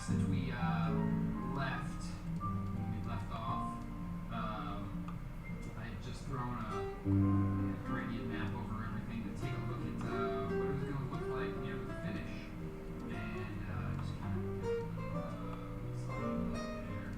since we left off, I had just thrown a gradient map over everything to take a look at what it was going to look like near the finish, and just kind of slide it there.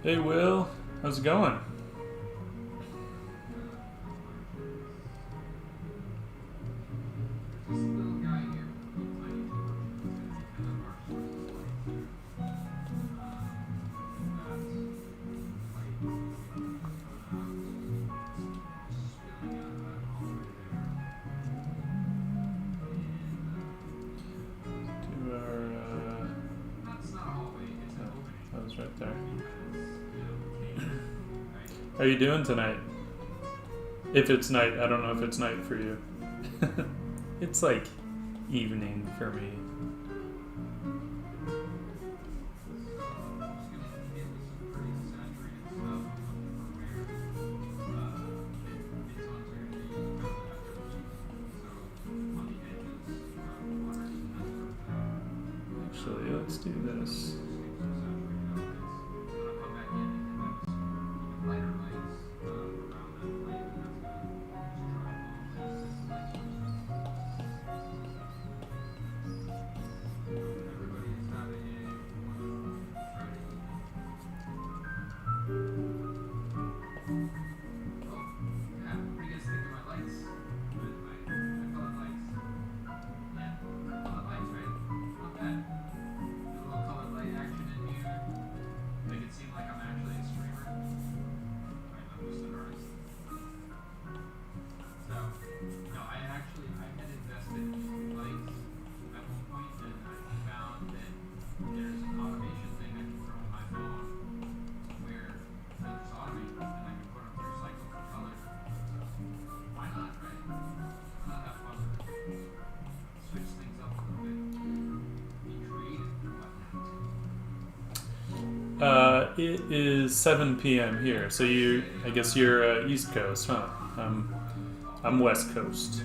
Hey Will, how's it going? How are you doing tonight? If it's night, I don't know if it's night for you. It's like evening for me. Actually, let's do this. It is 7 p.m. here, so I guess you're East Coast, huh? I'm West Coast.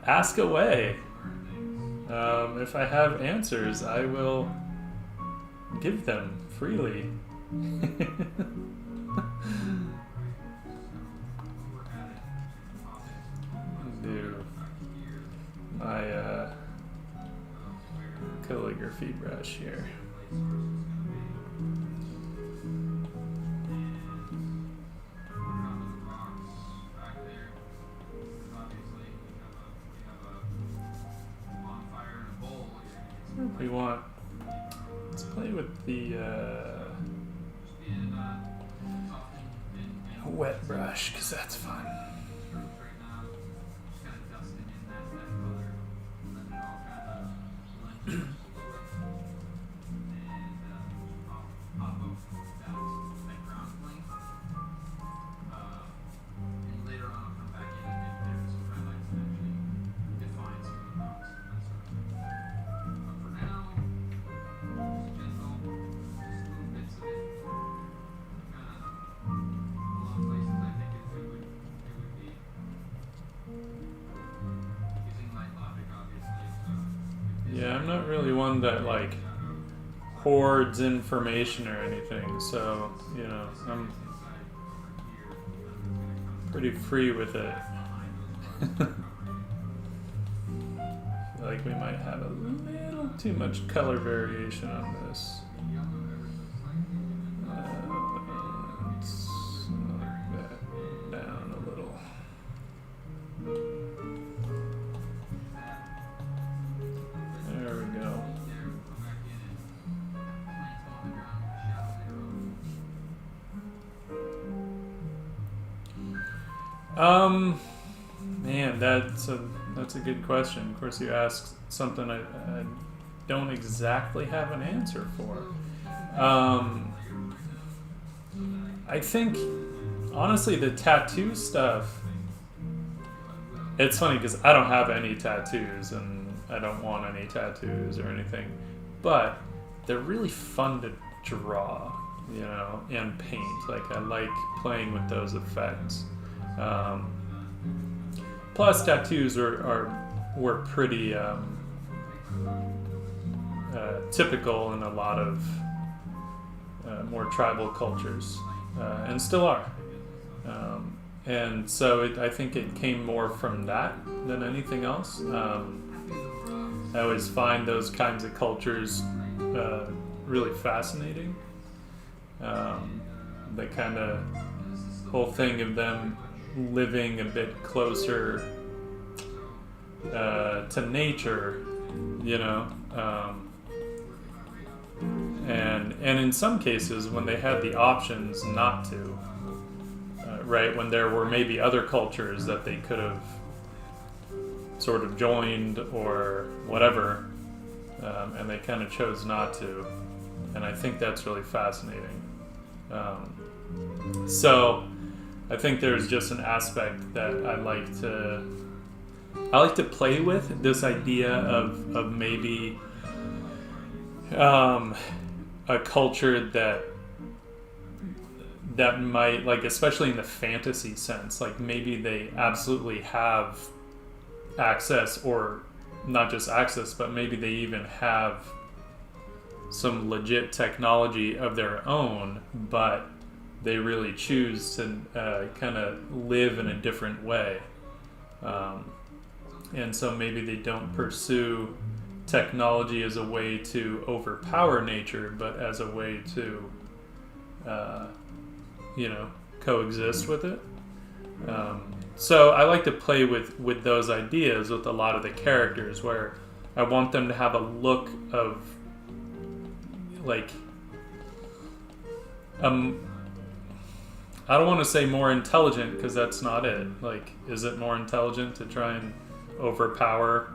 Ask away. If I have answers, I will give them freely. Do my calligraphy brush here. Let's play with the wet brush, because that's fun. Yeah, I'm not really one that like hoards information or anything, so you know, I'm pretty free with it. I feel like we might have a little too much color variation on this. Let's knock that down a little. There we go. Man, that's a good question. Of course, you asked something I don't exactly have an answer for. I think, honestly, the tattoo stuff, it's funny because I don't have any tattoos and I don't want any tattoos or anything, but they're really fun to draw, you know, and paint. Like, I like playing with those effects. Plus, tattoos were pretty typical in a lot of more tribal cultures, and still are. And so I think it came more from that than anything else. I always find those kinds of cultures really fascinating. The kind of whole thing of them living a bit closer to nature, you know, and in some cases when they had the options not to, right, when there were maybe other cultures that they could have sort of joined or whatever, and they kind of chose not to, and I think that's really fascinating. So I think there's just an aspect that I like to play with, this idea of maybe a culture that might, like, especially in the fantasy sense, like maybe they absolutely have access, or not just access, but maybe they even have some legit technology of their own, but they really choose to kind of live in a different way. And so maybe they don't pursue technology as a way to overpower nature, but as a way to, you know, coexist with it. So I like to play with those ideas with a lot of the characters, where I want them to have a look of, like, I don't want to say more intelligent, because that's not it. Like, is it more intelligent to try and overpower,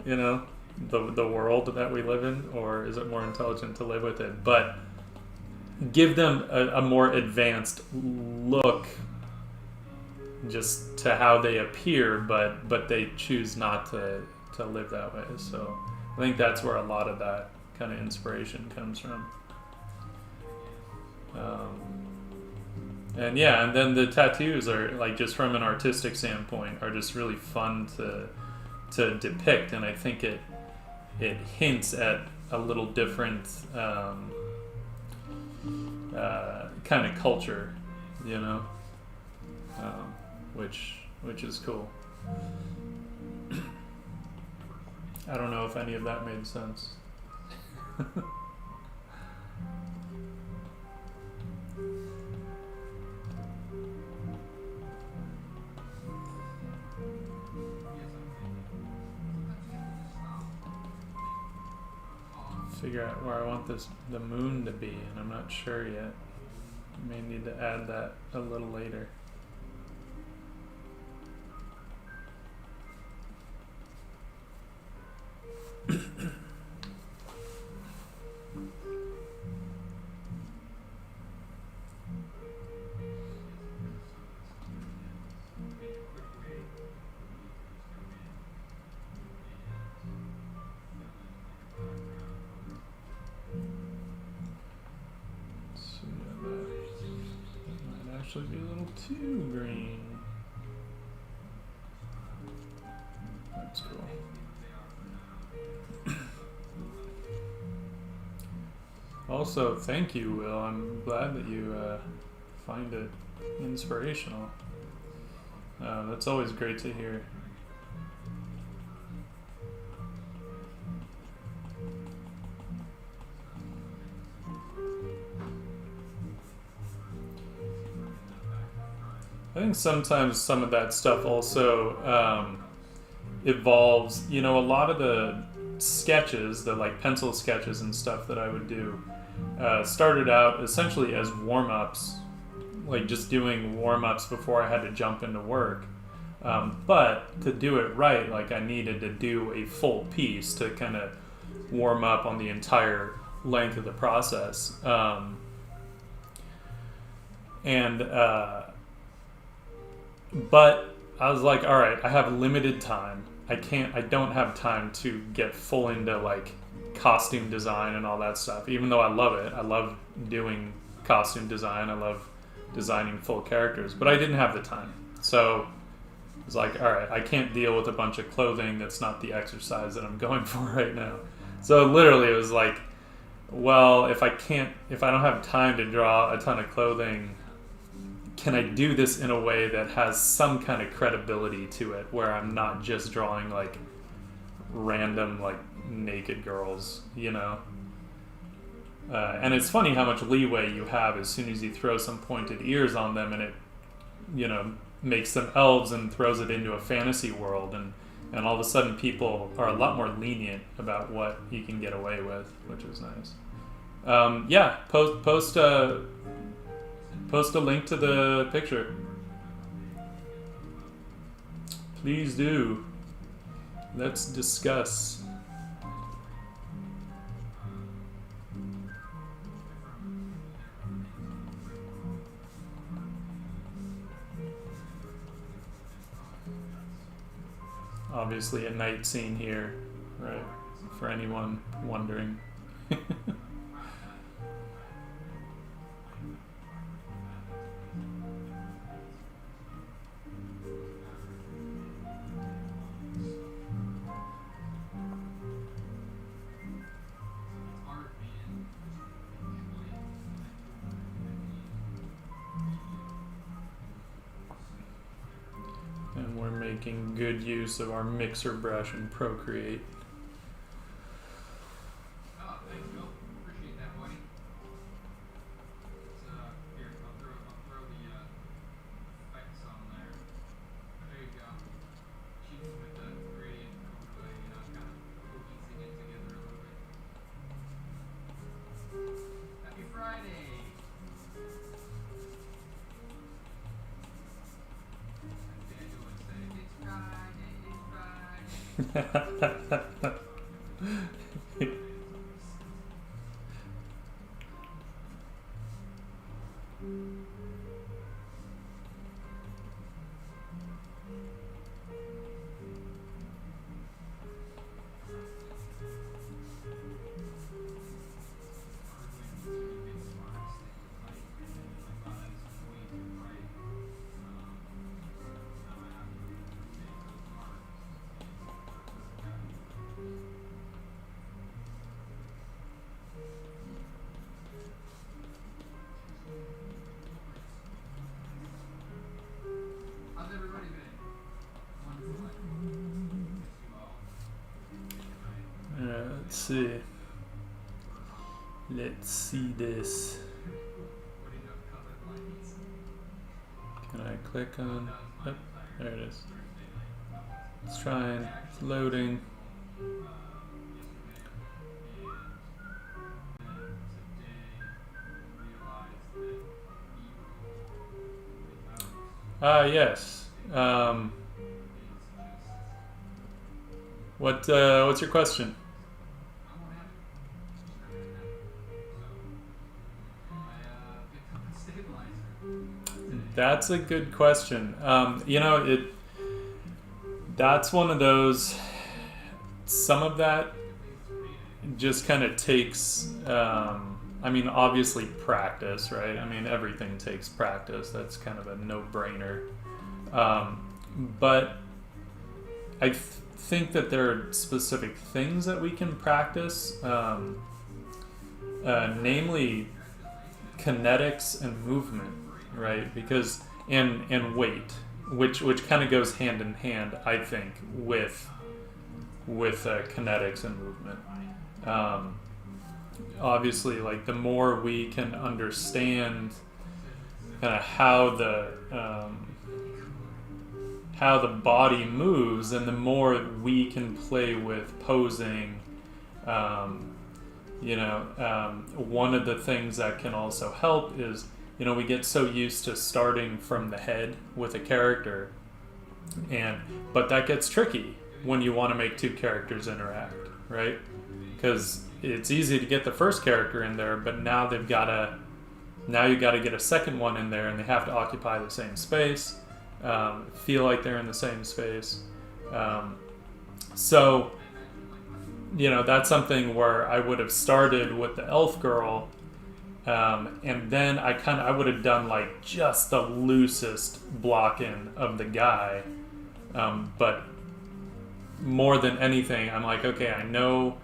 you know, the world that we live in, or is it more intelligent to live with it? But give them a more advanced look just to how they appear, but they choose not to live that way. So I think that's where a lot of that kind of inspiration comes from. And yeah, and then the tattoos are like, just from an artistic standpoint, are just really fun to depict, and I think it hints at a little different kind of culture, you know, which is cool. I don't know if any of that made sense. Figure out where I want the moon to be, and I'm not sure yet. May need to add that a little later. Actually be a little too green. That's cool. Also, thank you, Will. I'm glad that you find it inspirational. That's always great to hear. I think sometimes some of that stuff also evolves. You know, a lot of the sketches, the like pencil sketches and stuff that I would do, started out essentially as warm-ups, like just doing warm-ups before I had to jump into work. But to do it right, like I needed to do a full piece to kind of warm up on the entire length of the process. But I was like, all right, I have limited time. I don't have time to get full into like costume design and all that stuff, even though I love it. I love doing costume design. I love designing full characters, but I didn't have the time. So I was like, all right, I can't deal with a bunch of clothing that's not the exercise that I'm going for right now. So literally it was like, well, if I don't have time to draw a ton of clothing, can I do this in a way that has some kind of credibility to it, where I'm not just drawing like random like naked girls, you know? And it's funny how much leeway you have as soon as you throw some pointed ears on them, and it, you know, makes them elves and throws it into a fantasy world, and all of a sudden people are a lot more lenient about what you can get away with, which is nice. Yeah, post a link to the picture. Please do. Let's discuss. Obviously a night scene here, right? For anyone wondering. And we're making good use of our mixer brush and Procreate. Oh, thanks, Bill. Appreciate that, buddy. Here, I'll throw the effects on there. There you go. Cheating with the gradient overlay, you know, kind of cohesing it together a little bit. Happy Friday! As Daniel would say, it's Friday, it's Friday. How's everybody been? Wonderful. Miss you all. Let's see. Let's see this. What do you know? Colorblind. Can I click on? Oh, there it is. Thursday night. Let's try and it's loading. Ah, yes. What's your question? That's a good question. You know, that's one of those. Some of that just kind of takes. I mean, obviously practice, right? I mean, everything takes practice. That's kind of a no-brainer. But I think that there are specific things that we can practice, namely kinetics and movement, right? Because and weight, which kind of goes hand in hand, I think, with kinetics and movement. Obviously, like the more we can understand kind of how the body moves, and the more we can play with posing. One of the things that can also help is, we get so used to starting from the head with a character, but that gets tricky when you want to make two characters interact, right? Because it's easy to get the first character in there, but now you got to get a second one in there, and they have to occupy the same space, feel like they're in the same space. So that's something where I would have started with the elf girl, and then I would have done like just the loosest blocking of the guy, but more than anything, I'm like, okay, I know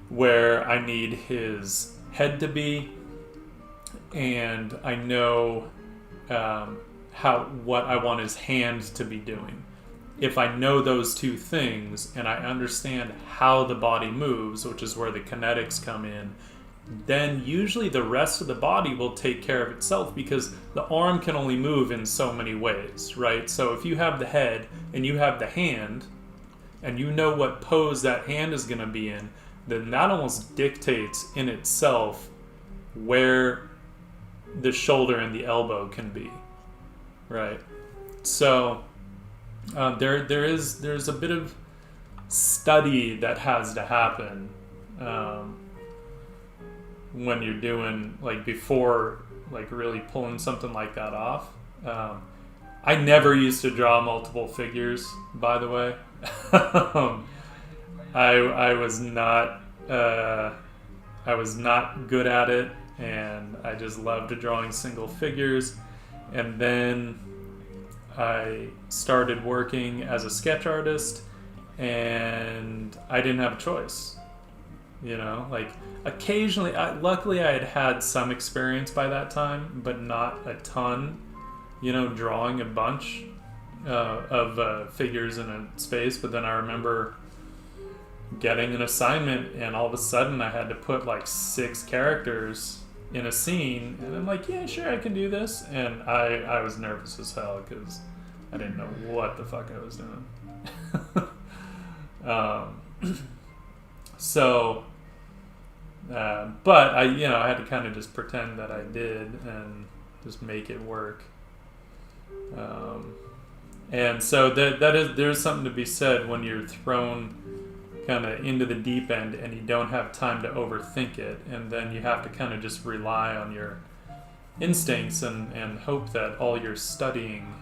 where I need his head to be, and I know what I want his hand to be doing. If I know those two things and I understand how the body moves, which is where the kinetics come in, then usually the rest of the body will take care of itself, because the arm can only move in so many ways, right? So if you have the head and you have the hand, and you know what pose that hand is going to be in, then that almost dictates in itself where the shoulder and the elbow can be, right? So there's a bit of study that has to happen when you're doing, like, before, like, really pulling something like that off. I never used to draw multiple figures, by the way. I was not good at it, and I just loved drawing single figures. And then I started working as a sketch artist, and I didn't have a choice. Like, occasionally, luckily I had some experience by that time, but not a ton, drawing a bunch of figures in a space. But then I remember getting an assignment, and all of a sudden I had to put like 6 characters in a scene, and I'm like, yeah, sure, I can do this. And I was nervous as hell because I didn't know what the fuck I was doing. But I had to kind of just pretend that I did and just make it work. And so there's something to be said when you're thrown kind of into the deep end and you don't have time to overthink it, and then you have to kind of just rely on your instincts and hope that all your studying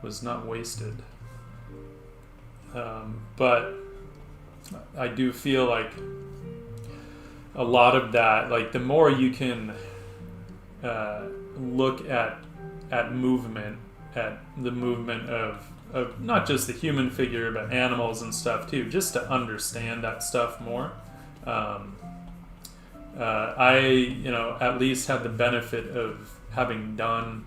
was not wasted. But I do feel like a lot of that, like the more you can look at movement, at the movement of not just the human figure but animals and stuff too, just to understand that stuff more. I at least had the benefit of having done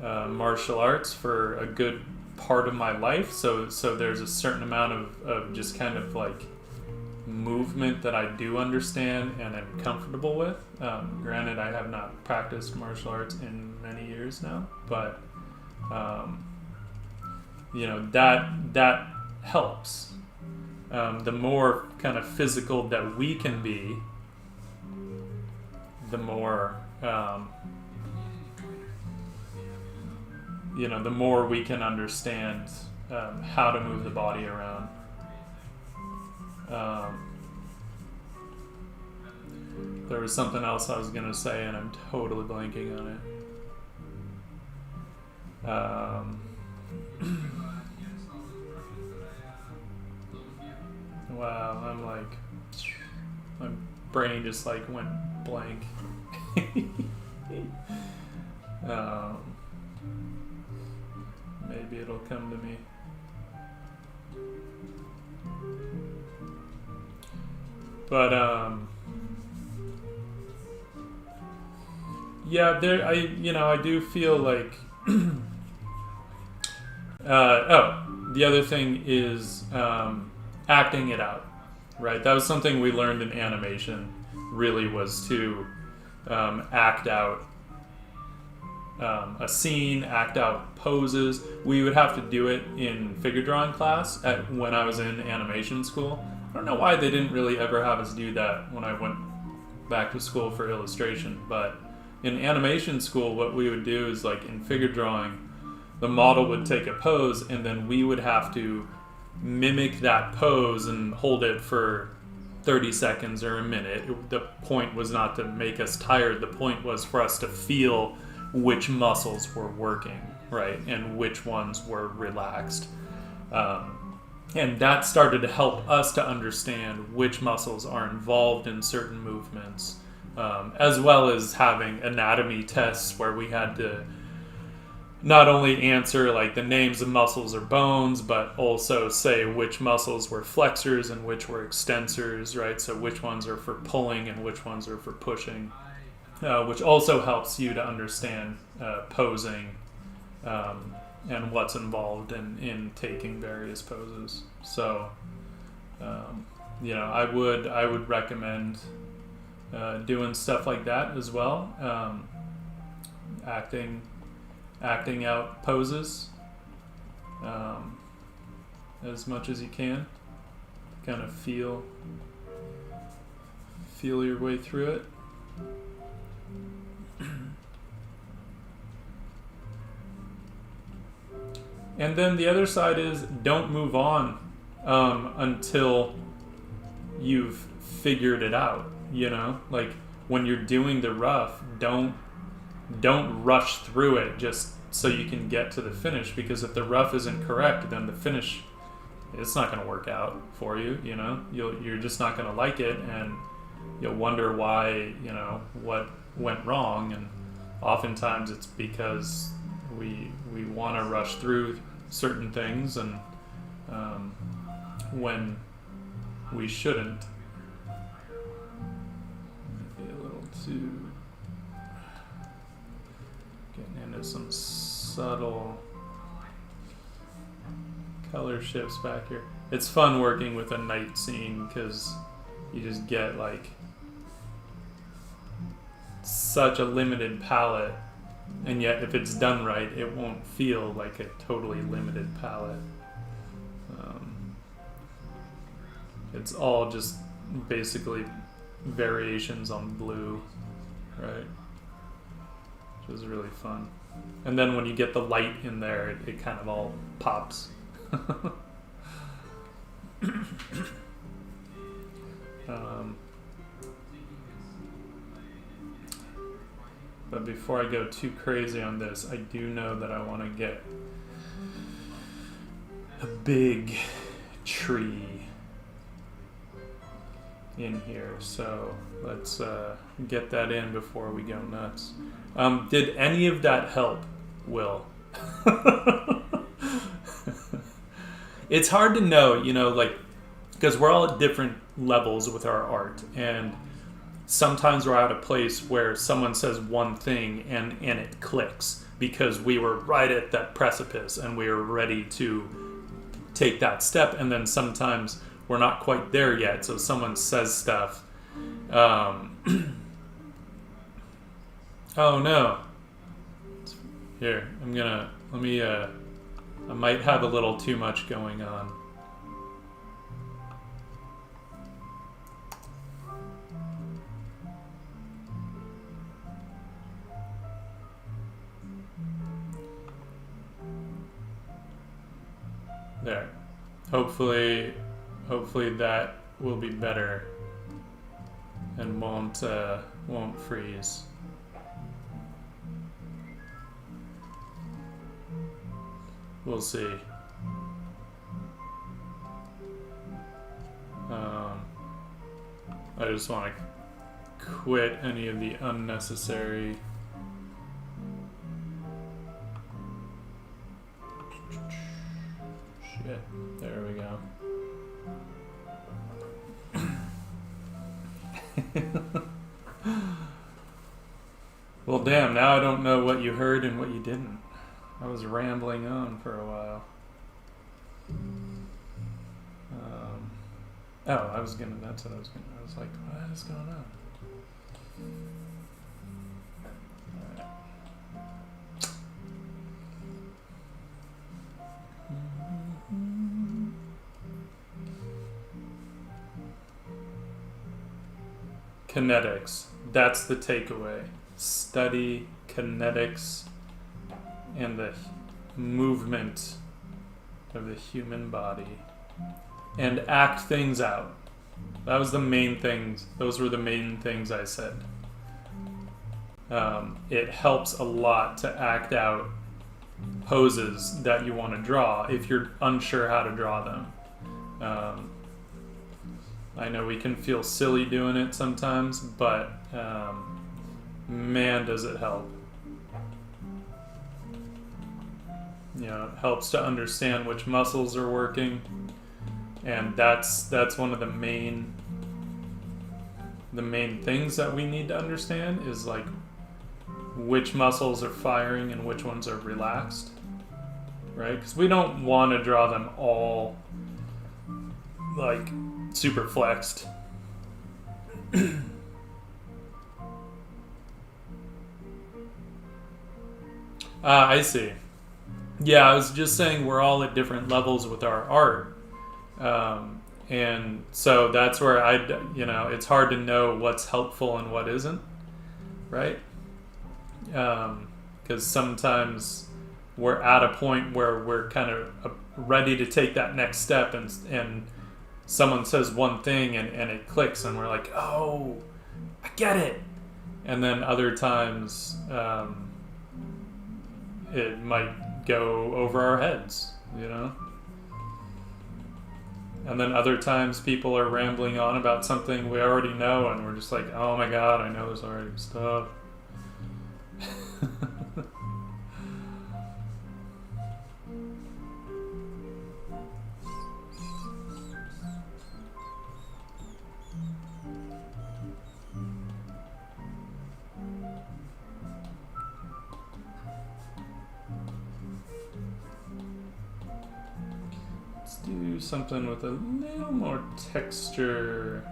martial arts for a good part of my life, so there's a certain amount of just kind of like movement that I do understand and am comfortable with. Granted, I have not practiced martial arts in many years now, but that helps. The more kind of physical that we can be, the more the more we can understand how to move the body around. There was something else I was gonna say and I'm totally blanking on it. Wow, I'm like, my brain just like went blank. Maybe it'll come to me. But yeah, there I do feel like the other thing is acting it out, right? That was something we learned in animation, really, was to act out a scene, act out poses. We would have to do it in figure drawing class when I was in animation school. I don't know why they didn't really ever have us do that when I went back to school for illustration, but in animation school what we would do is, like, in figure drawing, the model would take a pose and then we would have to mimic that pose and hold it for 30 seconds or a minute. The point was not to make us tired. The point was for us to feel which muscles were working, right, and which ones were relaxed. And that started to help us to understand which muscles are involved in certain movements, as well as having anatomy tests where we had to not only answer like the names of muscles or bones, but also say which muscles were flexors and which were extensors, right? So which ones are for pulling and which ones are for pushing, which also helps you to understand posing and what's involved in taking various poses. So, I would recommend doing stuff like that as well. Acting out poses as much as you can. Kind of feel your way through it. And then the other side is, don't move on until you've figured it out. Like when you're doing the rough, don't rush through it just so you can get to the finish, because if the rough isn't correct, then the finish, it's not going to work out for you. You're just not going to like it, and you'll wonder why, what went wrong. And oftentimes it's because we want to rush through certain things, and when we shouldn't. Maybe a little too getting into some subtle color shifts back here. It's fun working with a night scene because you just get like such a limited palette, and yet if it's done right, it won't feel like a totally limited palette. It's all just basically variations on blue, right? Which is really fun. And then when you get the light in there, it kind of all pops. But before I go too crazy on this, I do know that I want to get a big tree in here. So let's get that in before we go nuts. Did any of that help, Will? It's hard to know, you know, like, because we're all at different levels with our art, and sometimes we're at a place where someone says one thing and it clicks because we were right at that precipice and we were ready to take that step, and then sometimes we're not quite there yet, so someone says stuff. Oh no. Here, I might have a little too much going on. There. Hopefully that will be better and won't freeze. We'll see. I just want to quit any of the unnecessary shit. There we go. Well, damn, now I don't know what you heard and what you didn't. I was rambling on for a while. That's what I was gonna, I was like, what is going on? Kinetics. That's the takeaway. Study kinetics and the movement of the human body and act things out. That was the main things. Those were the main things I said. It helps a lot to act out poses that you want to draw if you're unsure how to draw them. I know we can feel silly doing it sometimes, but man, does it help. You know, it helps to understand which muscles are working, and that's one of the main things that we need to understand is like which muscles are firing and which ones are relaxed, right? Because we don't want to draw them all like super flexed. I see. Yeah, I was just saying we're all at different levels with our art. And so that's where it's hard to know what's helpful and what isn't, right? Because sometimes we're at a point where we're kind of ready to take that next step, and someone says one thing and it clicks and we're like, oh, I get it. And then other times it might go over our heads, you know? And then other times people are rambling on about something we already know and we're just like, oh my god, I know this already stuff. Do something with a little more texture.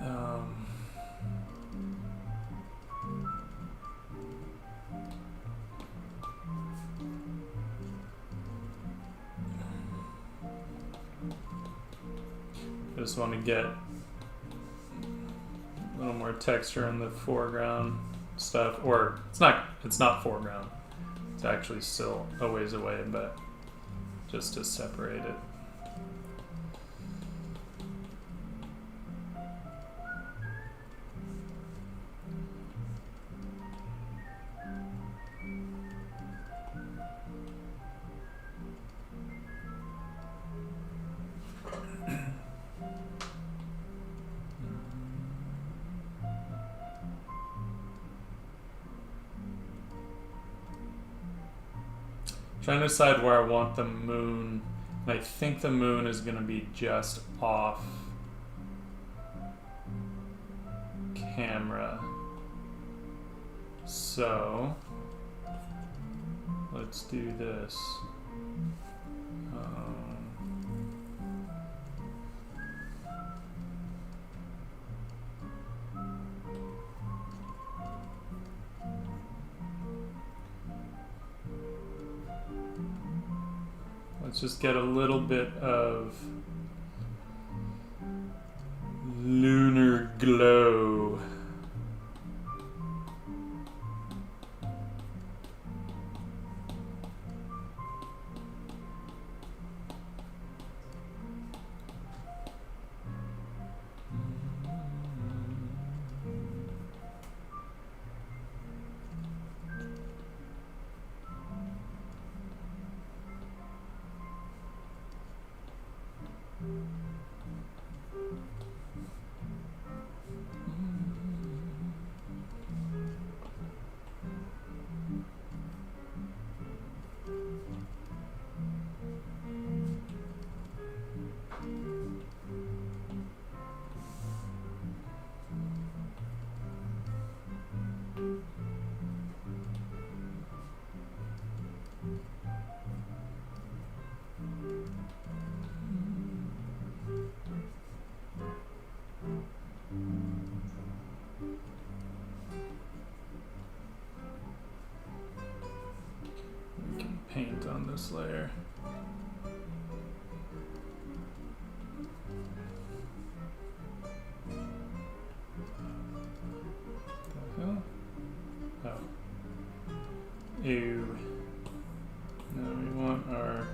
I just want to get a little more texture in the foreground. stuff, or it's not foreground. It's actually still a ways away, but just to separate it. Trying to decide where I want the moon. And I think the moon is going to be just off camera. So let's do this. Let's just get a little bit of lunar glow. We can paint on this layer. The hell? Oh. Ew. Now we want our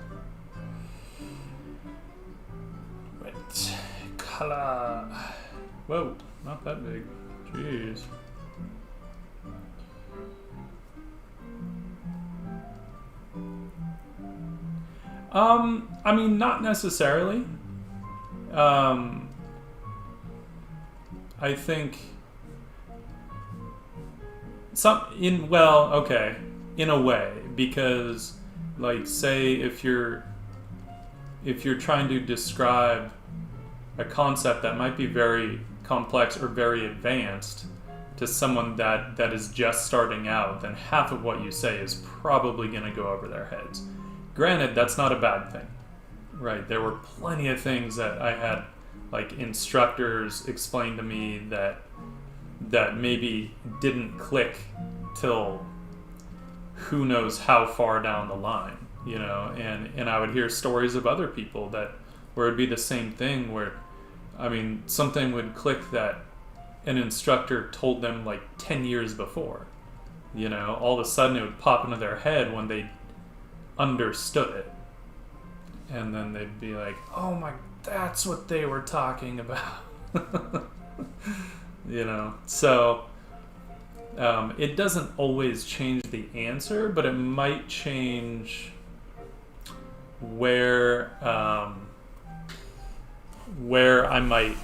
red color. Whoa, not that big. Jeez. I mean, not necessarily. I think okay, in a way, because like say if you're trying to describe a concept that might be very complex or very advanced to someone that is just starting out, then half of what you say is probably going to go over their heads. Granted, that's not a bad thing, right? There were plenty of things that I had like instructors explain to me that maybe didn't click till who knows how far down the line, you know, and I would hear stories of other people where it'd be the same thing where, I mean, something would click that an instructor told them like 10 years before, you know, all of a sudden it would pop into their head when they understood it. And then they'd be like, oh my, that's what they were talking about. You know, so it doesn't always change the answer, but it might change where I might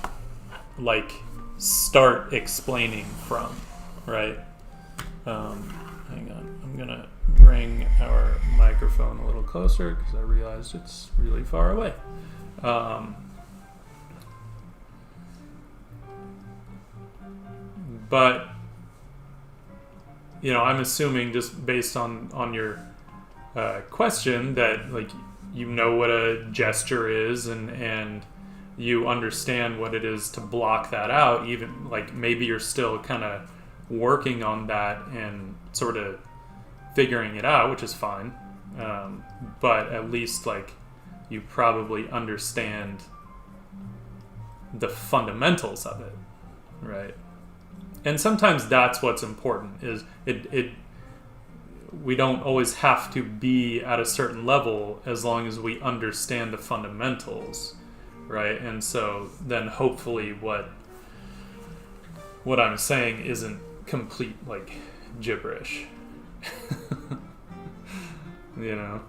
like start explaining from, right? Hang on, I'm gonna bring our microphone a little closer because I realized it's really far away. But you know, I'm assuming just based on your question that like you know what a gesture is and you understand what it is to block that out. Even like maybe you're still kind of working on that and sort of figuring it out, which is fine. But at least like you probably understand the fundamentals of it, right? and sometimes that's what's important, is it we don't always have to be at a certain level as long as we understand the fundamentals, right? And so then hopefully what I'm saying isn't complete like gibberish. You know,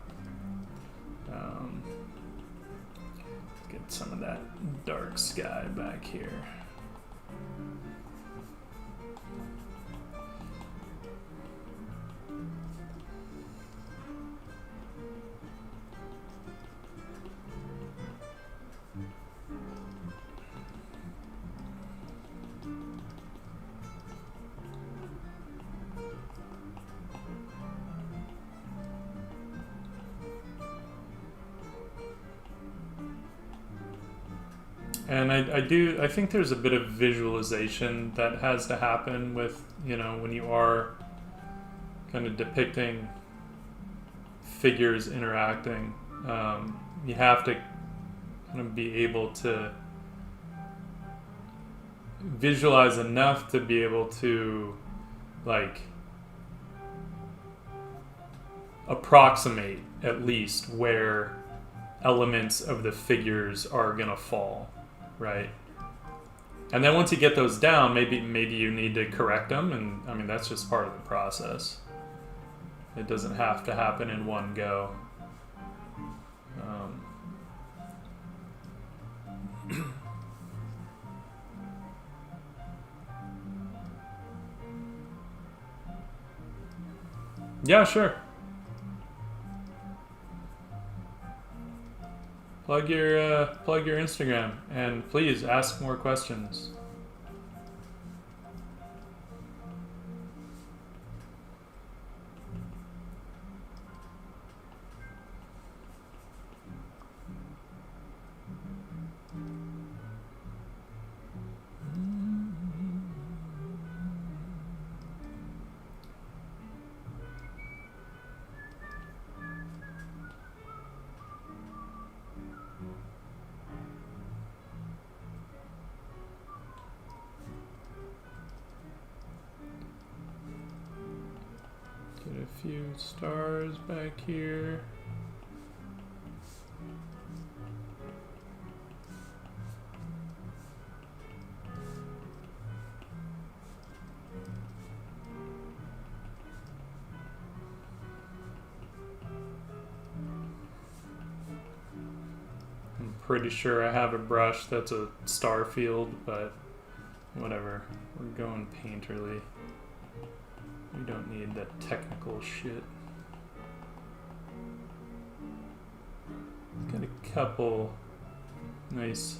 get some of that dark sky back here. And I think there's a bit of visualization that has to happen with, you know, when you are kind of depicting figures interacting. You have to kind of be able to visualize enough to be able to, like, approximate at least where elements of the figures are gonna fall, right? And then once you get those down, maybe you need to correct them, and I mean that's just part of the process. It doesn't have to happen in one go. Yeah, sure. Plug your Instagram, and please ask more questions. Get a few stars back here. I'm pretty sure I have a brush that's a star field, but whatever. We're going painterly. We don't need that technical shit. Got a couple nice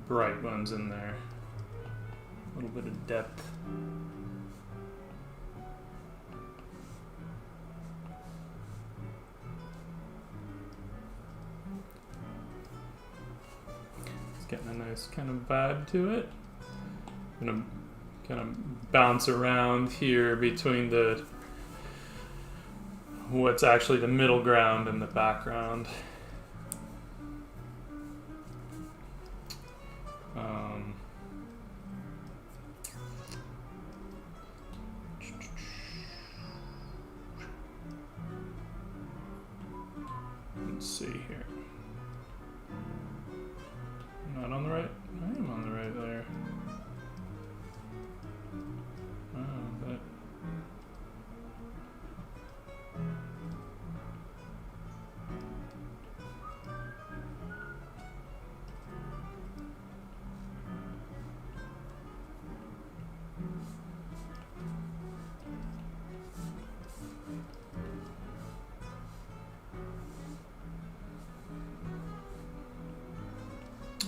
bright ones in there. A little bit of depth. It's getting a nice kind of vibe to it. I'm gonna kind of bounce around here between the what's actually the middle ground and the background. Let's see here. Not on the right? I am on the right there.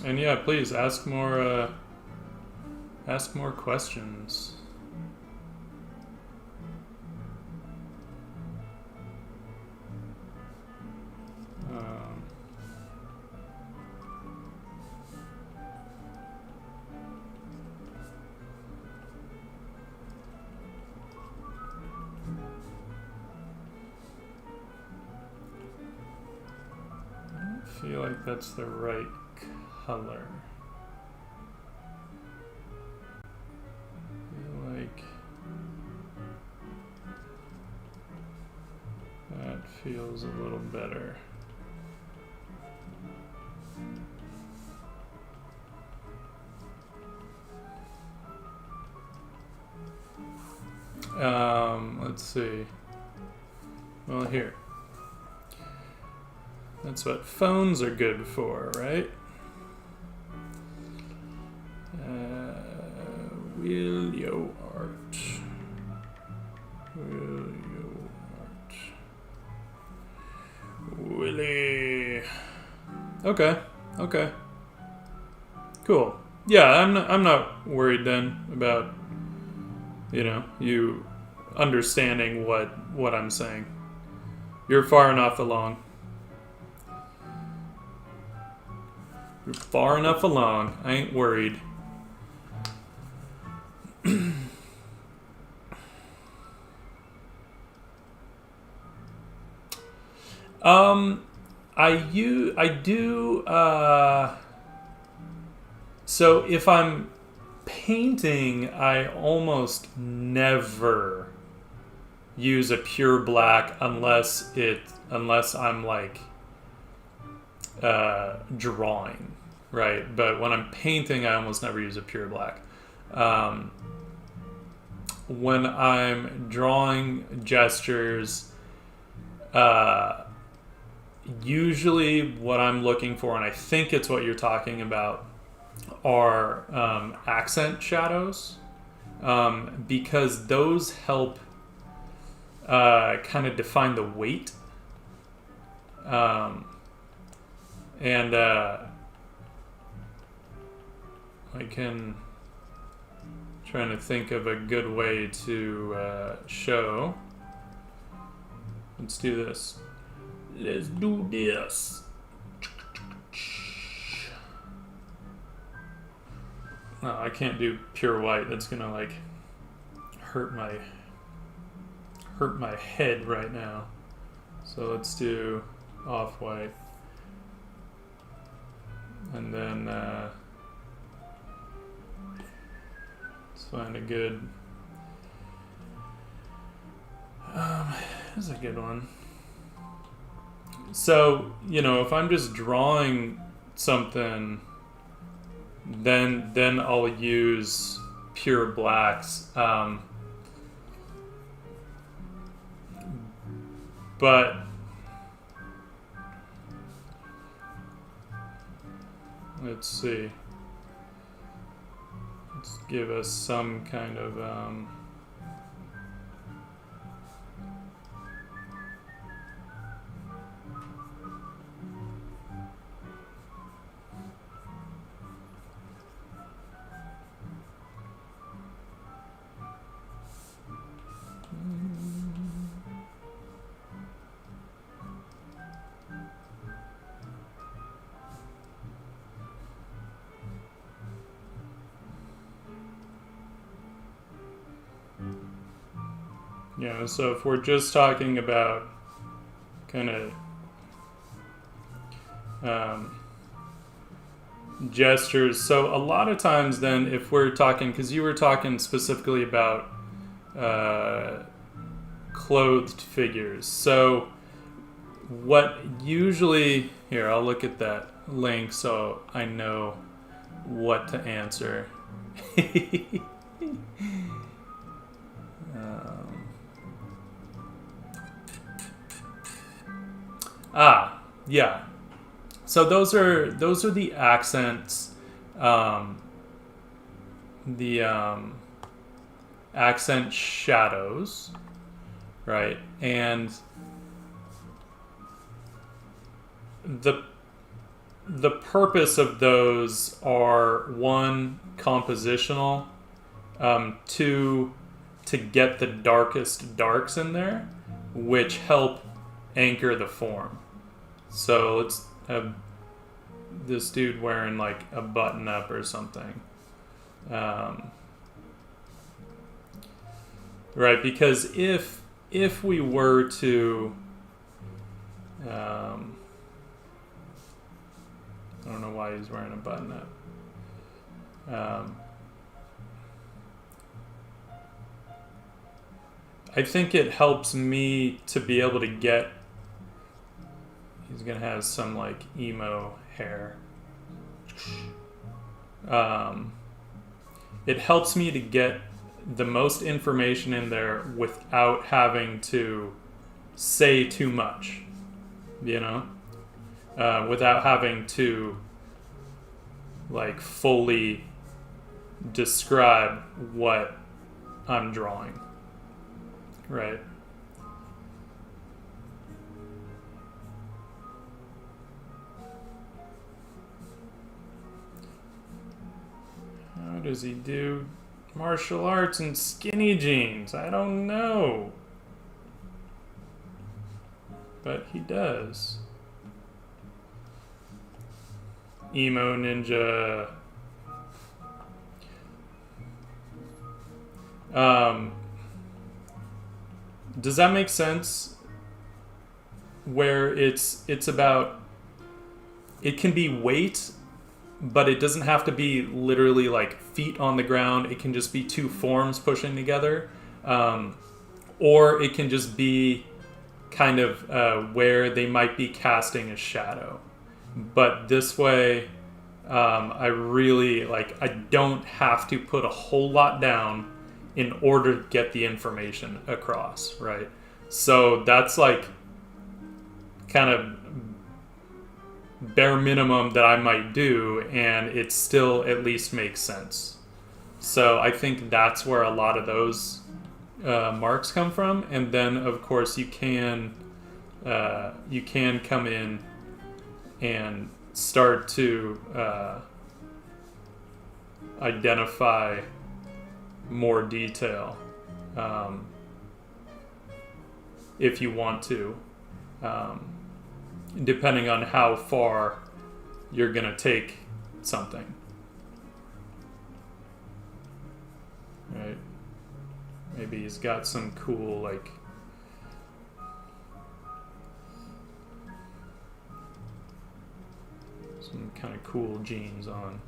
And yeah, please ask more questions. I feel like that's the right color. feels a little better. Let's see. Well, here. That's what phones are good for, right? Will yo art. Will yo art. Willie. Okay. Okay. Cool. Yeah, I'm not worried then about, you know, you understanding what I'm saying. You're far enough along. You're far enough along. I ain't worried. I do so if I'm painting, I almost never use a pure black unless I'm like drawing, right? But when I'm painting, I almost never use a pure black. When I'm drawing gestures, usually what I'm looking for, and I think it's what you're talking about, are accent shadows, because those help kind of define the weight. And I can trying to think of a good way to show. Let's do this. Let's do this. No, I can't do pure white. That's gonna like hurt my head right now. So let's do off-white. And then let's find a good this is a good one. So, you know, if I'm just drawing something, then I'll use pure blacks. But let's see. Let's give us some kind of you know, so if we're just talking about kind of gestures, so a lot of times then if we're talking, because you were talking specifically about clothed figures, so what usually, here I'll look at that link so I know what to answer. Yeah. So those are the accents, accent shadows, right? And the purpose of those are, one, compositional, two, to get the darkest darks in there, which help anchor the form. So let's have this dude wearing like a button up or something. Right, because if we were to I don't know why he's wearing a button up. I think it helps me to be able to get He's gonna have some like emo hair. It helps me to get the most information in there without having to say too much, you know, without having to like fully describe what I'm drawing, right? How does he do martial arts in skinny jeans? I don't know. But he does. Emo ninja. Does that make sense? Where it's about, it can be weight, but it doesn't have to be literally like feet on the ground. It can just be two forms pushing together. Or it can just be kind of where they might be casting a shadow. But this way, I really, like, I don't have to put a whole lot down in order to get the information across, right? So that's like kind of bare minimum that I might do, and it still at least makes sense. So I think that's where a lot of those marks come from. And then of course you can come in and start to identify more detail if you want to, depending on how far you're gonna take something, right? Maybe he's got some cool, like, some kind of cool jeans on.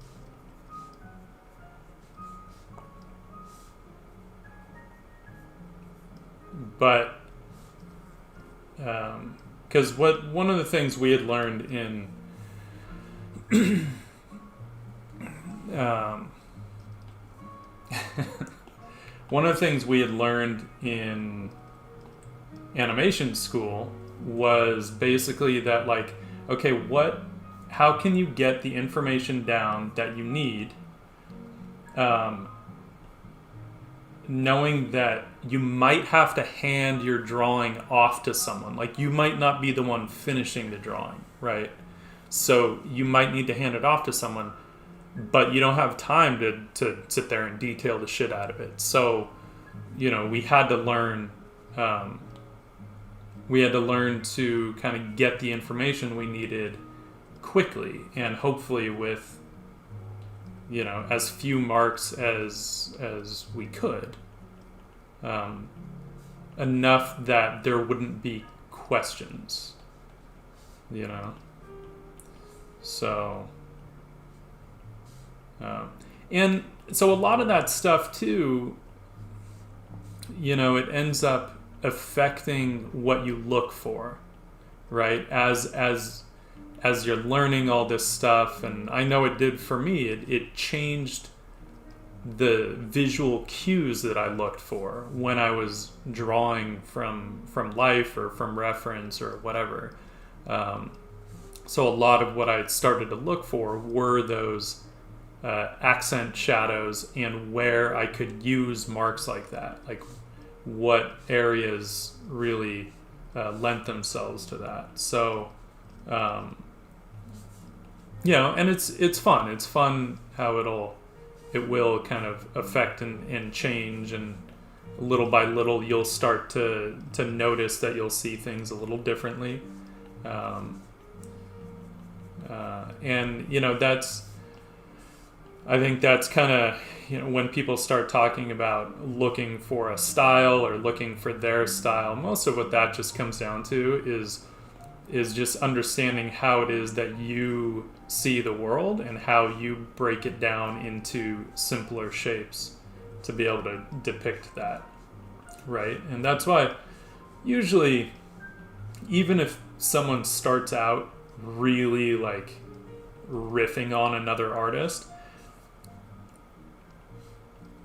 But because one of the things we had learned in one of the things we had learned in animation school was basically that, like, okay, how can you get the information down that you need, knowing that you might have to hand your drawing off to someone. Like, you might not be the one finishing the drawing, right? So you might need to hand it off to someone, but you don't have time to sit there and detail the shit out of it. So, you know, we had to learn to kind of get the information we needed quickly, and hopefully with, you know, as few marks as we could, enough that there wouldn't be questions, you know. So and so a lot of that stuff too, you know, it ends up affecting what you look for, right? As you're learning all this stuff, and I know it did for me, it changed the visual cues that I looked for when I was drawing from life or from reference or whatever. So a lot of what I had started to look for were those accent shadows, and where I could use marks like that, like what areas really lent themselves to that. So you know, and it's fun. It's fun how it will kind of affect and change, and little by little you'll start to notice that you'll see things a little differently. And you know, I think that's kind of, you know, when people start talking about looking for a style or looking for their style, most of what that just comes down to is just understanding how it is that you see the world and how you break it down into simpler shapes to be able to depict that, right? And that's why usually even if someone starts out really like riffing on another artist,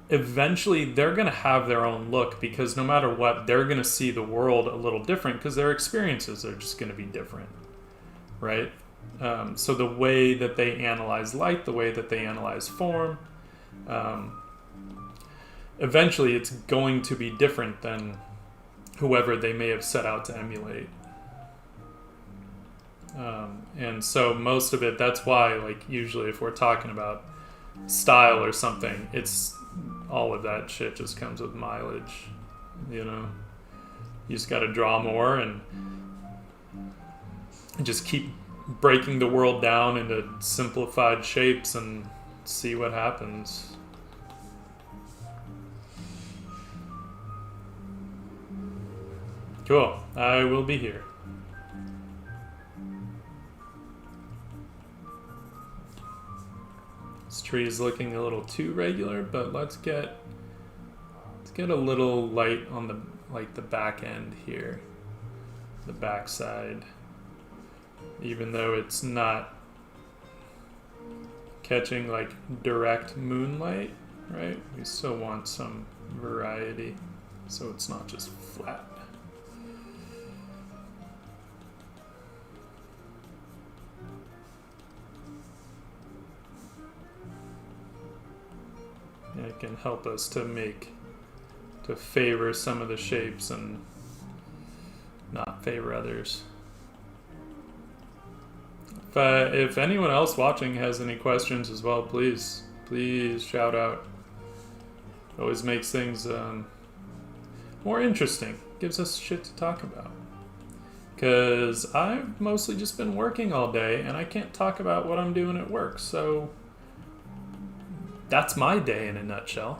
eventually they're going to have their own look, because no matter what, they're going to see the world a little different because their experiences are just going to be different, right? So the way that they analyze light, the way that they analyze form, eventually it's going to be different than whoever they may have set out to emulate. And so most of it, that's why, like, usually if we're talking about style or something, it's all of that shit just comes with mileage, you know. You just got to draw more and just keep breaking the world down into simplified shapes and see what happens. Cool. I will be here. This tree is looking a little too regular, but let's get a little light on the, like, the back end here, the back side. Even though it's not catching like direct moonlight, right? We still want some variety, so it's not just flat. And it can help us to favor some of the shapes and not favor others. If anyone else watching has any questions as well, please shout out. It always makes things more interesting. Gives us shit to talk about. Because I've mostly just been working all day and I can't talk about what I'm doing at work. So that's my day in a nutshell.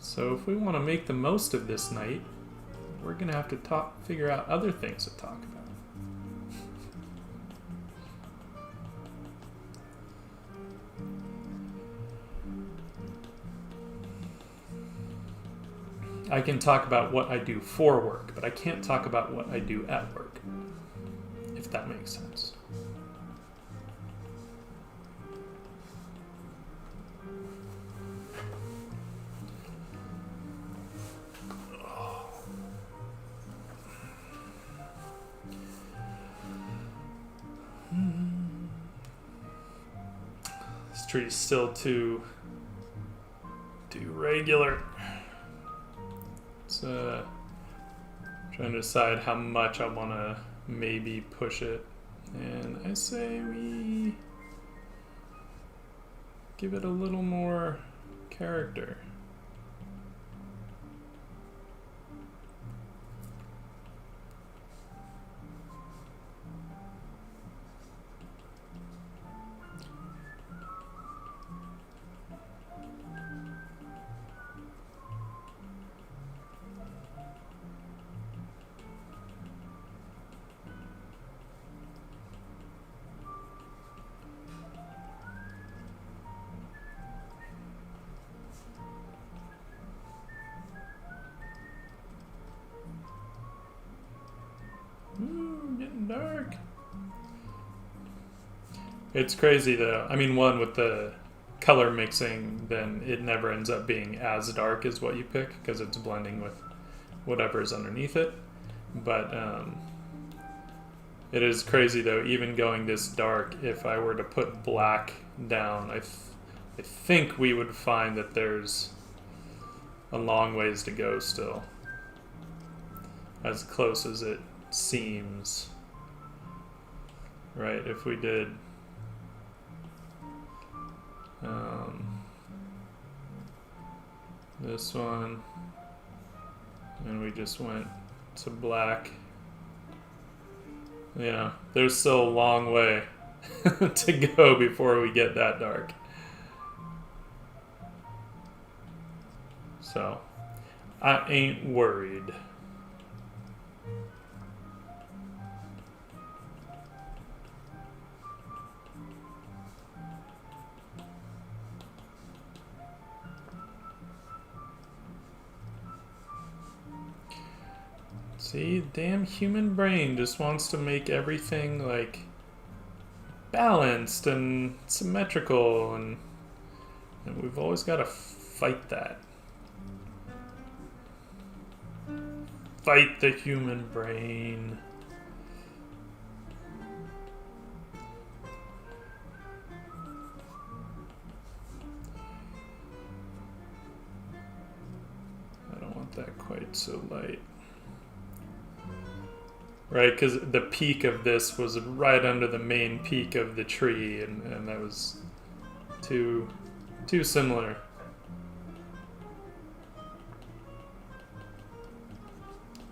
So if we want to make the most of this night, we're going to have to figure out other things to talk about. I can talk about what I do for work, but I can't talk about what I do at work, if that makes sense. This tree's still too regular. It's trying to decide how much I want to maybe push it, and I say we give it a little more character. Getting dark. It's crazy though. I mean, one, with the color mixing, then it never ends up being as dark as what you pick because it's blending with whatever's underneath it. But it is crazy though, even going this dark, if I were to put black down, I think we would find that there's a long ways to go still, as close as it seems. Right, if we did this one and we just went to black, yeah, there's still a long way to go before we get that dark. So I ain't worried. See, damn human brain just wants to make everything like balanced and symmetrical, and we've always got to fight that. Fight the human brain. I don't want that quite so light. Right, because the peak of this was right under the main peak of the tree, and that was too similar.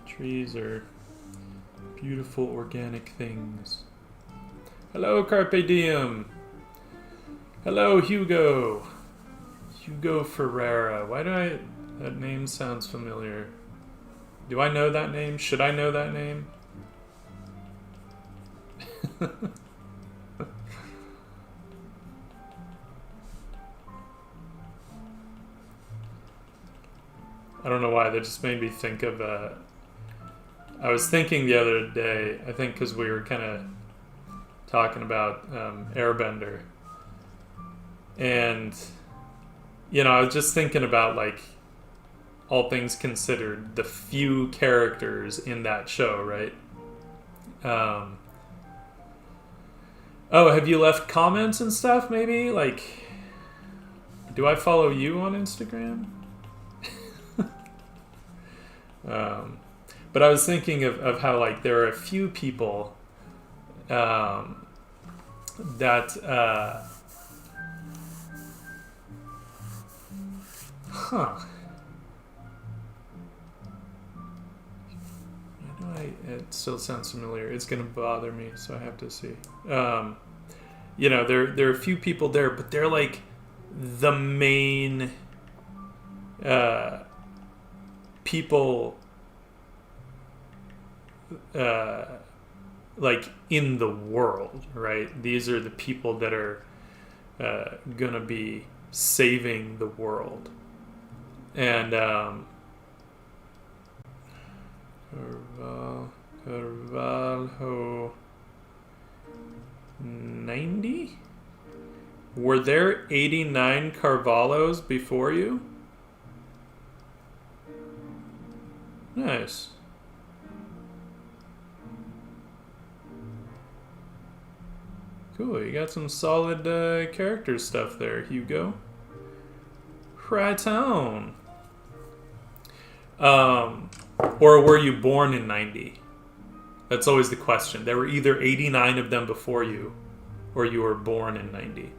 Trees are beautiful organic things. Hello, Carpe Diem. Hello, Hugo. Hugo Ferreira. Why do that name sounds familiar? Do I know that name? Should I know that name? I don't know why, that just made me think of I was thinking the other day, I think because we were kind of talking about Airbender, and I was just thinking about, like, all things considered, the few characters in that show, right? Oh, have you left comments and stuff, maybe? Like, do I follow you on Instagram? But I was thinking of how, like, there are a few people that it still sounds familiar. It's gonna bother me, so I have to see. There are a few people there, but they're like the main people, like, in the world, right? These are the people that are gonna be saving the world, and Carvalho 90? Were there 89 Carvalhos before you? Nice. Cool, you got some solid character stuff there, Hugo. Right on. Or were you born in 90? That's always the question. There were either 89 of them before you, or you were born in 90.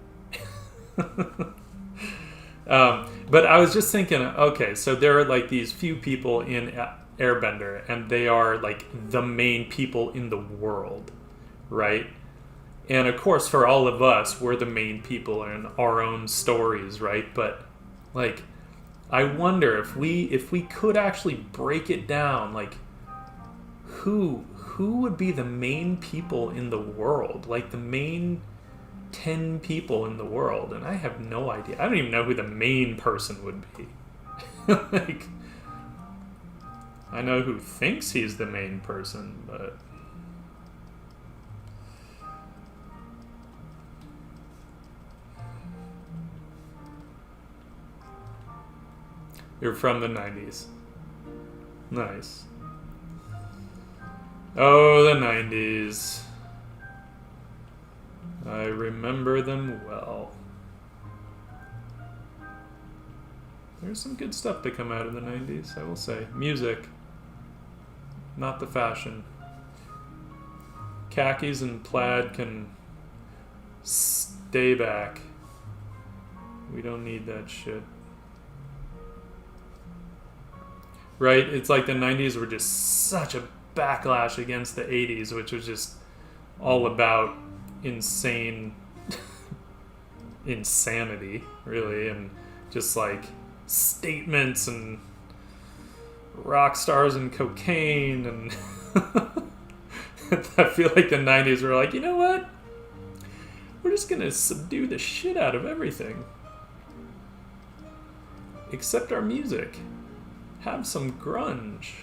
But I was just thinking, okay, so there are, like, these few people in Airbender, and they are, like, the main people in the world, right? And of course, for all of us, we're the main people in our own stories, right? But, like, I wonder if we could actually break it down, like, who would be the main people in the world, like the main 10 people in the world, and I have no idea. I don't even know who the main person would be. Like, I know who thinks he's the main person, but you're from the 90s. Nice. Oh, the 90s. I remember them well. There's some good stuff to come out of the 90s, I will say. Music. Not the fashion. Khakis and plaid can stay back. We don't need that shit. Right? It's like the 90s were just such a backlash against the 80s, which was just all about insane insanity, really, and just like statements and rock stars and cocaine, and I feel like the 90s were like, you know what? We're just gonna subdue the shit out of everything. Except our music. Have some grunge.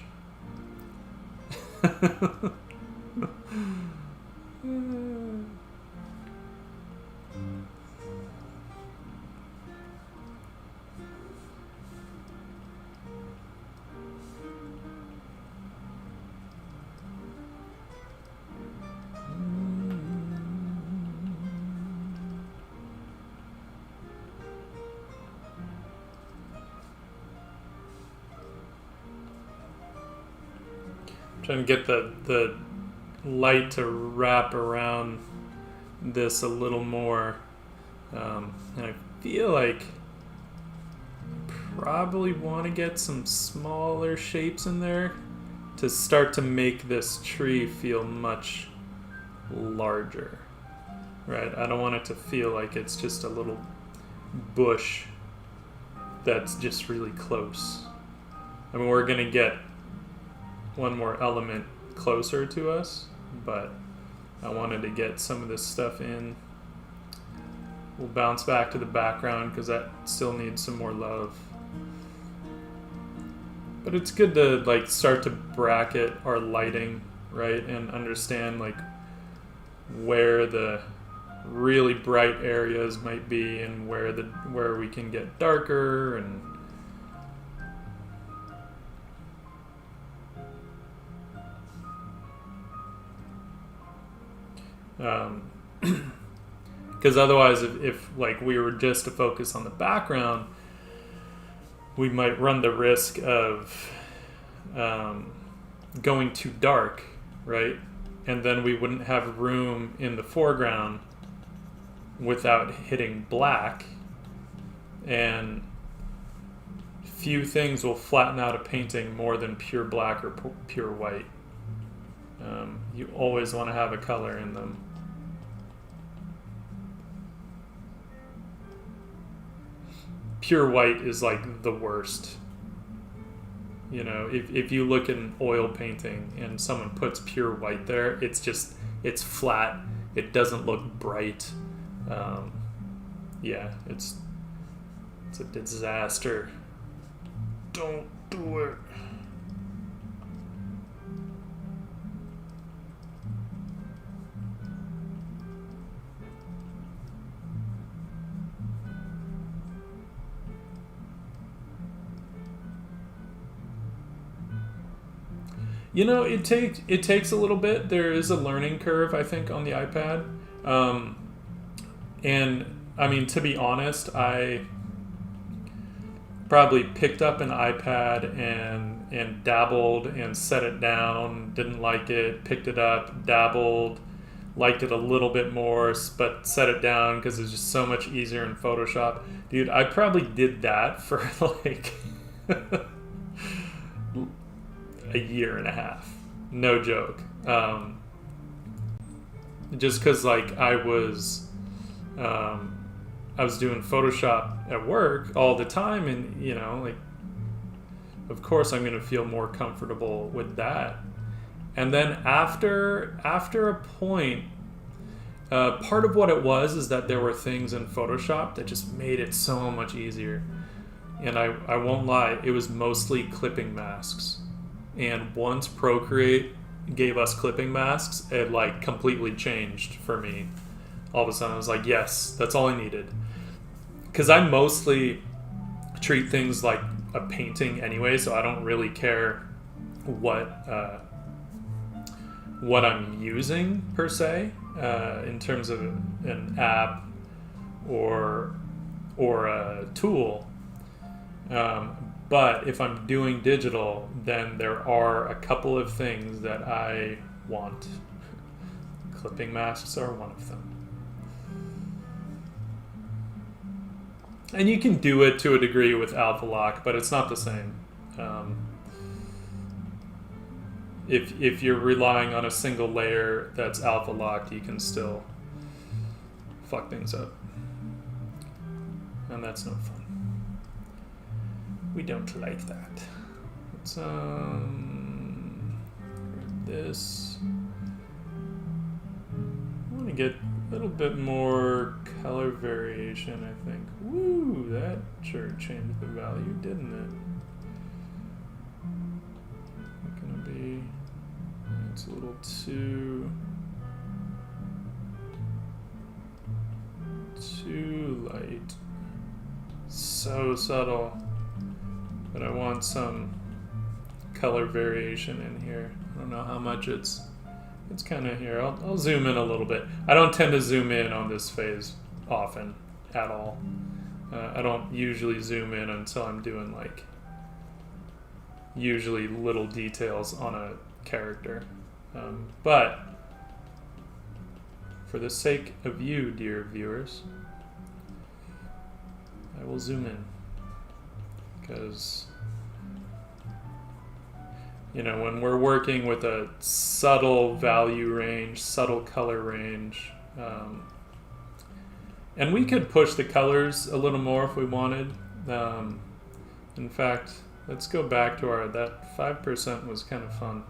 Trying to get the light to wrap around this a little more, and I feel like I probably want to get some smaller shapes in there to start to make this tree feel much larger, right? I don't want it to feel like it's just a little bush that's just really close. I mean, we're gonna get one more element closer to us, but I wanted to get some of this stuff in. We'll bounce back to the background because that still needs some more love. But it's good to like start to bracket our lighting, right? And understand like where the really bright areas might be and where we can get darker and because otherwise if like we were just to focus on the background, we might run the risk of going too dark, right? And then we wouldn't have room in the foreground without hitting black, and few things will flatten out a painting more than pure black or pure white. You always want to have a color in them. Pure white is like the worst. You know, if you look at an oil painting and someone puts pure white there, it's flat. It doesn't look bright. Yeah, it's a disaster. Don't do it. You know, it takes a little bit. There is a learning curve, I think, on the iPad. And I mean, to be honest, I probably picked up an iPad and dabbled and set it down, didn't like it, picked it up, dabbled, liked it a little bit more, but set it down because it's just so much easier in Photoshop. Dude, I probably did that for like a year and a half. No joke. Just because like I was doing Photoshop at work all the time, and you know, like of course I'm gonna feel more comfortable with that. And then after a point, part of what it was is that there were things in Photoshop that just made it so much easier. And I won't lie, it was mostly clipping masks. And once Procreate gave us clipping masks, it like completely changed for me. All of a sudden I was like, yes, that's all I needed. Because I mostly treat things like a painting anyway, so I don't really care what I'm using per se, in terms of an app or a tool. But if I'm doing digital, then there are a couple of things that I want. Clipping masks are one of them. And you can do it to a degree with alpha lock, but it's not the same. If you're relying on a single layer that's alpha locked, you can still fuck things up. And that's no fun. We don't like that. Let's grab this. I want to get a little bit more color variation, I think. Woo, that sure changed the value, didn't it? It's gonna be It's a little too light. So subtle. But I want some color variation in here. I don't know how much it's kind of here. I'll zoom in a little bit. I don't tend to zoom in on this phase often at all. I don't usually zoom in until I'm doing like usually little details on a character. But for the sake of you, dear viewers, I will zoom in because, you know, when we're working with a subtle value range, subtle color range, and we could push the colors a little more if we wanted. In fact, let's go back to that 5% was kind of fun.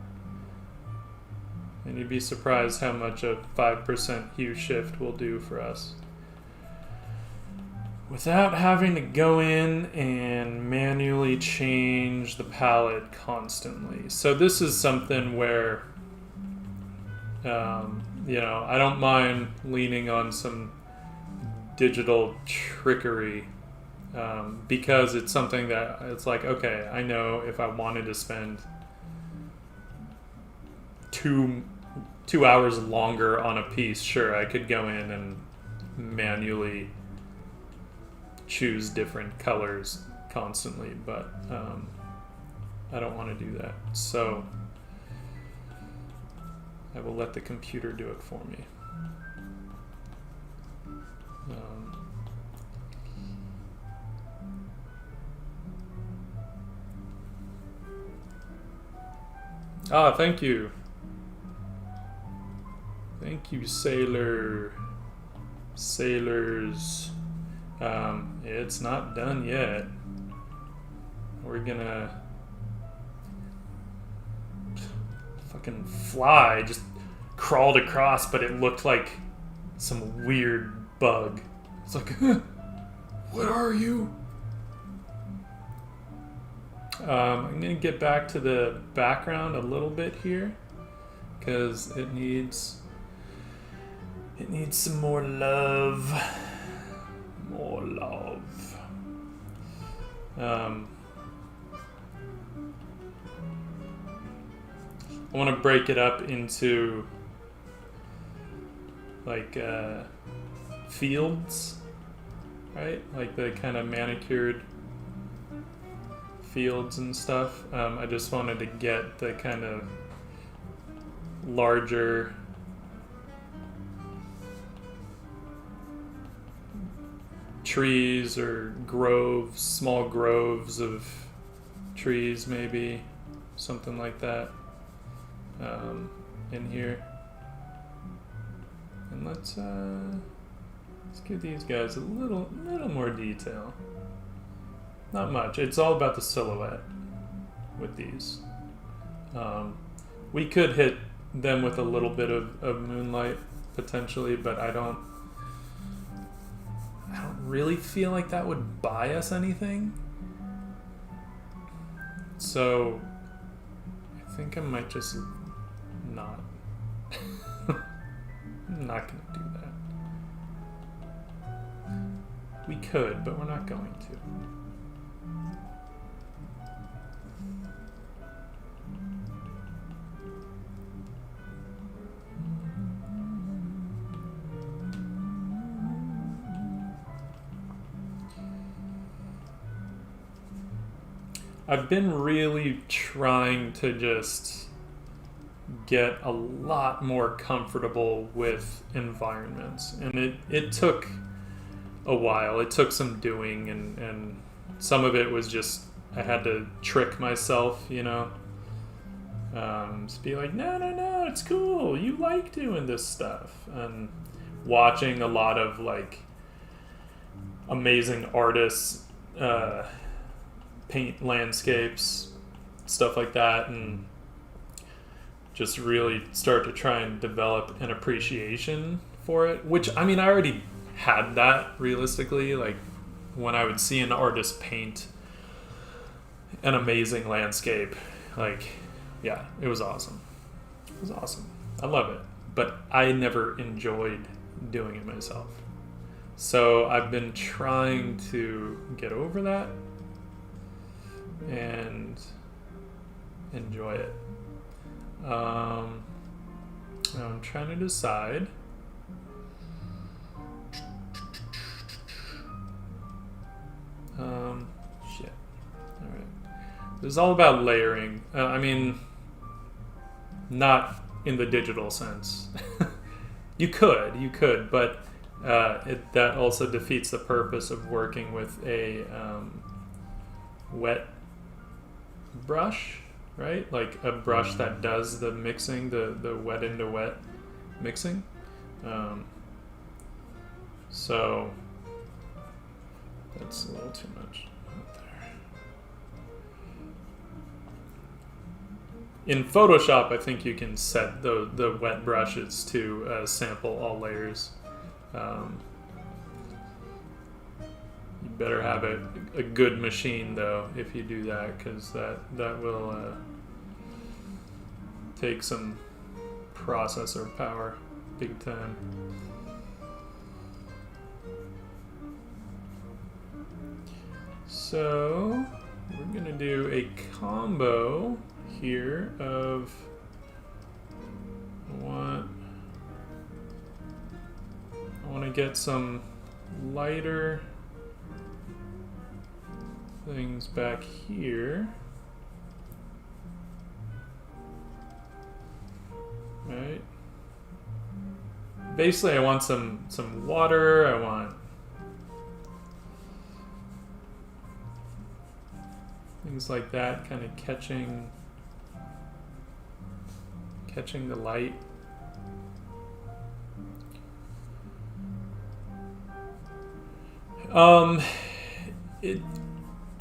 And you'd be surprised how much a 5% hue shift will do for us, without having to go in and manually change the palette constantly. So this is something where, you know, I don't mind leaning on some digital trickery, because it's something that it's like, okay, I know if I wanted to spend 2 hours longer on a piece, sure, I could go in and manually choose different colors constantly, but I don't want to do that. So I will let the computer do it for me. Thank you. Thank you, sailors. It's not done yet. We're gonna fucking fly just crawled across, but it looked like some weird bug. It's like, what are you? I'm gonna get back to the background a little bit here because it needs some more love. More love. I want to break it up into like fields, right? Like the kind of manicured fields and stuff. I just wanted to get the kind of larger trees or groves, small groves of trees, maybe something like that, in here. And let's give these guys a little more detail. Not much. It's all about the silhouette with these. We could hit them with a little bit of moonlight potentially, but I don't really feel like that would buy us anything. So I think I might just not. I'm not gonna do that. We could, but we're not going to. I've been really trying to just get a lot more comfortable with environments, and it took a while. It took some doing, and some of it was just I had to trick myself, you know, just be like, no, it's cool, you like doing this stuff, and watching a lot of like amazing artists paint landscapes, stuff like that, and just really start to try and develop an appreciation for it, which, I mean, I already had that realistically. Like when I would see an artist paint an amazing landscape, like, yeah, it was awesome. It was awesome. I love it. But I never enjoyed doing it myself. So I've been trying to get over that and enjoy it. I'm trying to decide. Shit. All right. This is all about layering. I mean, not in the digital sense. You could, but that also defeats the purpose of working with a wet brush, right? Like a brush that does the mixing, the wet into wet mixing. So that's a little too much out there. In Photoshop, I think you can set the wet brushes to sample all layers. You better have a good machine though if you do that, because that will take some processor power big time. So we're gonna do a combo here of I want to get some lighter things back here. Right. Basically I want some water, I want things like that, kind of catching the light.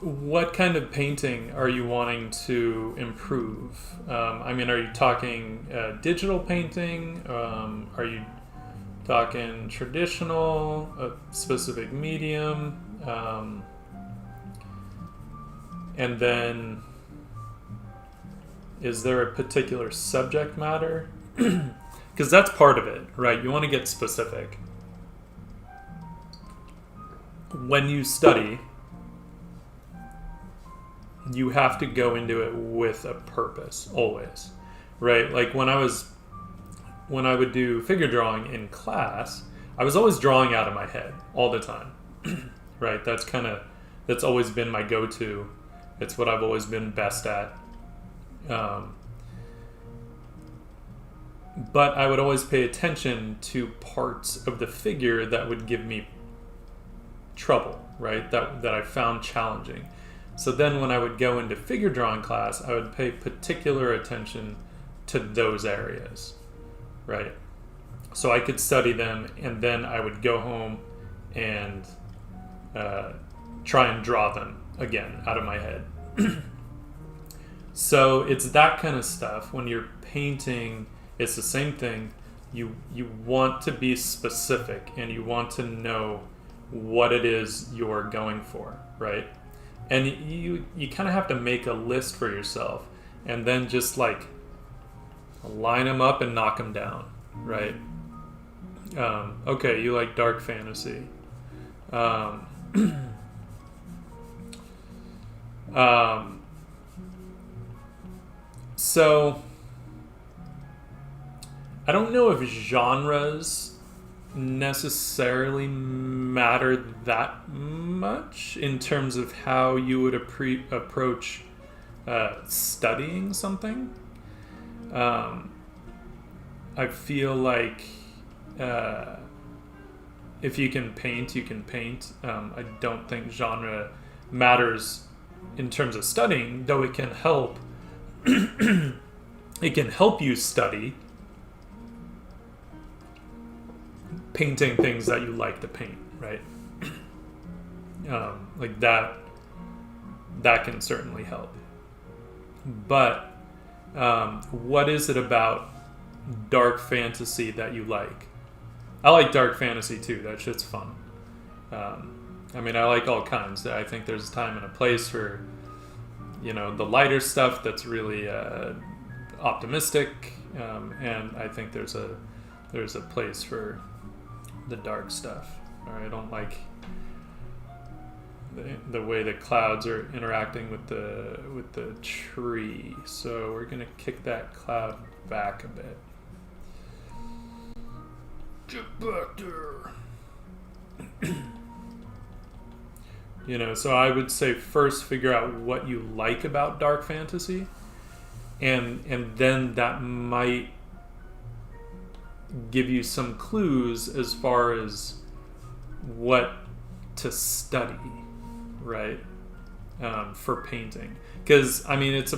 What kind of painting are you wanting to improve? I mean, are you talking digital painting? Are you talking traditional, a specific medium? And then, is there a particular subject matter? Because that's part of it, right? You want to get specific. When you study, you have to go into it with a purpose, always, right? Like when I would do figure drawing in class, I was always drawing out of my head all the time, right? That's always been my go-to. It's what I've always been best at. But I would always pay attention to parts of the figure that would give me trouble, right? That I found challenging. So then when I would go into figure drawing class, I would pay particular attention to those areas, right? So I could study them, and then I would go home and try and draw them again out of my head. So it's that kind of stuff. When you're painting, it's the same thing. You want to be specific, and you want to know what it is you're going for, right? And you kind of have to make a list for yourself, and then just like line them up and knock them down, right? Okay, you like dark fantasy. So I don't know if genres necessarily matter that much in terms of how you would approach studying something. I feel like if you can paint, you can paint. I don't think genre matters in terms of studying, though it can help. It can help you study painting things that you like to paint, right? Like that can certainly help. But what is it about dark fantasy that you like? I like dark fantasy too. That shit's fun. I mean, I like all kinds. I think there's a time and a place for, the lighter stuff that's really optimistic, and I think there's a place for the dark stuff. I don't like the way the clouds are interacting with the tree, so we're gonna kick that cloud back a bit. Get back there. So I would say first figure out what you like about dark fantasy, and then that might give you some clues as far as what to study, right? For painting, because it's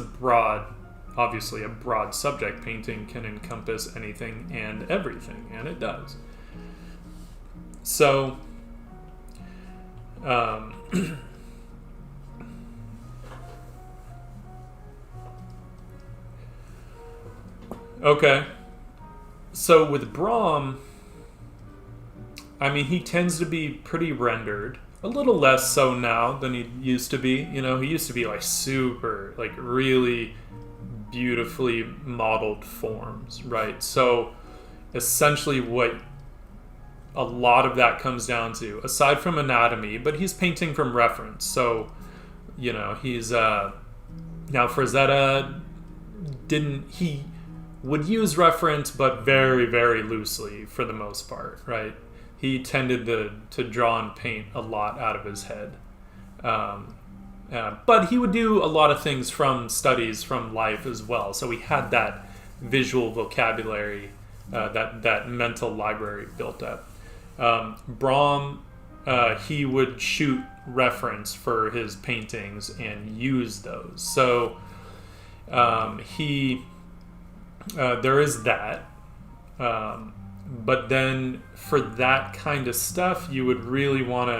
obviously a broad subject. Painting can encompass anything and everything, and it does. So okay, so with Brahm, he tends to be pretty rendered. A little less so now than he used to be. He used to be super, really beautifully modeled forms, right? So essentially what a lot of that comes down to, aside from anatomy, but he's painting from reference. So, he's now Frazetta he would use reference, but very, very loosely for the most part, right? He tended to draw and paint a lot out of his head. But he would do a lot of things from studies from life as well. So he had that visual vocabulary, that mental library built up. Brahm, he would shoot reference for his paintings and use those. So there is that. But then for that kind of stuff, you would really want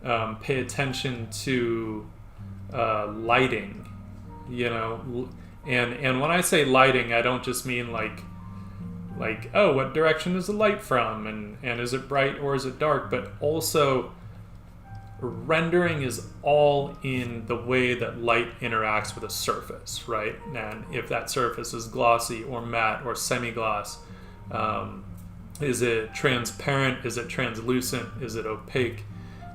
to pay attention to lighting, and when I say lighting, I don't just mean like what direction is the light from, and is it bright or is it dark, but also rendering is all in the way that light interacts with a surface, right? And if that surface is glossy or matte or semi-gloss, is it transparent? Is it translucent? Is it opaque?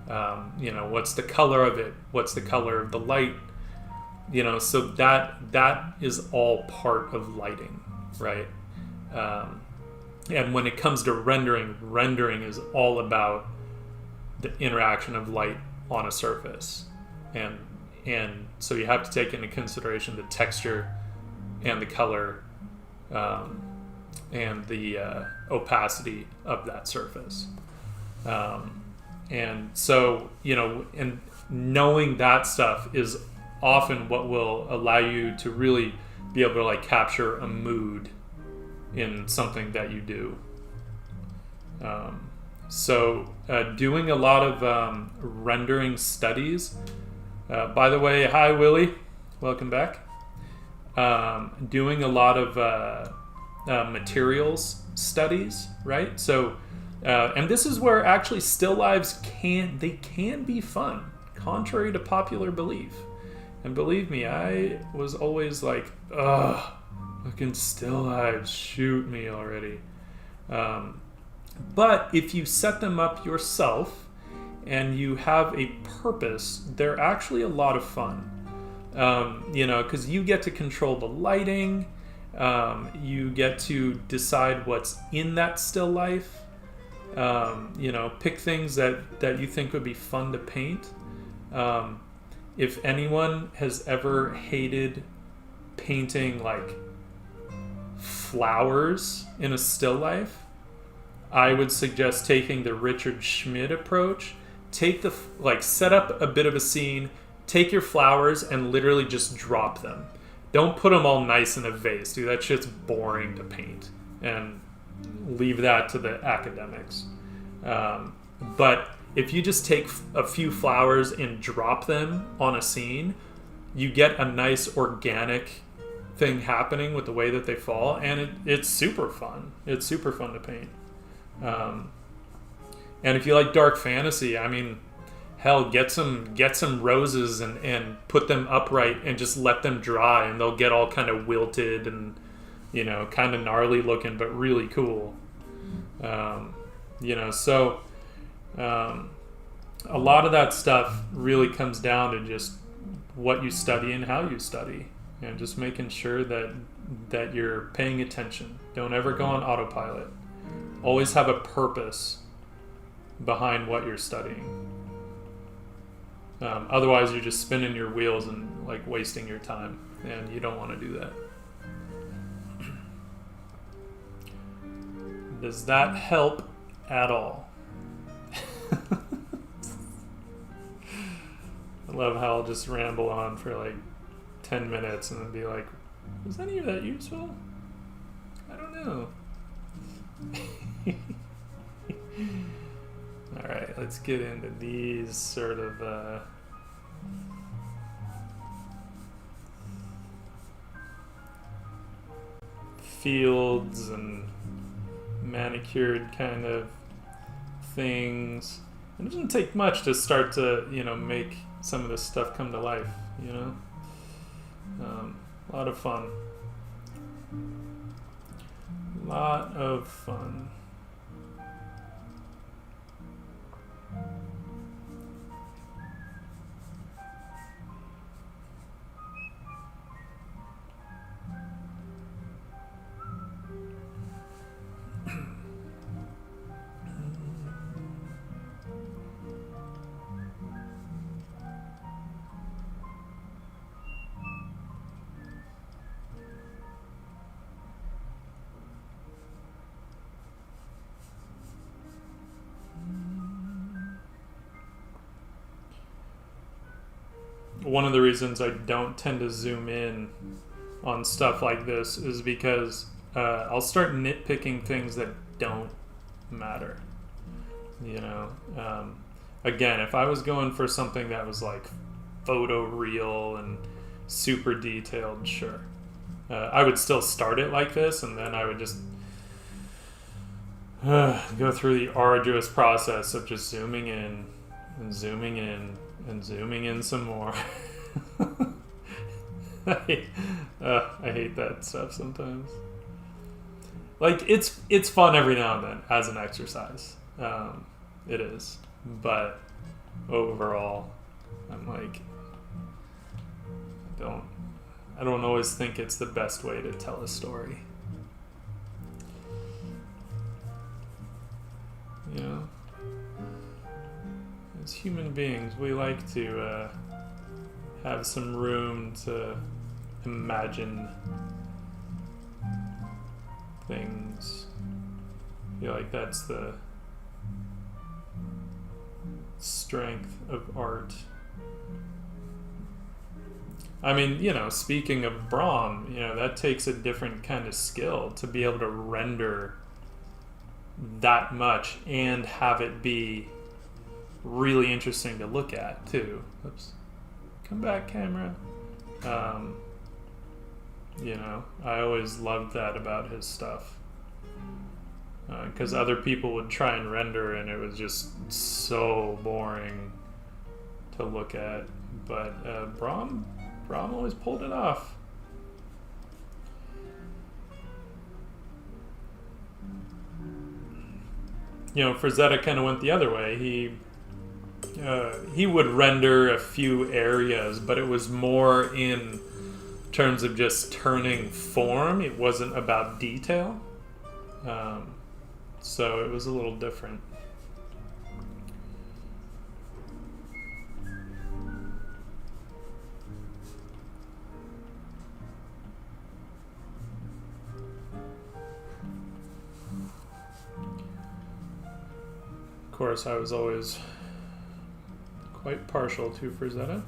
What's the color of it? What's the color of the light? So that is all part of lighting, right? And when it comes to rendering is all about the interaction of light on a surface, and so you have to take into consideration the texture and the color, and the opacity of that surface. And so, and knowing that stuff is often what will allow you to really be able to capture a mood in something that you do. So doing a lot of rendering studies. By the way, hi Willie, welcome back. Doing a lot of materials studies, right? So, and this is where actually still lives can be fun, contrary to popular belief. And believe me, I was always like, ugh, fucking still lives, shoot me already. But if you set them up yourself and you have a purpose, they're actually a lot of fun. Because you get to control the lighting. You get to decide what's in that still life. Pick things that you think would be fun to paint. If anyone has ever hated painting flowers in a still life, I would suggest taking the Richard Schmid approach. Set up a bit of a scene, take your flowers and literally just drop them. Don't put them all nice in a vase, dude. That shit's boring to paint. And leave that to the academics. But if you just take a few flowers and drop them on a scene, you get a nice organic thing happening with the way that they fall, and it's super fun. It's super fun to paint. And if you like dark fantasy, hell, get some roses and put them upright and just let them dry, and they'll get all kind of wilted and you know, kind of gnarly looking, but really cool. You know, so a lot of that stuff really comes down to just what you study and how you study, and just making sure that you're paying attention. Don't ever go on autopilot. Always have a purpose behind what you're studying. Otherwise, you're just spinning your wheels and like wasting your time, and you don't want to do that. Does that help at all? I love how I'll just ramble on for like 10 minutes and then be like, was any of that useful? I don't know. Alright, let's get into these sort of fields and manicured kind of things. It doesn't take much to start to, you know, make some of this stuff come to life, you know? A lot of fun. Lot of fun. One of the reasons I don't tend to zoom in on stuff like this is because I'll start nitpicking things that don't matter. You know, again, if I was going for something that was like photo real and super detailed, sure, I would still start it like this, and then I would just go through the arduous process of just zooming in and zooming in and zooming in some more. I hate that stuff sometimes. Like, it's fun every now and then as an exercise. It is. But overall, I'm like, I don't always think it's the best way to tell a story. You know? As human beings, we like to have some room to imagine things. I feel like that's the strength of art. I mean, you know, speaking of Brahm, you know, that takes a different kind of skill to be able to render that much and have it be really interesting to look at too. Oops. Come back, camera. You know, I always loved that about his stuff. Because other people would try and render and it was just so boring to look at. But Brahm always pulled it off. You know, Frazetta kind of went the other way. He would render a few areas, but it was more in terms of just turning form. It wasn't about detail. So it was a little different. Of course, I was always quite partial to Frazetta.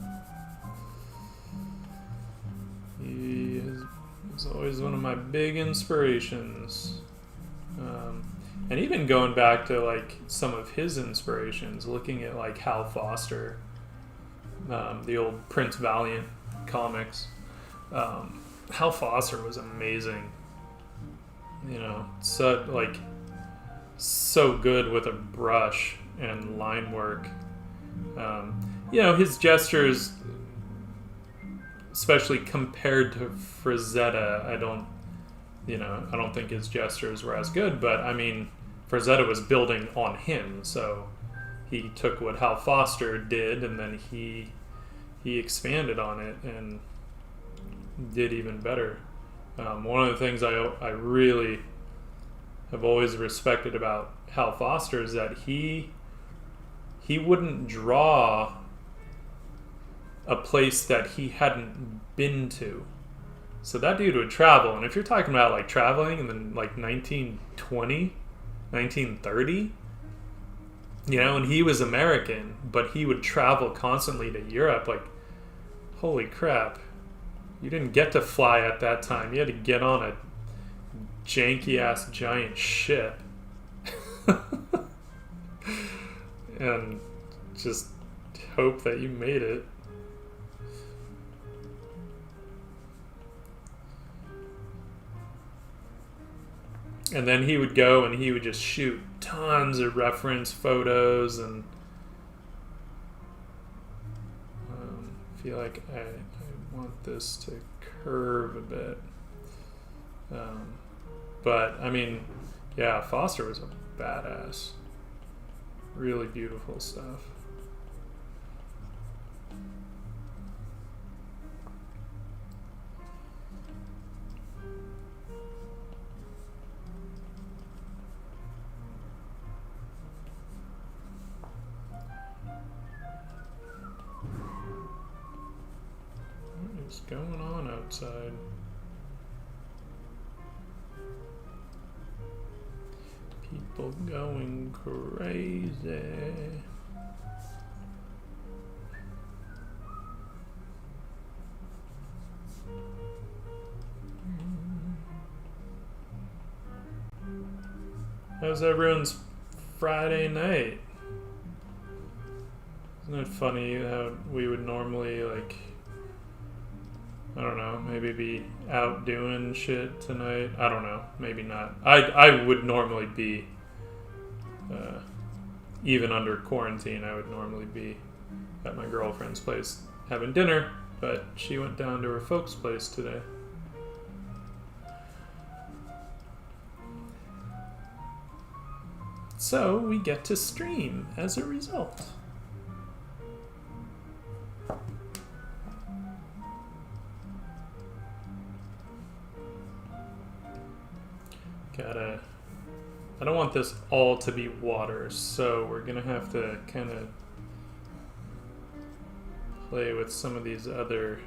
He was always one of my big inspirations. And even going back to like some of his inspirations, looking at like Hal Foster, the old Prince Valiant comics. Hal Foster was amazing. You know, so good with a brush and line work. You know, his gestures, especially compared to Frazetta, you know, I don't think his gestures were as good, but I mean, Frazetta was building on him, so he took what Hal Foster did and then he expanded on it and did even better. One of the things I really have always respected about Hal Foster is that he wouldn't draw a place that he hadn't been to. So that dude would travel, and if you're talking about like traveling in the like 1920, 1930, you know, and he was American, but he would travel constantly to Europe. Like, holy crap, you didn't get to fly at that time. You had to get on a janky ass giant ship and just hope that you made it. And then he would go and he would just shoot tons of reference photos, and I feel like I want this to curve a bit. But I mean, yeah, Foster was a badass. Really beautiful stuff. What is going on outside? People going crazy. How's everyone's Friday night? Isn't it funny how we would normally, like, I don't know, maybe be out doing shit tonight? I don't know, maybe not. I would normally be, even under quarantine, I would normally be at my girlfriend's place having dinner, but she went down to her folks' place today. So we get to stream as a result. I don't want this all to be water, so we're gonna have to kind of play with some of these other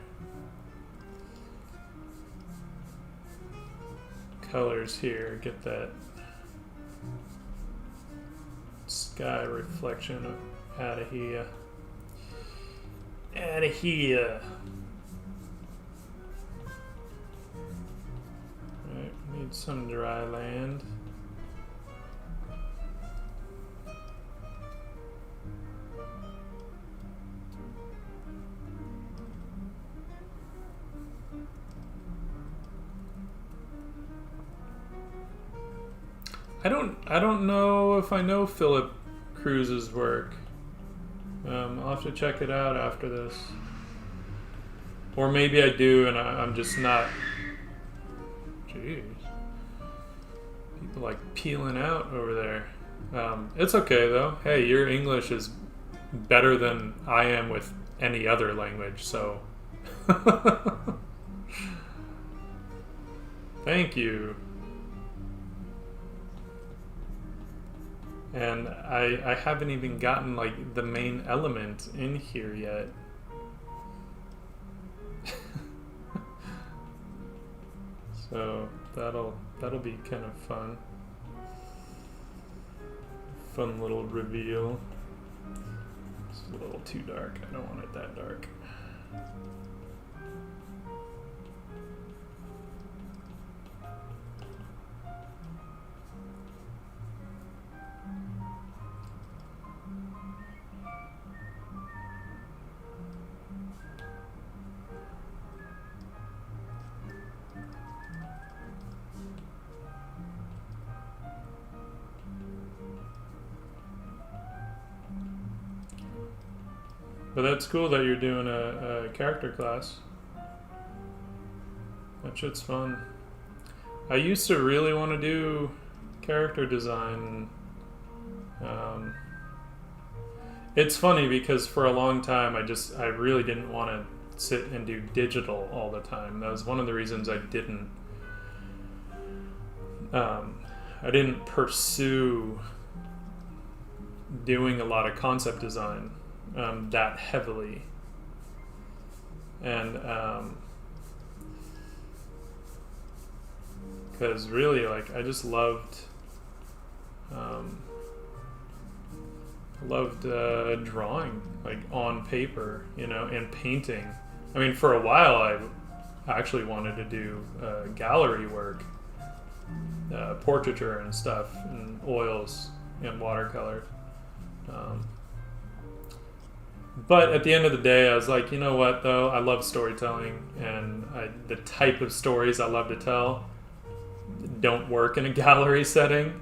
colors here. Get that sky reflection out of here. Out of here. Alright, need some dry land. I don't know if I know Philip Cruz's work. I'll have to check it out after this. Or maybe I do and I'm just not. Jeez. People like peeling out over there. It's okay though. Hey, your English is better than I am with any other language, so. Thank you. And I haven't even gotten like the main element in here yet. So that'll be kind of fun. Fun little reveal. It's a little too dark. I don't want it that dark. But that's cool that you're doing a character class. That shit's fun. I used to really want to do character design. It's funny because for a long time I really didn't want to sit and do digital all the time. That was one of the reasons I didn't pursue doing a lot of concept design that heavily. And because really, like, I just loved drawing, like, on paper, you know, and painting. I mean, for a while I actually wanted to do gallery work, portraiture and stuff, and oils and watercolor. But at the end of the day, I was like, you know what, though? I love storytelling, and the type of stories I love to tell don't work in a gallery setting,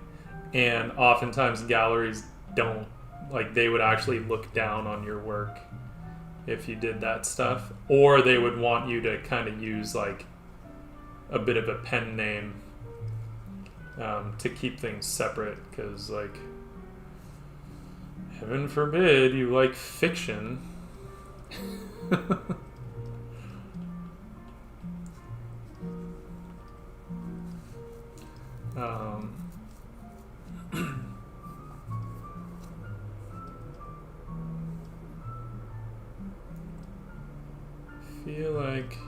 and oftentimes galleries don't, like, they would actually look down on your work if you did that stuff, or they would want you to kind of use, like, a bit of a pen name to keep things separate, because, like, heaven forbid you like fiction. Feel like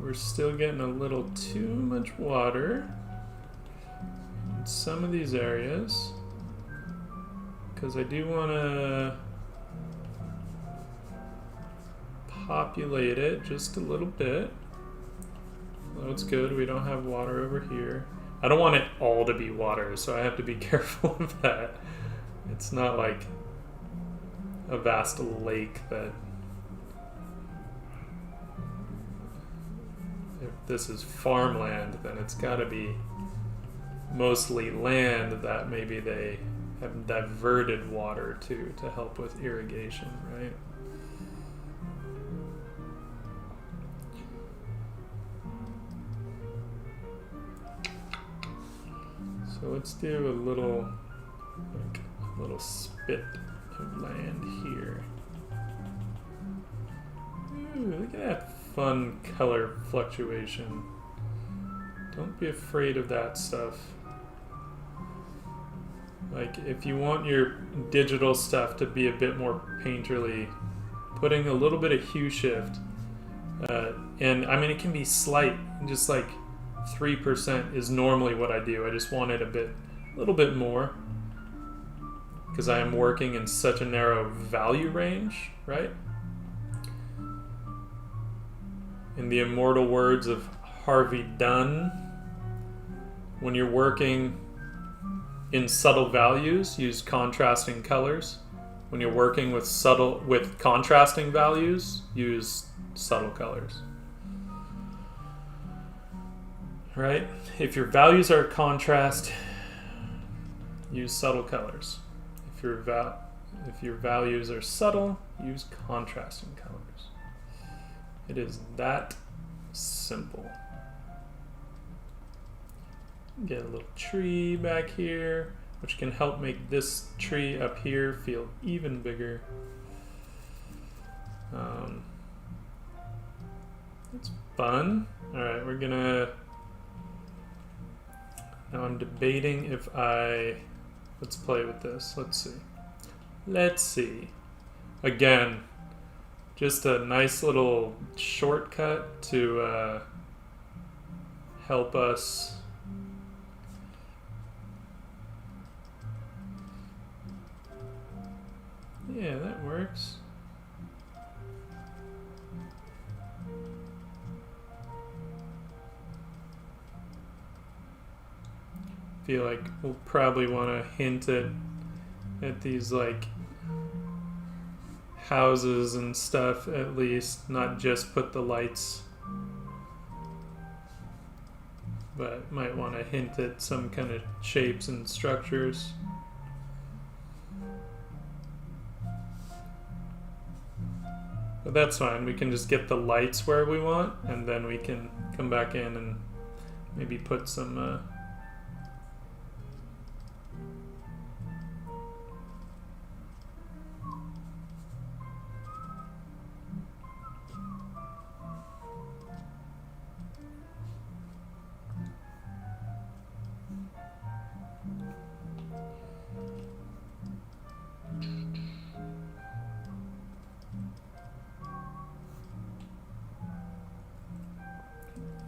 we're still getting a little too much water in some of these areas, because I do want to populate it just a little bit. Well, it's good we don't have water over here. I don't want it all to be water, so I have to be careful of that. It's not like a vast lake that... If this is farmland, then it's got to be mostly land that maybe they have diverted water to help with irrigation, right? So let's do a little spit of land here. Ooh, look at that fun color fluctuation. Don't be afraid of that stuff. Like, if you want your digital stuff to be a bit more painterly, putting a little bit of hue shift, and I mean, it can be slight, just like 3% is normally what I do. I just want it a little bit more, because I am working in such a narrow value range, right? In the immortal words of Harvey Dunn, when you're working in subtle values, use contrasting colors. When you're working with contrasting values, use subtle colors. Right? If your values are contrast, use subtle colors. If your values are subtle, use contrasting colors. It is that simple. Get a little tree back here, which can help make this tree up here feel even bigger. It's fun. Alright, we're gonna... Now I'm debating if let's play with this. Let's see. Again, just a nice little shortcut to help us yeah, that works. Feel like we'll probably want to hint at these, like, houses and stuff, at least, not just put the lights, but might want to hint at some kind of shapes and structures. But that's fine, we can just get the lights where we want, and then we can come back in and maybe put some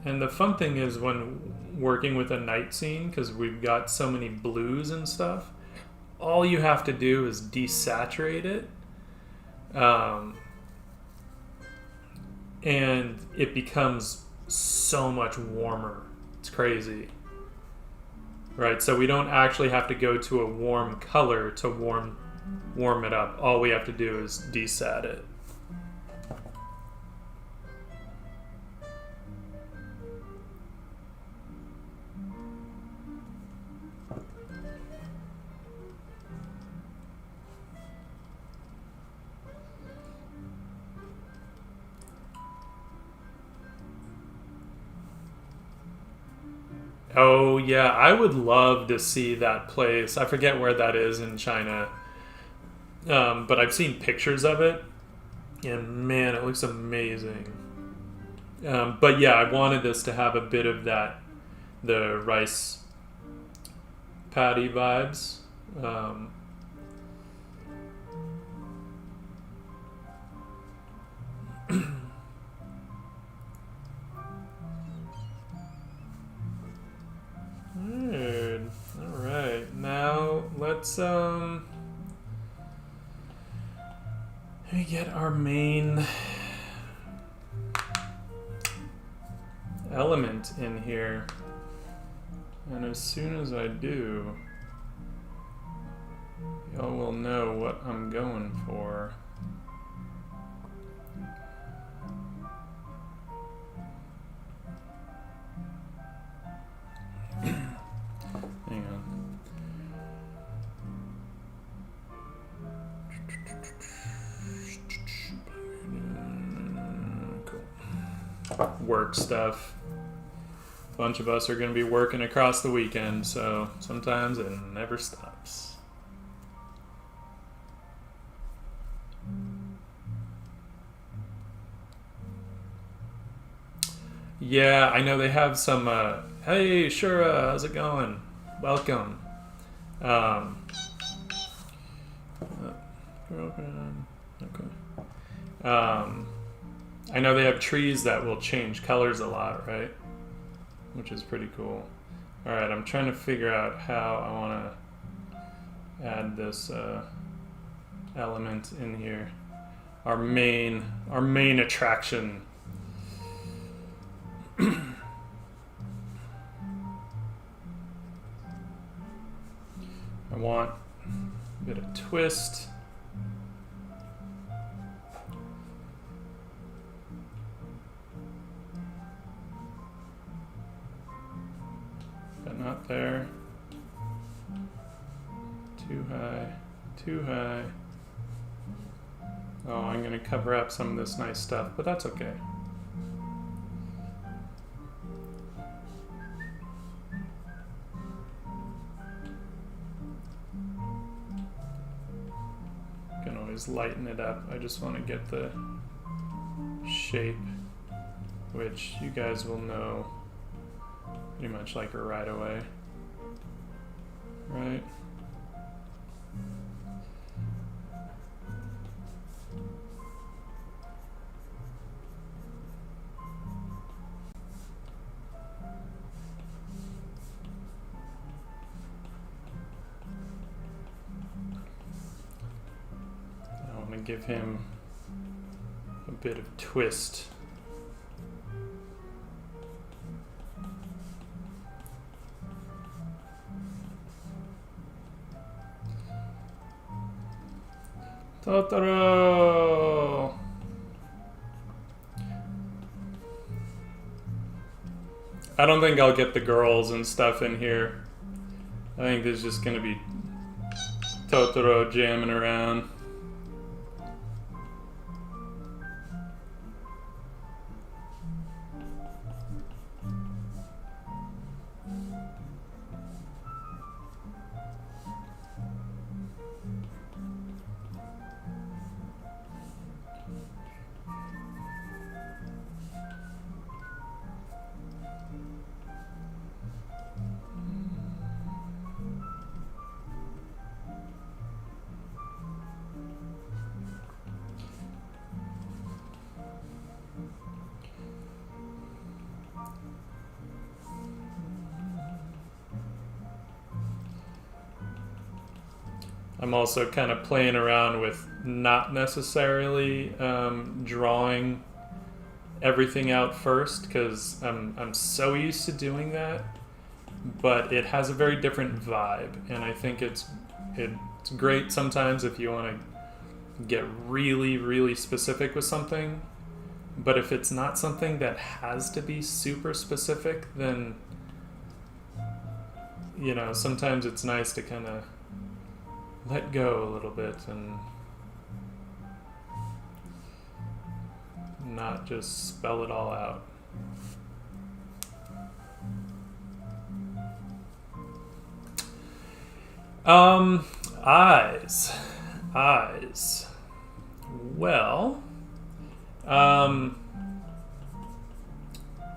and the fun thing is when working with a night scene, because we've got so many blues and stuff, all you have to do is desaturate it, and it becomes so much warmer. It's crazy, right? So we don't actually have to go to a warm color to warm it up. All we have to do is desat it. Oh yeah, I would love to see that place. I forget where that is in China, but I've seen pictures of it, and man, it looks amazing. But yeah, I wanted this to have a bit of that, the rice patty vibes. Good. All right. Now let's let me get our main element in here. And as soon as I do, y'all will know what I'm going for. Hang on. Cool. Work stuff. A bunch of us are going to be working across the weekend, so sometimes it never stops. Yeah, I know they have some. Hey, Shura, how's it going? Welcome. Girlfriend. Okay. I know they have trees that will change colors a lot, right? Which is pretty cool. All right, I'm trying to figure out how I want to add this element in here. Our main attraction. I want a bit of twist. But not there. Too high. Too high. Oh, I'm going to cover up some of this nice stuff, but that's okay. Can always lighten it up. I just want to get the shape, which you guys will know pretty much like right away. Right? Give him a bit of twist. Totoro! I don't think I'll get the girls and stuff in here. I think there's just gonna be Totoro jamming around. I'm also kind of playing around with not necessarily drawing everything out first, because I'm so used to doing that, but it has a very different vibe, and I think it's great sometimes if you want to get really, really specific with something. But if it's not something that has to be super specific, then, you know, sometimes it's nice to kind of let go a little bit and not just spell it all out. Eyes. Well,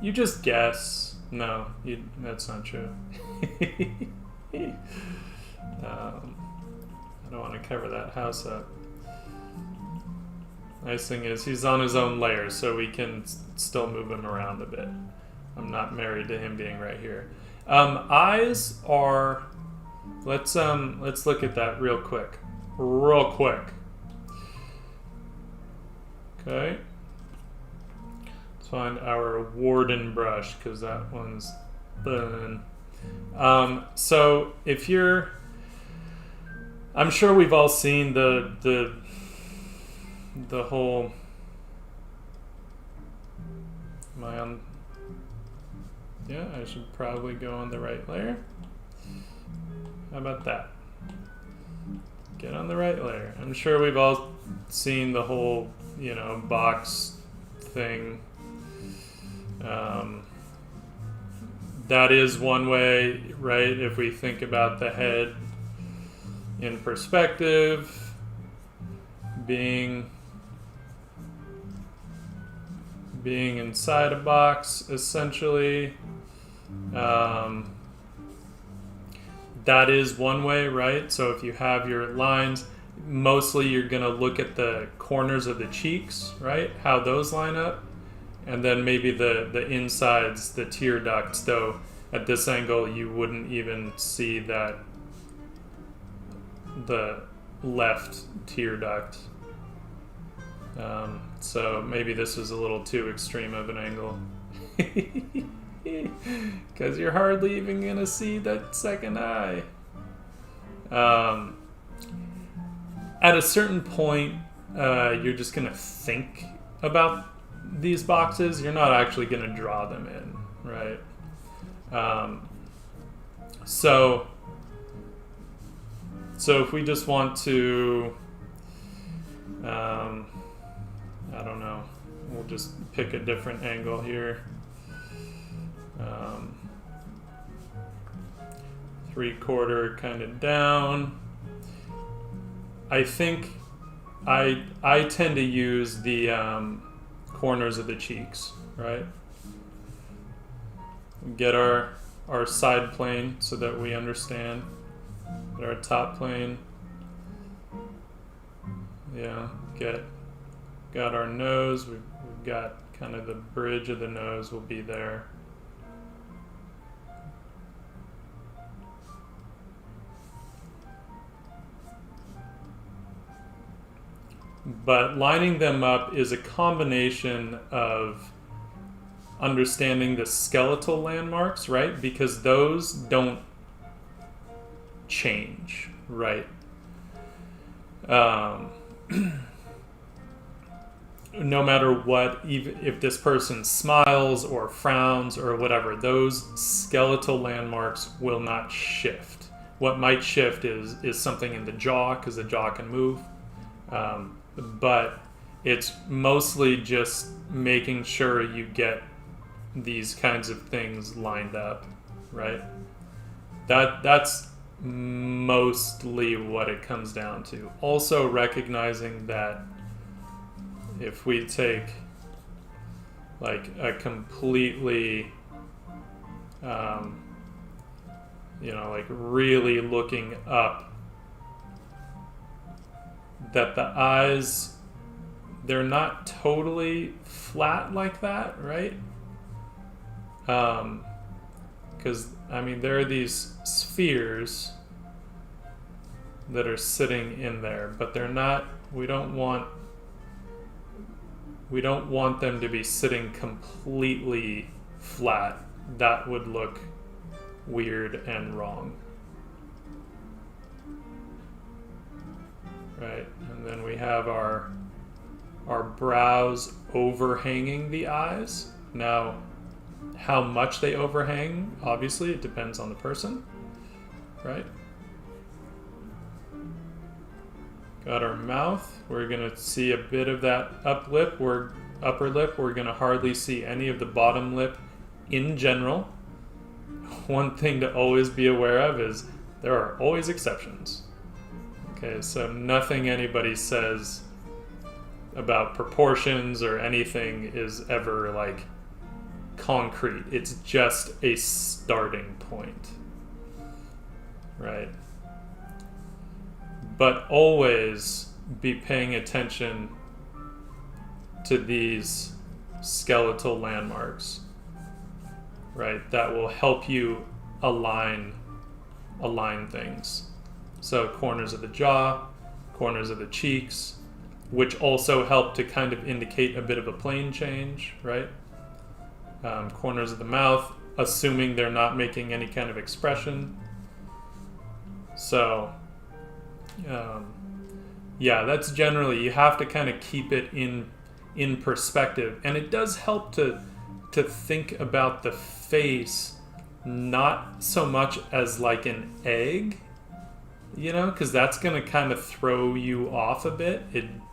you just guess. No, that's not true. I don't want to cover that house up. Nice thing is he's on his own layer, so we can still move him around a bit. I'm not married to him being right here. Eyes are. Let's look at that real quick. Okay. Let's find our Warden brush, because that one's done. So if you're, I'm sure we've all seen the whole. Am I on? Yeah, I should probably go on the right layer. How about that? Get on the right layer. I'm sure we've all seen the whole, you know, box thing. That is one way, right? If we think about the head in perspective, being inside a box, essentially. That is one way, right? So if you have your lines, mostly you're going to look at the corners of the cheeks, right? How those line up. And then maybe the insides, the tear ducts, though at this angle you wouldn't even see that the left tear duct. So maybe this is a little too extreme of an angle. Because you're hardly even going to see that second eye. At a certain point, you're just going to think about these boxes. You're not actually going to draw them in, right? So if we just want to, I don't know, we'll just pick a different angle here. 3/4 kind of down. I think I tend to use the corners of the cheeks, right? Get our side plane so that we understand. Get our top plane. Yeah, got our nose. We've got kind of the bridge of the nose will be there. But lining them up is a combination of understanding the skeletal landmarks, right? Because those don't change, right? No matter what, even if this person smiles or frowns or whatever, those skeletal landmarks will not shift. What might shift is something in the jaw, because the jaw can move. But it's mostly just making sure you get these kinds of things lined up, right? That's mostly what it comes down to. Also recognizing that if we take like a completely, like really looking up, that the eyes, they're not totally flat like that, right? Because, I mean, there are these spheres that are sitting in there, but they're not, we don't want them to be sitting completely flat. That would look weird and wrong. Right, and then we have our brows overhanging the eyes. Now, how much they overhang, obviously, it depends on the person, right? Got our mouth. We're gonna see a bit of that upper lip. We're gonna hardly see any of the bottom lip in general. One thing to always be aware of is there are always exceptions. Okay, so nothing anybody says about proportions or anything is ever like concrete. It's just a starting point, right? But always be paying attention to these skeletal landmarks, right? That will help you align things. So corners of the jaw, corners of the cheeks, which also help to kind of indicate a bit of a plane change, right? Corners of the mouth, assuming they're not making any kind of expression. So, yeah, that's generally, you have to kind of keep it in perspective. And it does help to think about the face not so much as like an egg, you know, because that's going to kind of throw you off a bit.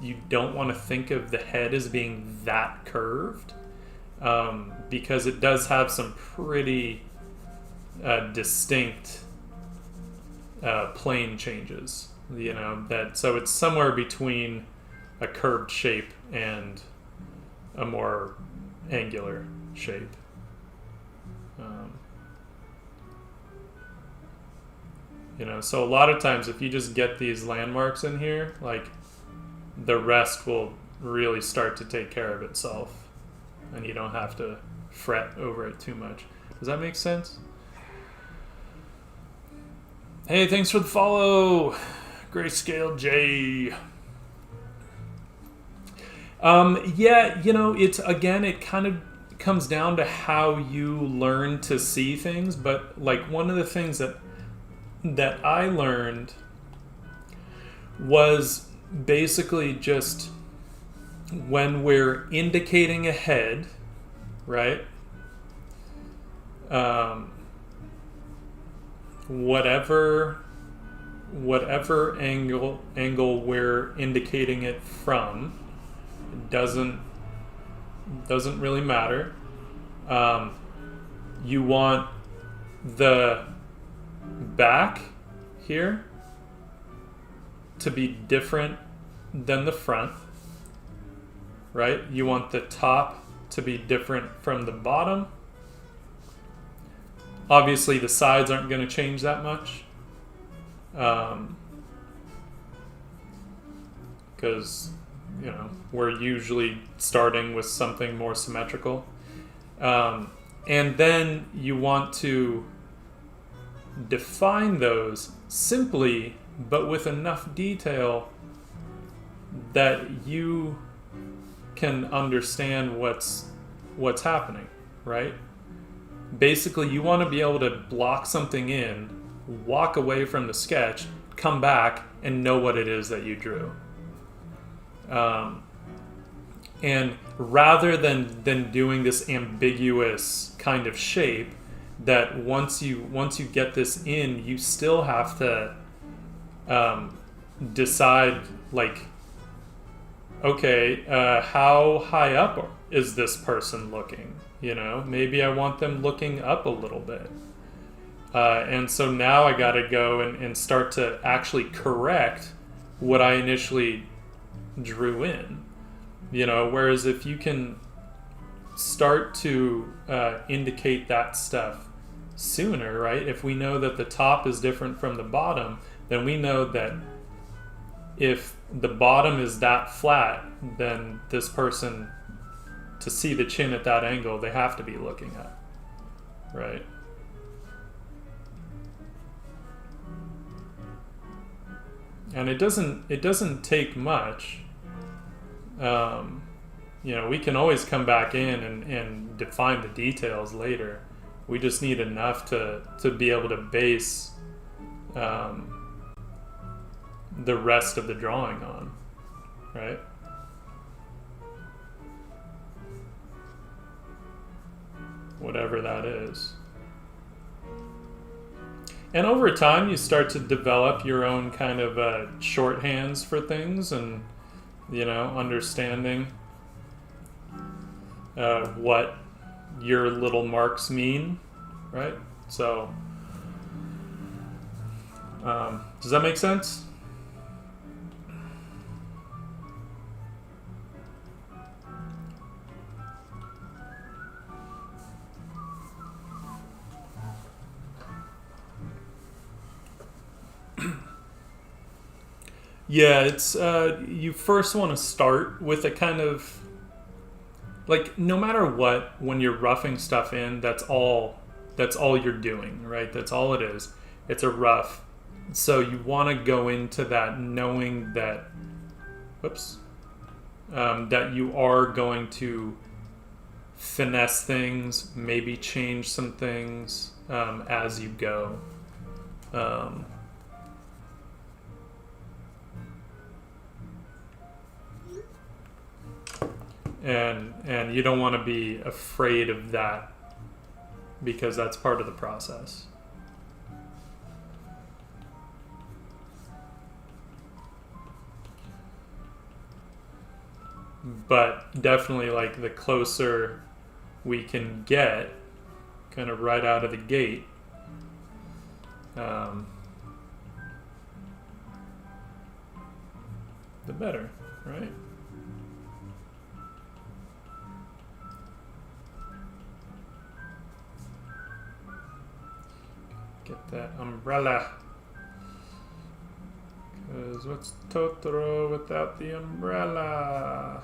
You don't want to think of the head as being that curved, because it does have some pretty distinct plane changes, you know, so it's somewhere between a curved shape and a more angular shape. You know, so a lot of times if you just get these landmarks in here, like, the rest will really start to take care of itself, and you don't have to fret over it too much. Does that make sense? Hey, thanks for the follow, Grayscale J. Yeah, you know, it kind of comes down to how you learn to see things, but like one of the things that I learned was basically just when we're indicating a head, right? Whatever angle we're indicating it from, doesn't really matter. You want the back here to be different than the front, right? You want the top to be different from the bottom. Obviously the sides aren't going to change that much, because you know, we're usually starting with something more symmetrical, and then you want to define those simply, but with enough detail that you can understand what's happening, right? Basically, you want to be able to block something in, walk away from the sketch, come back, and know what it is that you drew. And rather than doing this ambiguous kind of shape, that once you get this in, you still have to decide, like, okay, how high up is this person looking? You know, maybe I want them looking up a little bit. And so now I got to go and start to actually correct what I initially drew in. You know, whereas if you can start to indicate that stuff sooner, right? If we know that the top is different from the bottom, then we know that if the bottom is that flat, then this person, to see the chin at that angle, they have to be looking up, right? And it doesn't take much. You know, we can always come back in and define the details later. We just need enough to be able to base the rest of the drawing on, right? Whatever that is. And over time, you start to develop your own kind of shorthands for things, and, you know, understanding what your little marks mean, right? So, does that make sense? Yeah, it's you first want to start with a kind of, like, no matter what, when you're roughing stuff in, that's all you're doing, right? That's all it is. It's a rough. So you want to go into that knowing that, that you are going to finesse things, maybe change some things as you go. And you don't want to be afraid of that, because that's part of the process. But definitely, like, the closer we can get, kind of right out of the gate, the better, right? Get that umbrella. Because what's Totoro without the umbrella?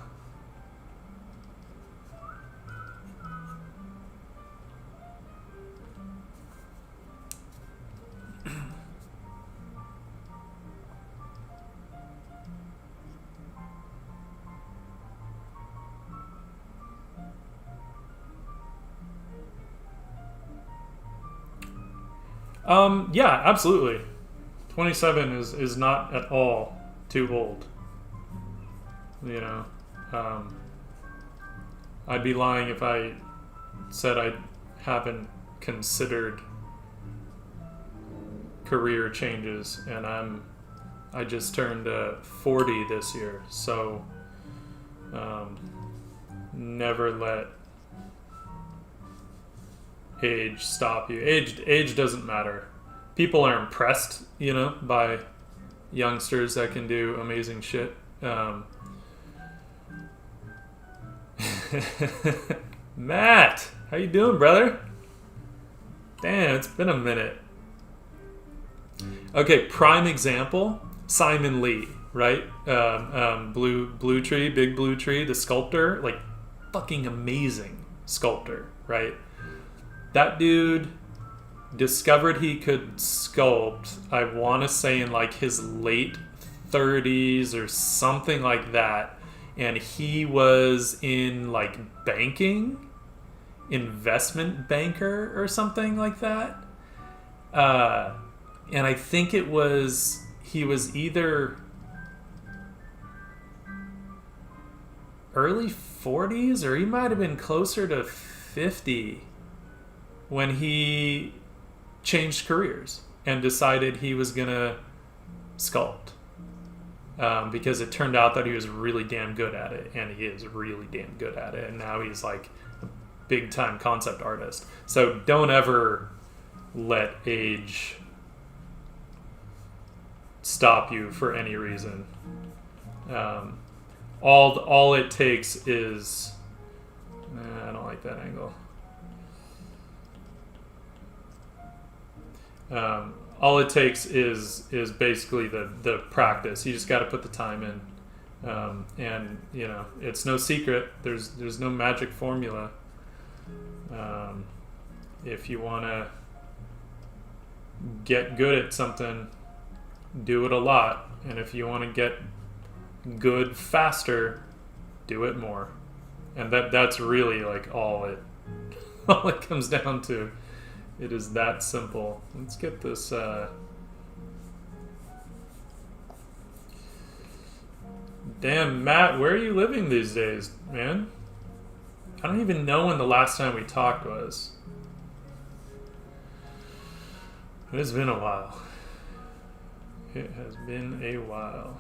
Yeah, absolutely. 27 is not at all too old. You know, I'd be lying if I said I haven't considered career changes, and I just turned 40 this year, so never let age stop you. Age doesn't matter. People are impressed, you know, by youngsters that can do amazing shit. Matt, how you doing, brother? Damn, it's been a minute. Okay, prime example, Simon Lee, right? Blue Tree, Big Blue Tree, the sculptor, like, fucking amazing sculptor, right? That dude discovered he could sculpt, I want to say in like his late 30s or something like that, and he was in like banking, investment banker or something like that, and I think he was either early 40s or he might have been closer to 50 when he changed careers and decided he was gonna sculpt, because it turned out that he was really damn good at it, and he is really damn good at it, and now he's like a big time concept artist. So don't ever let age stop you for any reason. All it takes is I don't like that angle. All it takes is basically the practice. You just got to put the time in, and you know, it's no secret. There's no magic formula. If you want to get good at something, do it a lot. And if you want to get good faster, do it more. And that's really like all it all it comes down to. It is that simple. Let's get this damn, Matt, where are you living these days, man? I don't even know when the last time we talked was. It has been a while. It has been a while.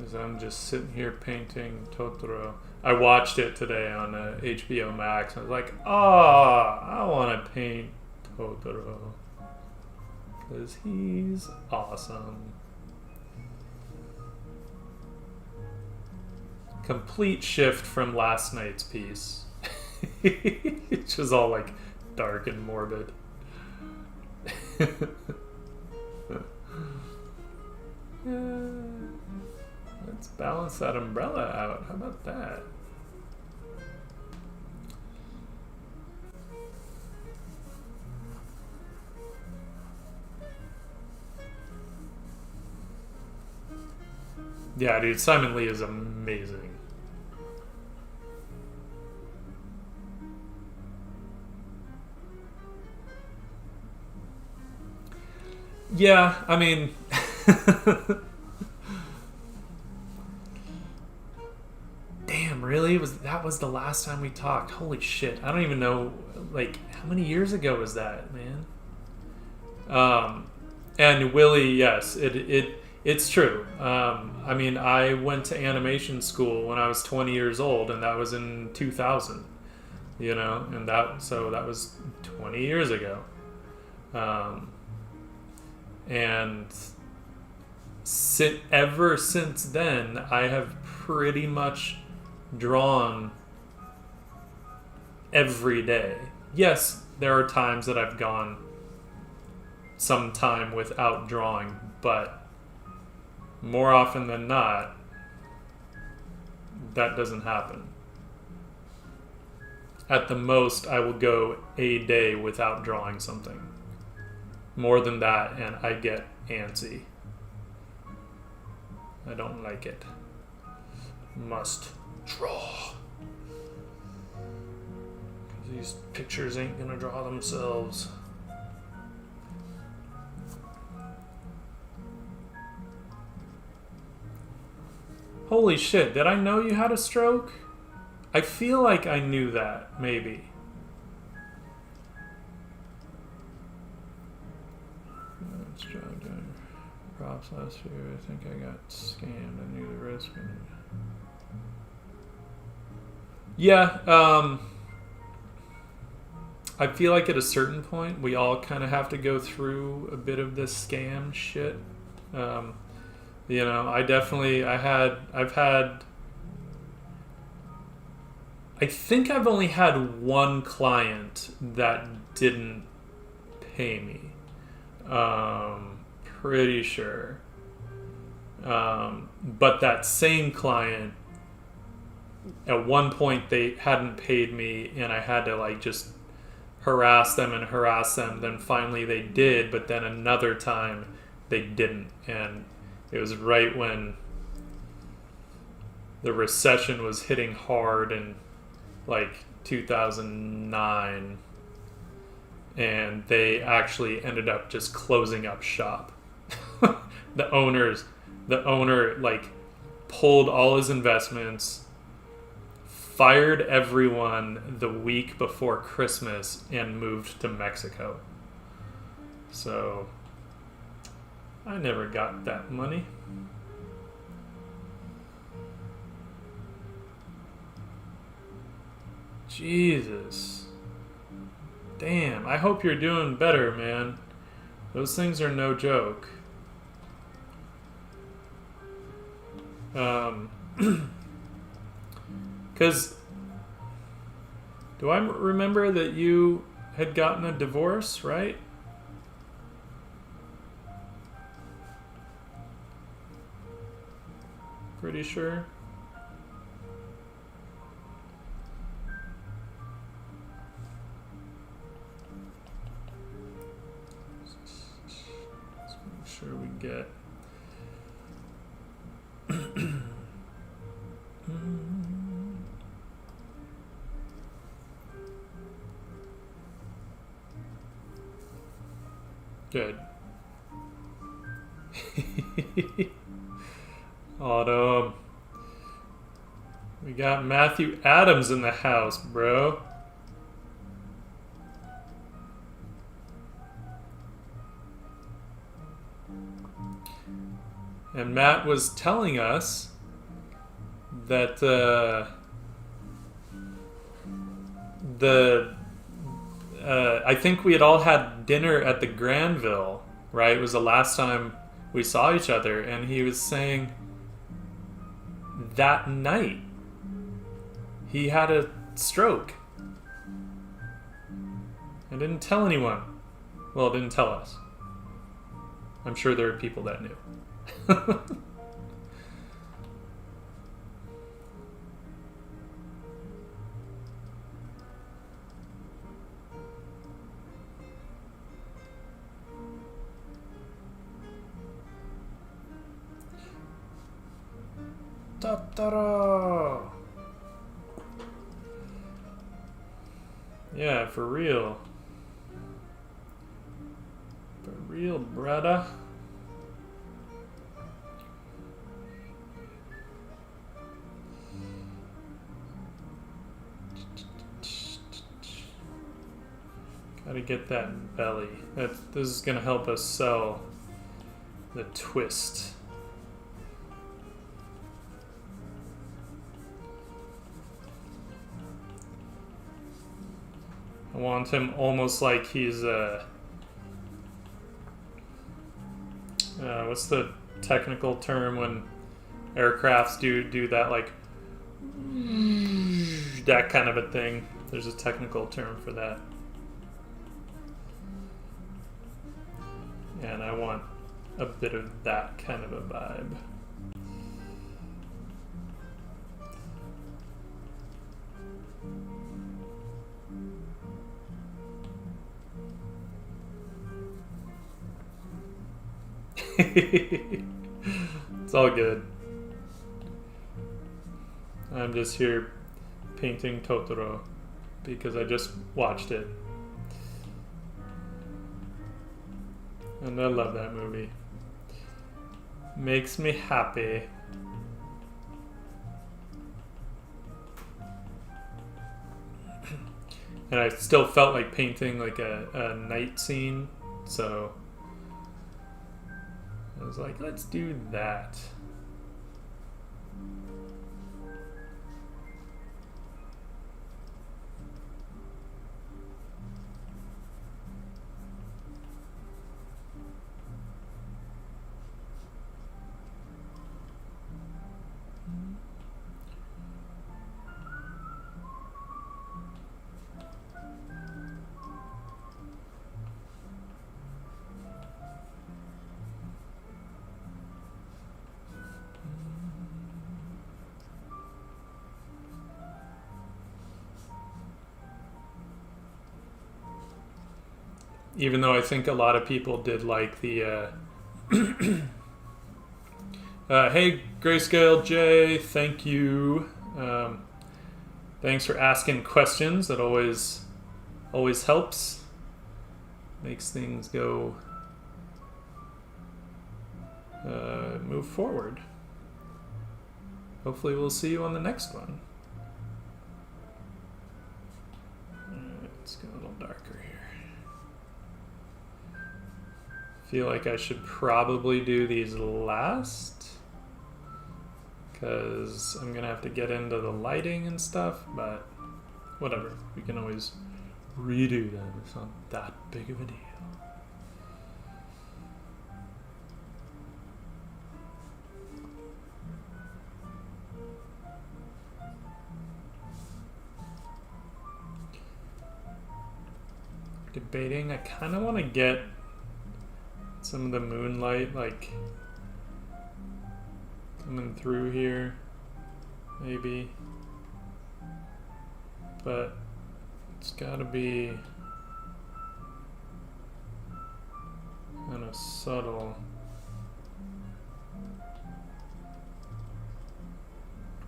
As I'm just sitting here painting Totoro. I watched it today on HBO Max. I was like, I want to paint Totoro. Because he's awesome. Complete shift from last night's piece. It's just all like dark and morbid. Let's balance that umbrella out. How about that? Yeah, dude, Simon Lee is amazing. Yeah, I mean... Damn, really? That was the last time we talked? Holy shit. I don't even know, like, how many years ago was that, man? And Willie, yes, it's true. I mean, I went to animation school when I was 20 years old, and that was in 2000, you know, and that was 20 years ago. And ever since then, I have pretty much drawn every day. Yes, there are times that I've gone some time without drawing, but more often than not, that doesn't happen. At the most, I will go a day without drawing something. More than that, and I get antsy. I don't like it. Must draw. These pictures ain't gonna draw themselves. Holy shit, did I know you had a stroke? I feel like I knew that, maybe. Props last year, I think I got scammed. I knew the risk. Yeah, I feel like at a certain point we all kind of have to go through a bit of this scam shit. You know, I think I've only had one client that didn't pay me. Pretty sure. But that same client, at one point they hadn't paid me, and I had to like just harass them. Then finally they did, but then another time they didn't. And it was right when the recession was hitting hard in like 2009, and they actually ended up just closing up shop. The owner like pulled all his investments, fired everyone the week before Christmas, and moved to Mexico. So I never got that money. Jesus. Damn, I hope you're doing better, man. Those things are no joke. Because do I remember that you had gotten a divorce, right? Pretty sure. get. Good. Autumn. We got Matthew Adams in the house, bro. And Matt was telling us that I think we had all had dinner at the Granville, right? It was the last time we saw each other, and he was saying that night he had a stroke and didn't tell anyone. Well, didn't tell us. I'm sure there are people that knew. Ta-ta-da! Yeah, for real. For real, brother. Gotta get that belly. This is gonna help us sell the twist. I want him almost like he's what's the technical term when aircrafts do that, like that kind of a thing? There's a technical term for that. And I want a bit of that kind of a vibe. It's all good. I'm just here painting Totoro because I just watched it. And I love that movie. Makes me happy. And I still felt like painting like a night scene, so I was like, let's do that. Even though I think a lot of people did like the hey Grayscale J, thank you. Thanks for asking questions. That always helps. Makes things go move forward. Hopefully we'll see you on the next one. Let's go a little darker here. Feel like I should probably do these last because I'm gonna have to get into the lighting and stuff, but whatever, we can always redo them. It's not that big of a deal. Debating, I kind of want to get some of the moonlight like coming through here, maybe, but it's got to be kind of subtle.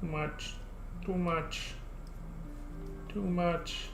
Too much. Too much. Too much.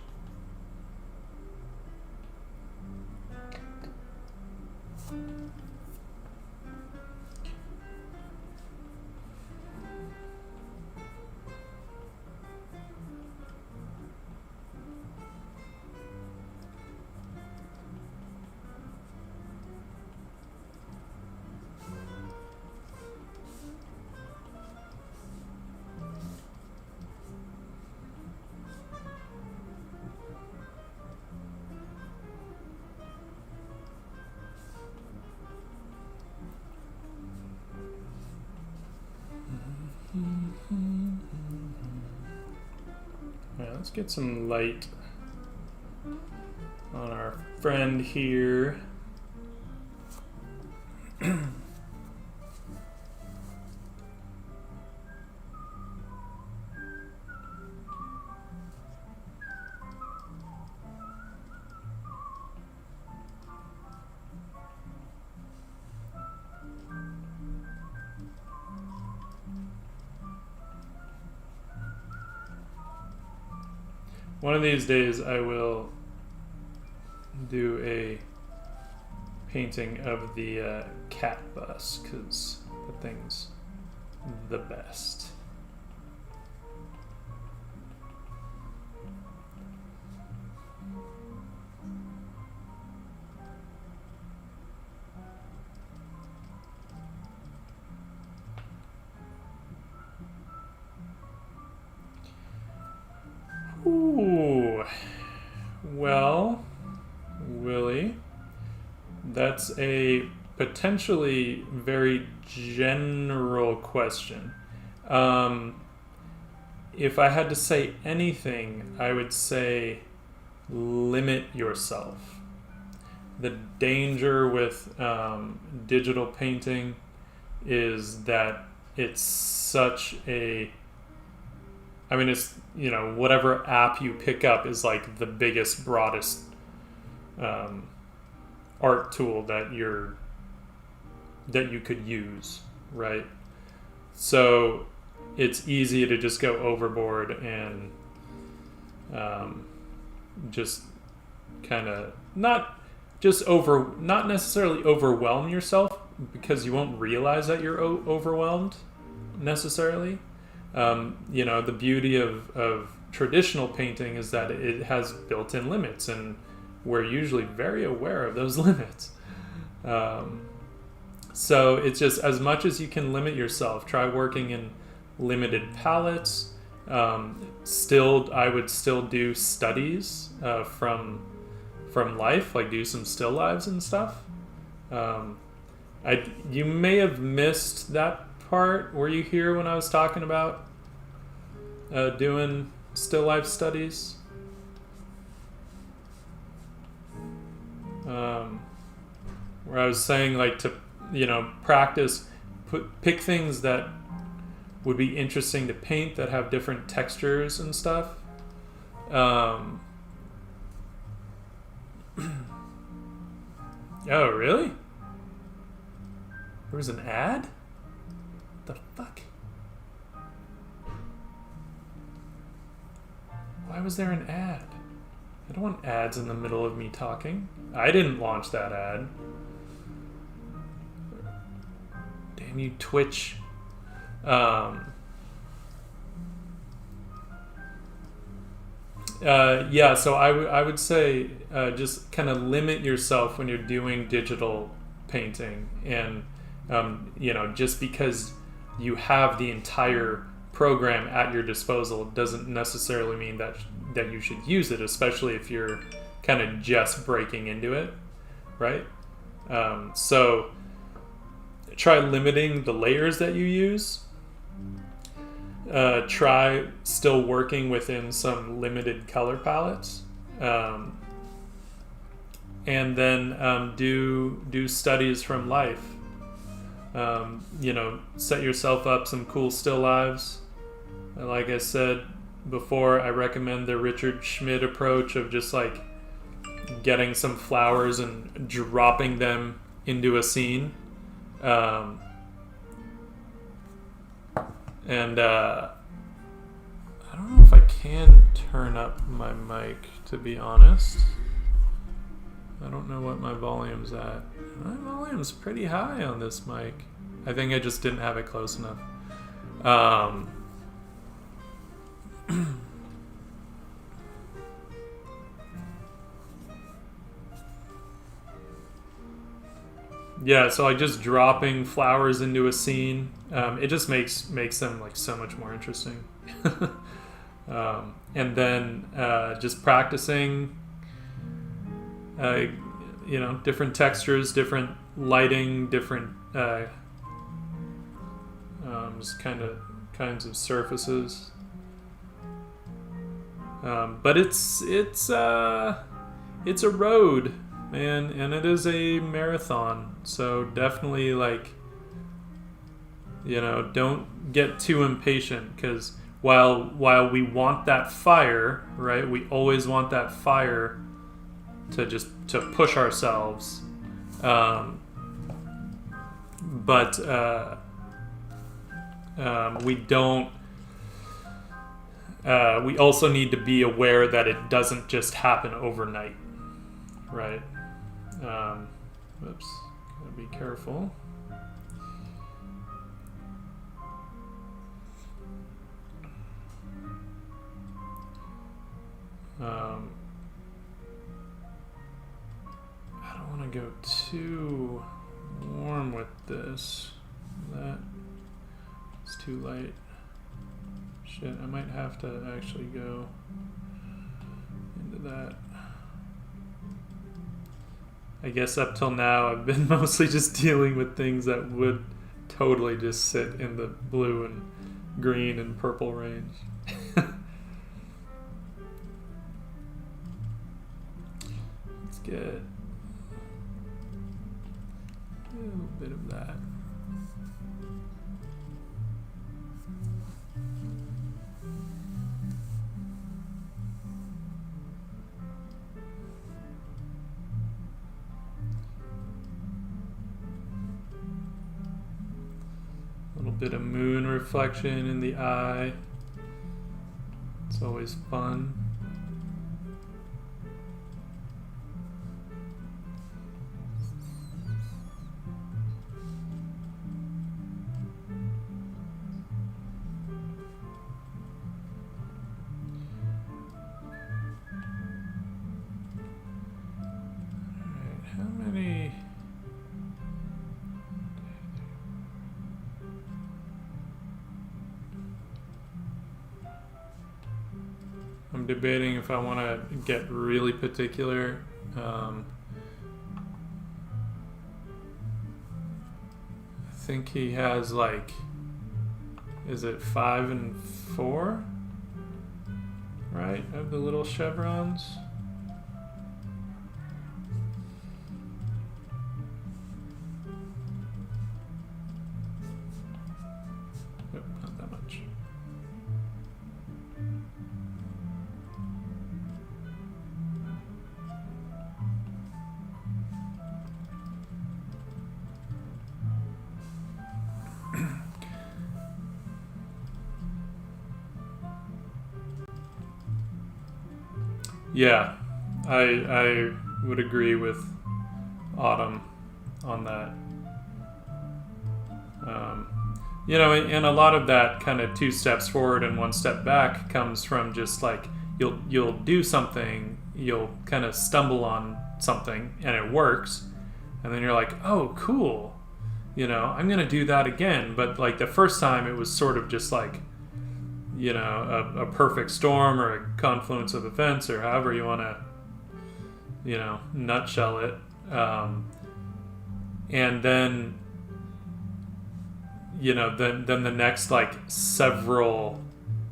Alright, let's get some light on our friend here. One of these days I will do a painting of the cat bus, because the thing's the best. Ooh, well, Willie, that's a potentially very general question. If I had to say anything, I would say limit yourself. The danger with digital painting is that it's such a, I mean, it's, you know, whatever app you pick up is like the biggest, broadest art tool that you could use, right? So it's easy to just go overboard and just kind of not necessarily overwhelm yourself, because you won't realize that you're overwhelmed necessarily. You know, the beauty of traditional painting is that it has built-in limits, and we're usually very aware of those limits. So it's just, as much as you can limit yourself, try working in limited palettes. I would still do studies from life, like do some still lives and stuff. You may have missed that part. Were you here when I was talking about doing still life studies? Where I was saying, like, to, you know, practice, pick things that would be interesting to paint, that have different textures and stuff. Oh, really? There was an ad? The fuck? Why was there an ad? I don't want ads in the middle of me talking. I didn't launch that ad. Damn you, Twitch. Yeah, so I would say just kind of limit yourself when you're doing digital painting, and you know, just because you have the entire program at your disposal doesn't necessarily mean that you should use it, especially if you're kind of just breaking into it, right? So try limiting the layers that you use. Try still working within some limited color palettes, and then do studies from life. You know, set yourself up some cool still lives. Like I said before, I recommend the Richard Schmidt approach of just like getting some flowers and dropping them into a scene. can turn up my mic, to be honest. I don't know what my volume's at. My volume's pretty high on this mic. I think I just didn't have it close enough. Yeah, so like just dropping flowers into a scene, it just makes them like so much more interesting. And then just practicing, you know, different textures, different lighting, different just kinds of surfaces. But it's a road, man, and it is a marathon. So definitely, like, you know, don't get too impatient, because while we want that fire, right? We always want that fire to push ourselves, but we don't. We also need to be aware that it doesn't just happen overnight, right? Oops, gotta be careful. I don't want to go too warm with this. That is too light. Shit, I might have to actually go into that. I guess up till now I've been mostly just dealing with things that would totally just sit in the blue and green and purple range. Let's get a little bit of that. Bit of moon reflection in the eye. It's always fun. Alright, how many? I'm debating if I want to get really particular. I think he has, like, is it 5 and 4? Right? Of the little chevrons. Nope, not that much. Yeah, I would agree with Autumn on that. You know, and a lot of that kind of 2 steps forward and 1 step back comes from just like you'll do something, you'll kind of stumble on something and it works, and then you're like, oh, cool, you know, I'm gonna do that again. But like the first time, it was sort of just like, you know, a perfect storm or a confluence of events, or however you want to, you know, nutshell it. And then, you know, then the next like several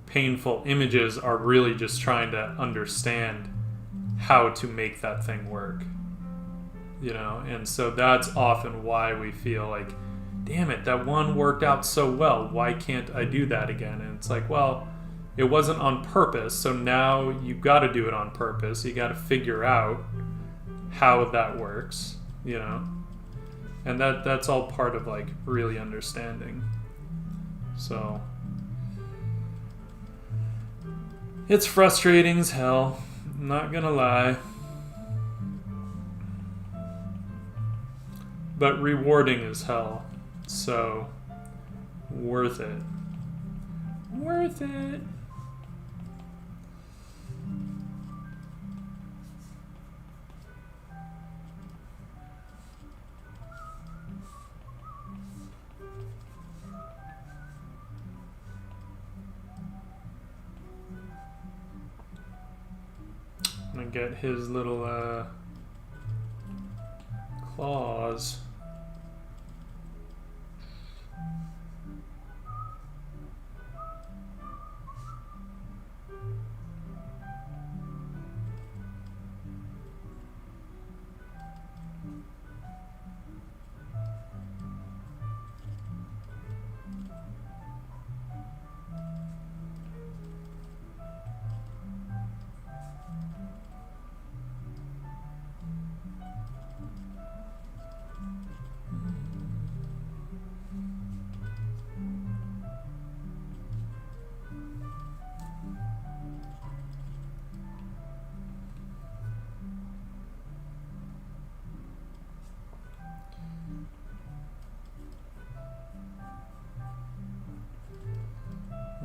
painful images are really just trying to understand how to make that thing work, you know. And so that's often why we feel like, damn it, that one worked out so well, why can't I do that again? And it's like, well, it wasn't on purpose, so now you've got to do it on purpose. You got to figure out how that works, you know. And that's all part of like really understanding. So It's frustrating as hell. I'm not gonna lie. But rewarding as hell. So, worth it. Worth it. I'm gonna get his little claws.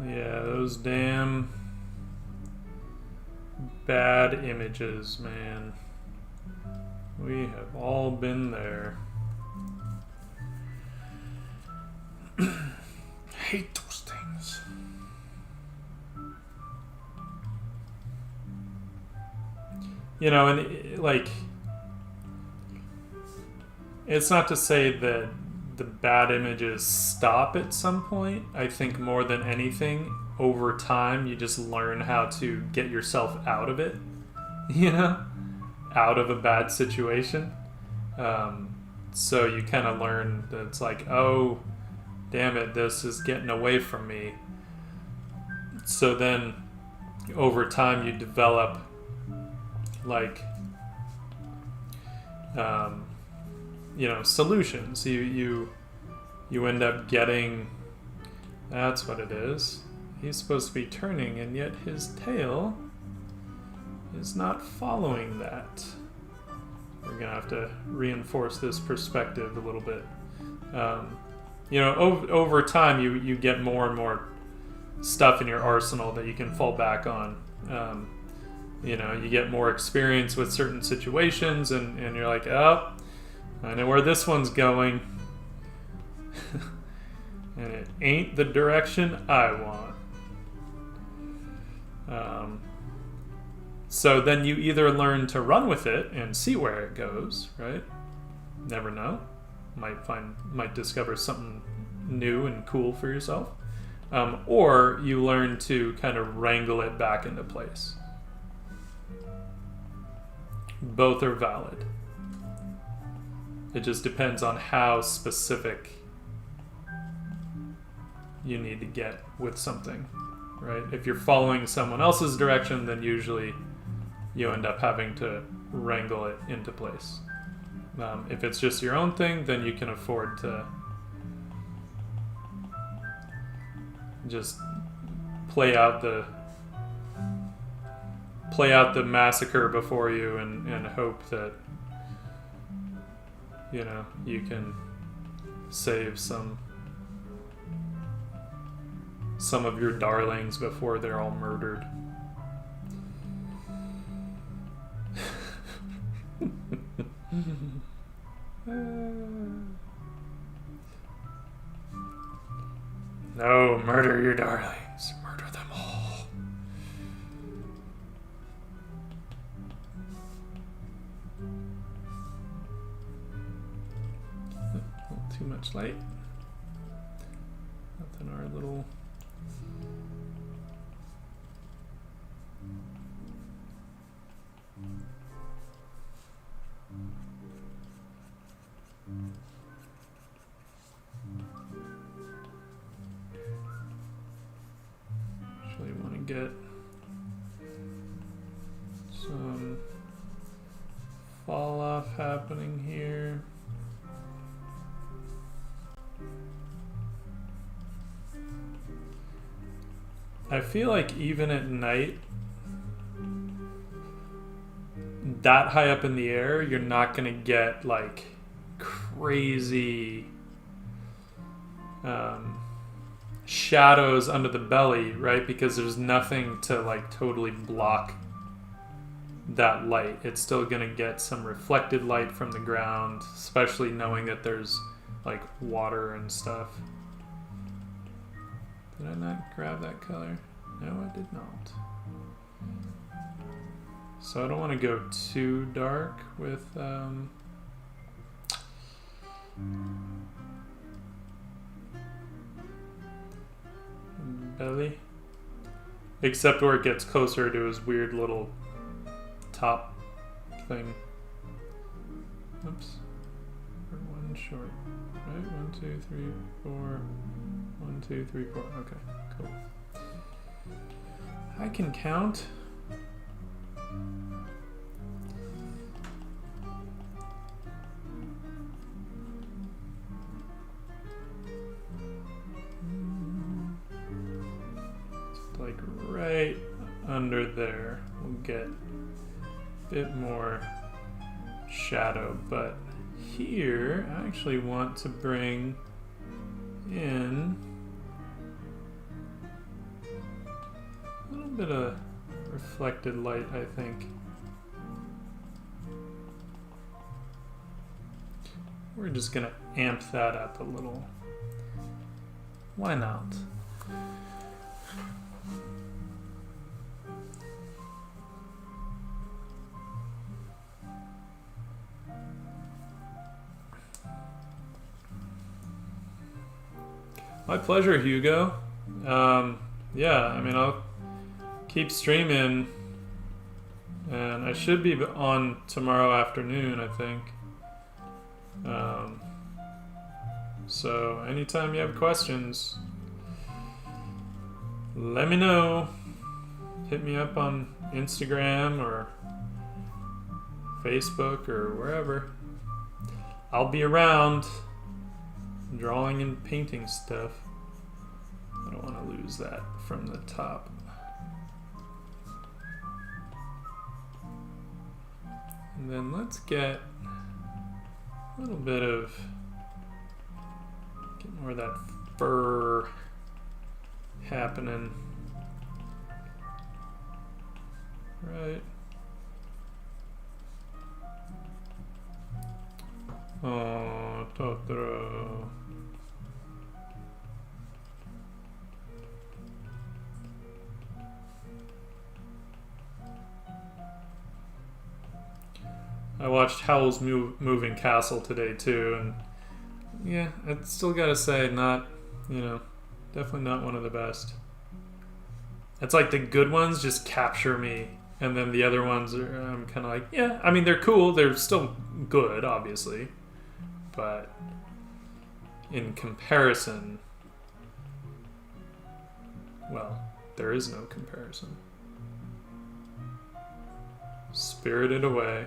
Yeah, those damn bad images, man. We have all been there. Hate those things. You know, and like, it's not to say that the bad images stop at some point. I think more than anything, over time, you just learn how to get yourself out of it, you know, out of a bad situation. So you kind of learn that it's like, oh, damn it, this is getting away from me. So then over time you develop like, you know, solutions. You end up getting, that's what it is. He's supposed to be turning, and yet his tail is not following that. We're gonna have to reinforce this perspective a little bit. You know, over time, you get more and more stuff in your arsenal that you can fall back on. You know, you get more experience with certain situations, and you're like, oh, I know where this one's going. And it ain't the direction I want. So then you either learn to run with it and see where it goes, right? Never know. Might discover something new and cool for yourself. Or you learn to kind of wrangle it back into place. Both are valid. It just depends on how specific you need to get with something, right? If you're following someone else's direction, then usually you end up having to wrangle it into place. If it's just your own thing, then you can afford to just play out the massacre before you and hope that, you know, you can save some of your darlings before they're all murdered. No, murder your darlings. Murder them all. Not too much light. Nothing our little... Actually want to get some fall off happening here. I feel like even at night that high up in the air, you're not going to get like crazy shadows under the belly, right? Because there's nothing to like totally block that light. It's still going to get some reflected light from the ground, especially knowing that there's like water and stuff. Did I not grab that color? No, I did not. So I don't want to go too dark with belly, except where it gets closer to his weird little top thing. Oops. We're one short. Right? 1, 2, 3, 4. 1, 2, 3, 4. Okay, cool. I can count. Just like right under there, we'll get a bit more shadow, but here I actually want to bring in a little bit of reflected light, I think. We're just gonna amp that up a little. Why not? My pleasure, Hugo. Yeah, I mean, I'll keep streaming, and I should be on tomorrow afternoon, I think. So anytime you have questions, let me know. Hit me up on Instagram or Facebook or wherever. I'll be around drawing and painting stuff. I don't want to lose that from the top. And then let's get a little bit of, get more of that fur happening. Right. Oh, Totoro. I watched Howl's Moving Castle today too, and yeah, I still gotta say, not, you know, definitely not one of the best. It's like the good ones just capture me, and then the other ones are, I'm kind of like, yeah, I mean, they're cool, they're still good, obviously, but in comparison, well, there is no comparison. Spirited Away,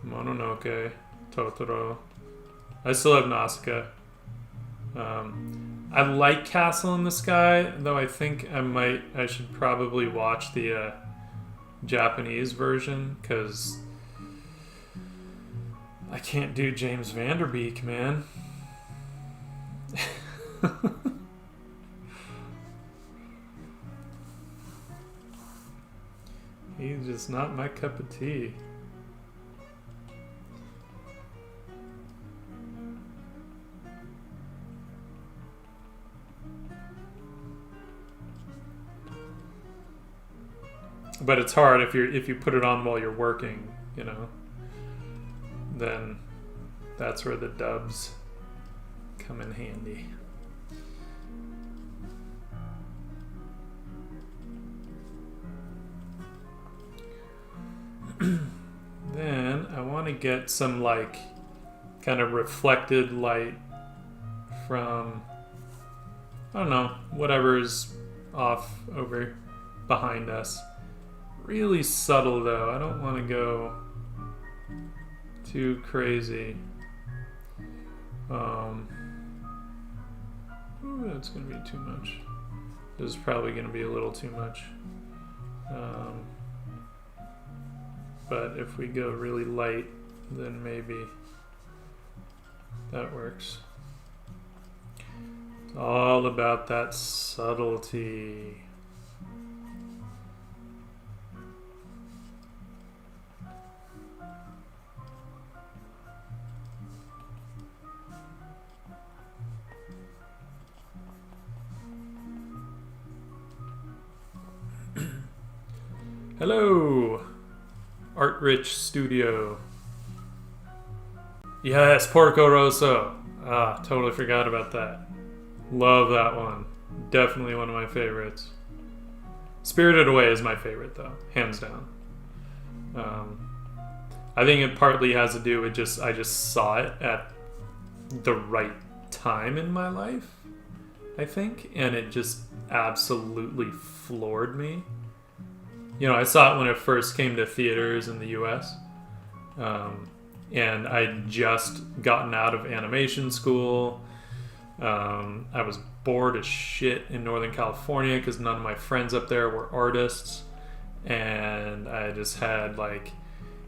Mononoke, Totoro. I still have Nausicaa. I like Castle in the Sky, though I think I should probably watch the Japanese version, because I can't do James Vanderbeek, man. He's just not my cup of tea. But it's hard if you put it on while you're working, you know. Then that's where the dubs come in handy. Then I want to get some like kind of reflected light from, I don't know, whatever's off over behind us. Really subtle though. I don't want to go too crazy. Ooh, that's going to be too much. This is probably going to be a little too much. but if we go really light, then maybe that works. It's all about that subtlety. Hello, Art Rich Studio. Yes, Porco Rosso. Ah, totally forgot about that. Love that one. Definitely one of my favorites. Spirited Away is my favorite, though, hands down. I think it partly has to do with I just saw it at the right time in my life, I think, and it just absolutely floored me. You know, I saw it when it first came to theaters in the US. And I'd just gotten out of animation school. I was bored as shit in Northern California because none of my friends up there were artists. And I just had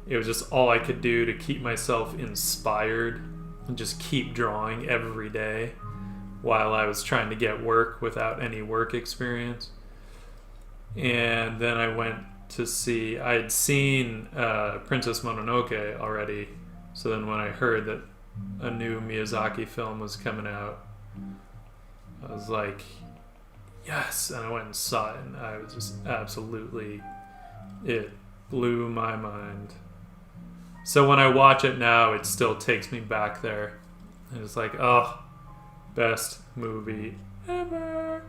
it was just all I could do to keep myself inspired and just keep drawing every day while I was trying to get work without any work experience. And then I went to see, I had seen Princess Mononoke already. So then when I heard that a new Miyazaki film was coming out, I was like, yes. And I went and saw it, and I was just absolutely, it blew my mind. So when I watch it now, it still takes me back there. And it's like, oh, best movie ever.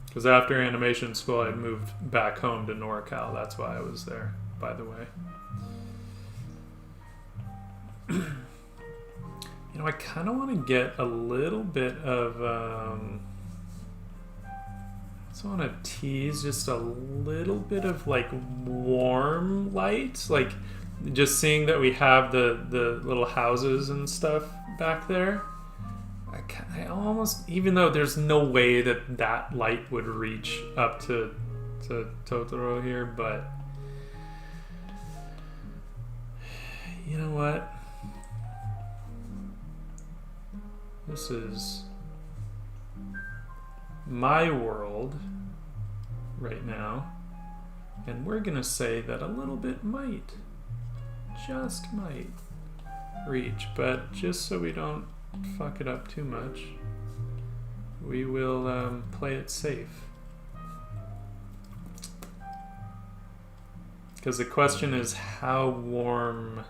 Because after animation school, I moved back home to NorCal. That's why I was there, by the way. You know, I kind of want to get a little bit of... I just want to tease just a little bit of, warm light. Just seeing that we have the little houses and stuff back there. I almost, even though there's no way that light would reach up to Totoro here, but you know what? This is my world right now, and we're gonna say that a little bit might, just might reach, but just so we don't fuck it up too much, we will play it safe. Because the question is how warm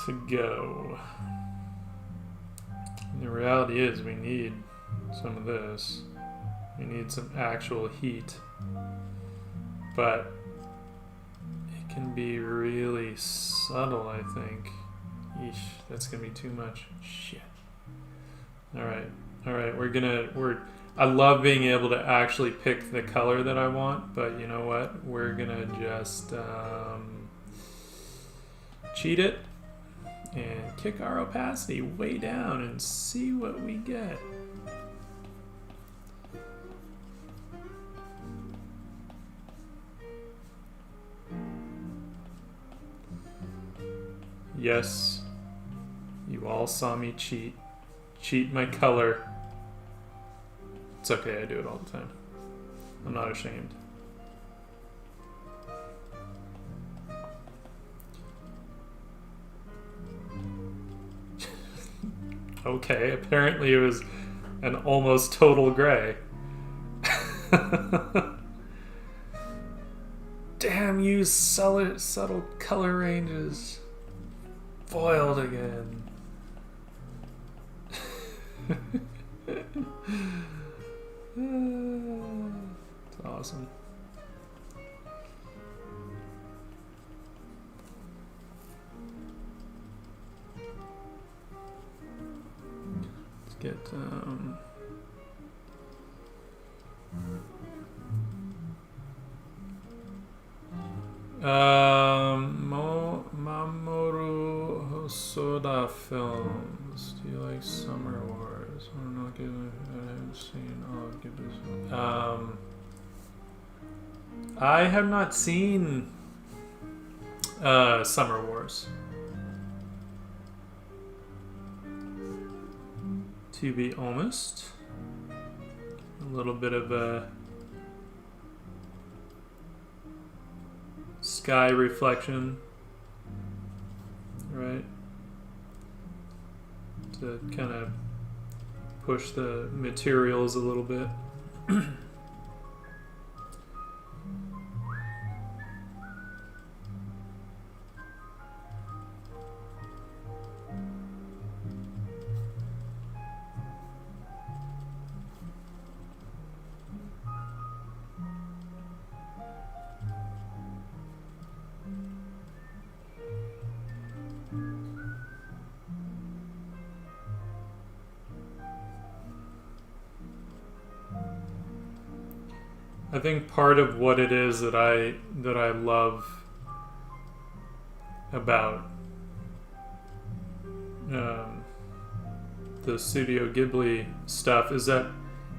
to go. And the reality is we need some of this. We need some actual heat. But it can be really subtle, I think. Eesh, that's gonna be too much. Shit. Alright, I love being able to actually pick the color that I want, but you know what? We're gonna just cheat it and kick our opacity way down and see what we get. Yes, you all saw me cheat my color. It's okay, I do it all the time. I'm not ashamed. Okay, apparently it was an almost total gray. Damn you, subtle color ranges. Foiled again. It's awesome. Let's get Mamoru Hosoda films. Do you like Summer Wars? I'm not giving. I haven't seen. I'll give this one. I have not seen Summer Wars. To be honest, a little bit of a sky reflection, right? To kind of push the materials a little bit. I think part of what it is that I love about the Studio Ghibli stuff is that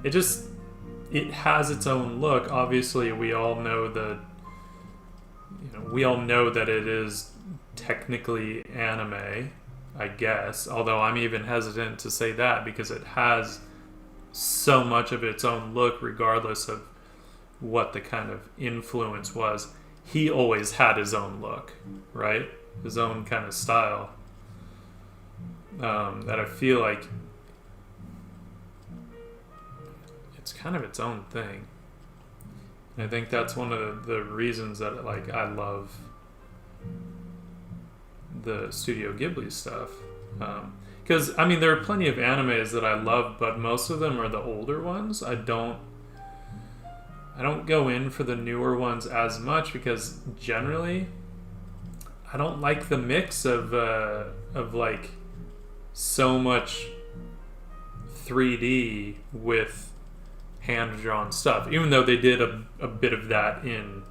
it has its own look. Obviously, we all know that it is technically anime, I guess. Although I'm even hesitant to say that because it has so much of its own look, regardless of what the kind of influence was. He always had his own look, right? His own kind of style. That I feel like it's kind of its own thing. And I think that's one of the reasons that I love the Studio Ghibli stuff. Because I mean, there are plenty of animes that I love, but most of them are the older ones. I don't go in for the newer ones as much because generally I don't like the mix of like so much 3D with hand-drawn stuff. Even though they did a bit of that in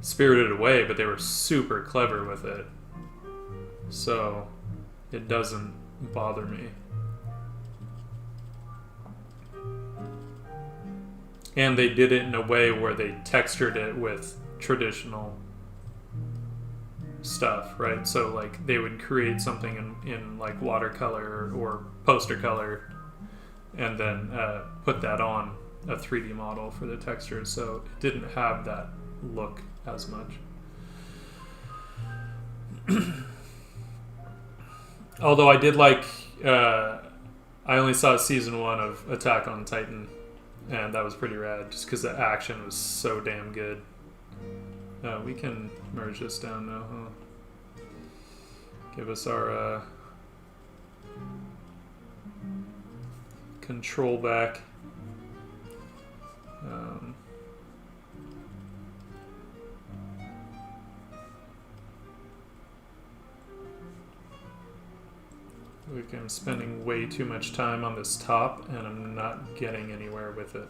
Spirited Away, but they were super clever with it. So it doesn't bother me. And they did it in a way where they textured it with traditional stuff, right? So like they would create something in like watercolor or poster color and then put that on a 3D model for the texture. So it didn't have that look as much. Although I did like, I only saw season 1 of Attack on Titan. And that was pretty rad, just because the action was so damn good. We can merge this down now, huh? Give us our control back. I'm spending way too much time on this top, and I'm not getting anywhere with it.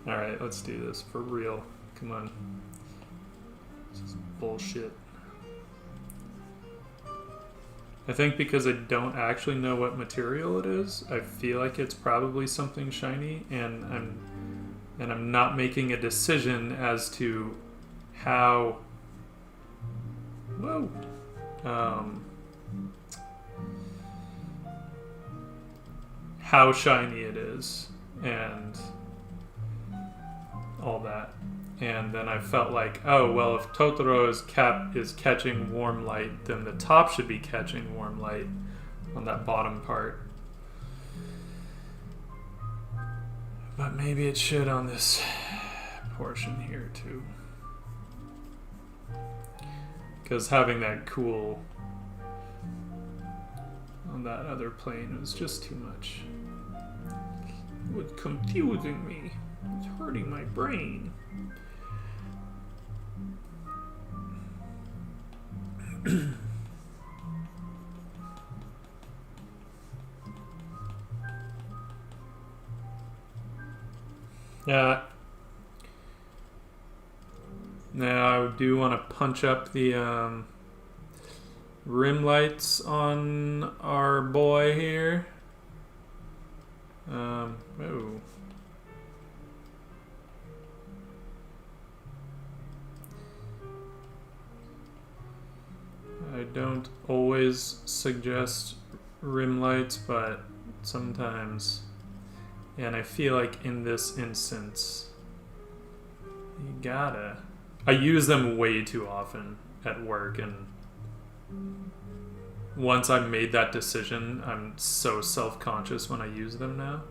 Alright, let's do this for real. Come on. This is bullshit. I think because I don't actually know what material it is, I feel like it's probably something shiny, and I'm not making a decision as to how... Whoa! How shiny it is and all that. And then I felt like, oh well, if Totoro is catching warm light, then the top should be catching warm light on that bottom part. But maybe it should on this portion here too. Because having that cool on that other plane was just too much. It was confusing me. It's hurting my brain. Yeah. Now I do want to punch up the rim lights on our boy here. Oh. I don't always suggest rim lights, but sometimes, and I feel like in this instance, you gotta. I use them way too often at work, and once I've made that decision, I'm so self-conscious when I use them now.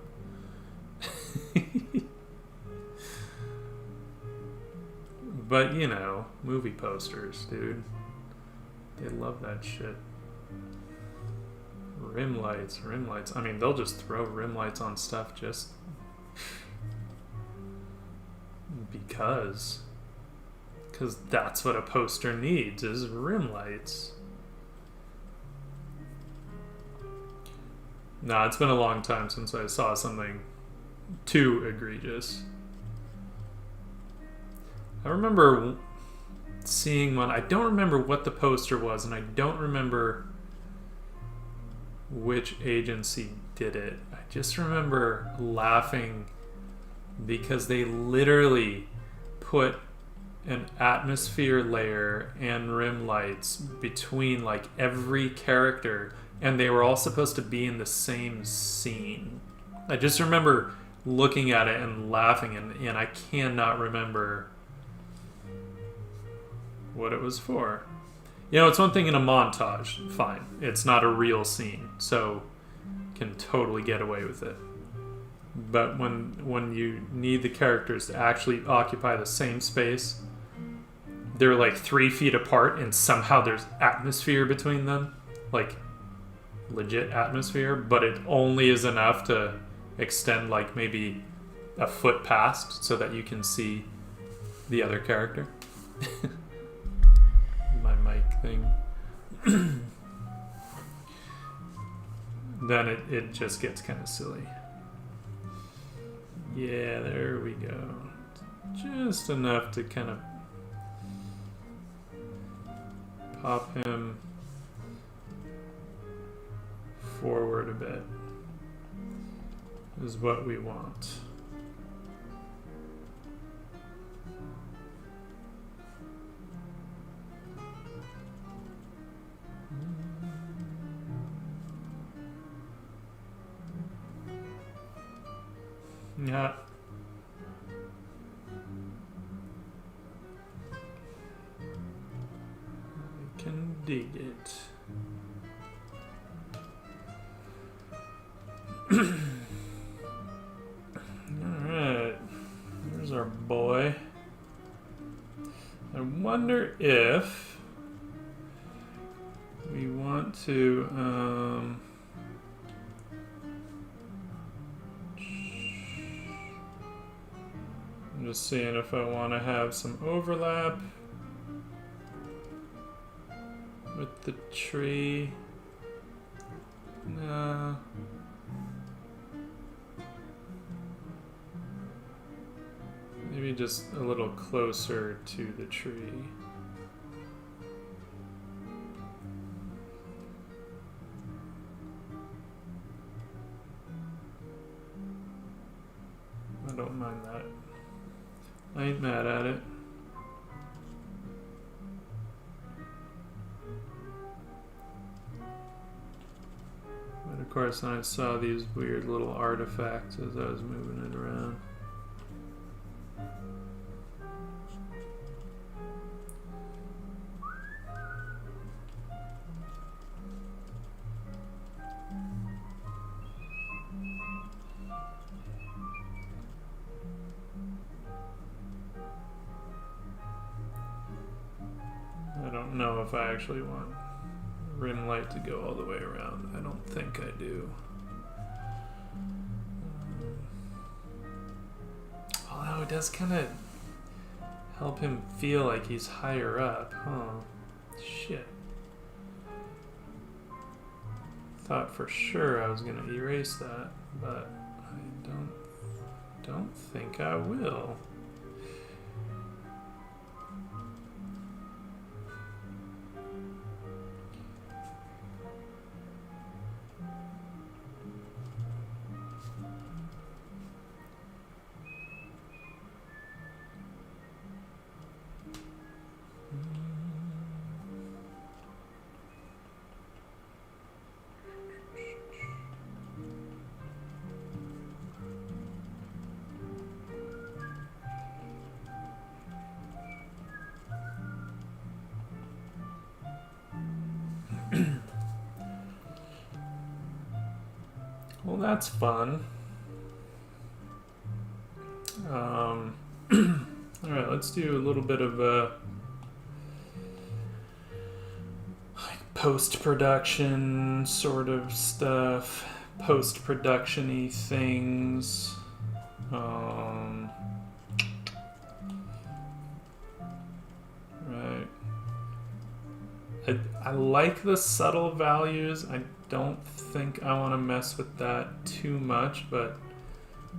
But, you know, movie posters, dude. They love that shit. Rim lights. I mean, they'll just throw rim lights on stuff just because that's what a poster needs, is rim lights. Nah, it's been a long time since I saw something too egregious. I remember seeing one. I don't remember what the poster was, and I don't remember which agency did it. I just remember laughing because they literally put an atmosphere layer and rim lights between like every character, and they were all supposed to be in the same scene. I just remember looking at it and laughing, and I cannot remember what it was for. You know, it's one thing in a montage, fine. It's not a real scene, so can totally get away with it. But when you need the characters to actually occupy the same space, they're like 3 feet apart, and somehow there's atmosphere between them, like legit atmosphere, but it only is enough to extend like maybe a foot past so that you can see the other character. My mic thing. Then it just gets kind of silly. Yeah, there we go. Just enough to kind of pop him forward a bit is what we want. Yeah. I can dig it. Alright. There's our boy. I wonder if we want to I'm just seeing if I want to have some overlap with the tree. No. Maybe just a little closer to the tree. I don't mind that. I ain't mad at it. But of course, I saw these weird little artifacts as I was moving it around. I don't know if I actually want rim light to go all the way around. I don't think I do. Although it does kind of help him feel like he's higher up, huh? Shit. Thought for sure I was gonna erase that, but I don't think I will. Well, that's fun. All right, let's do a little bit of like post-production sort of stuff, post-production-y things. Right. I like the subtle values. I don't think I want to mess with that too much, but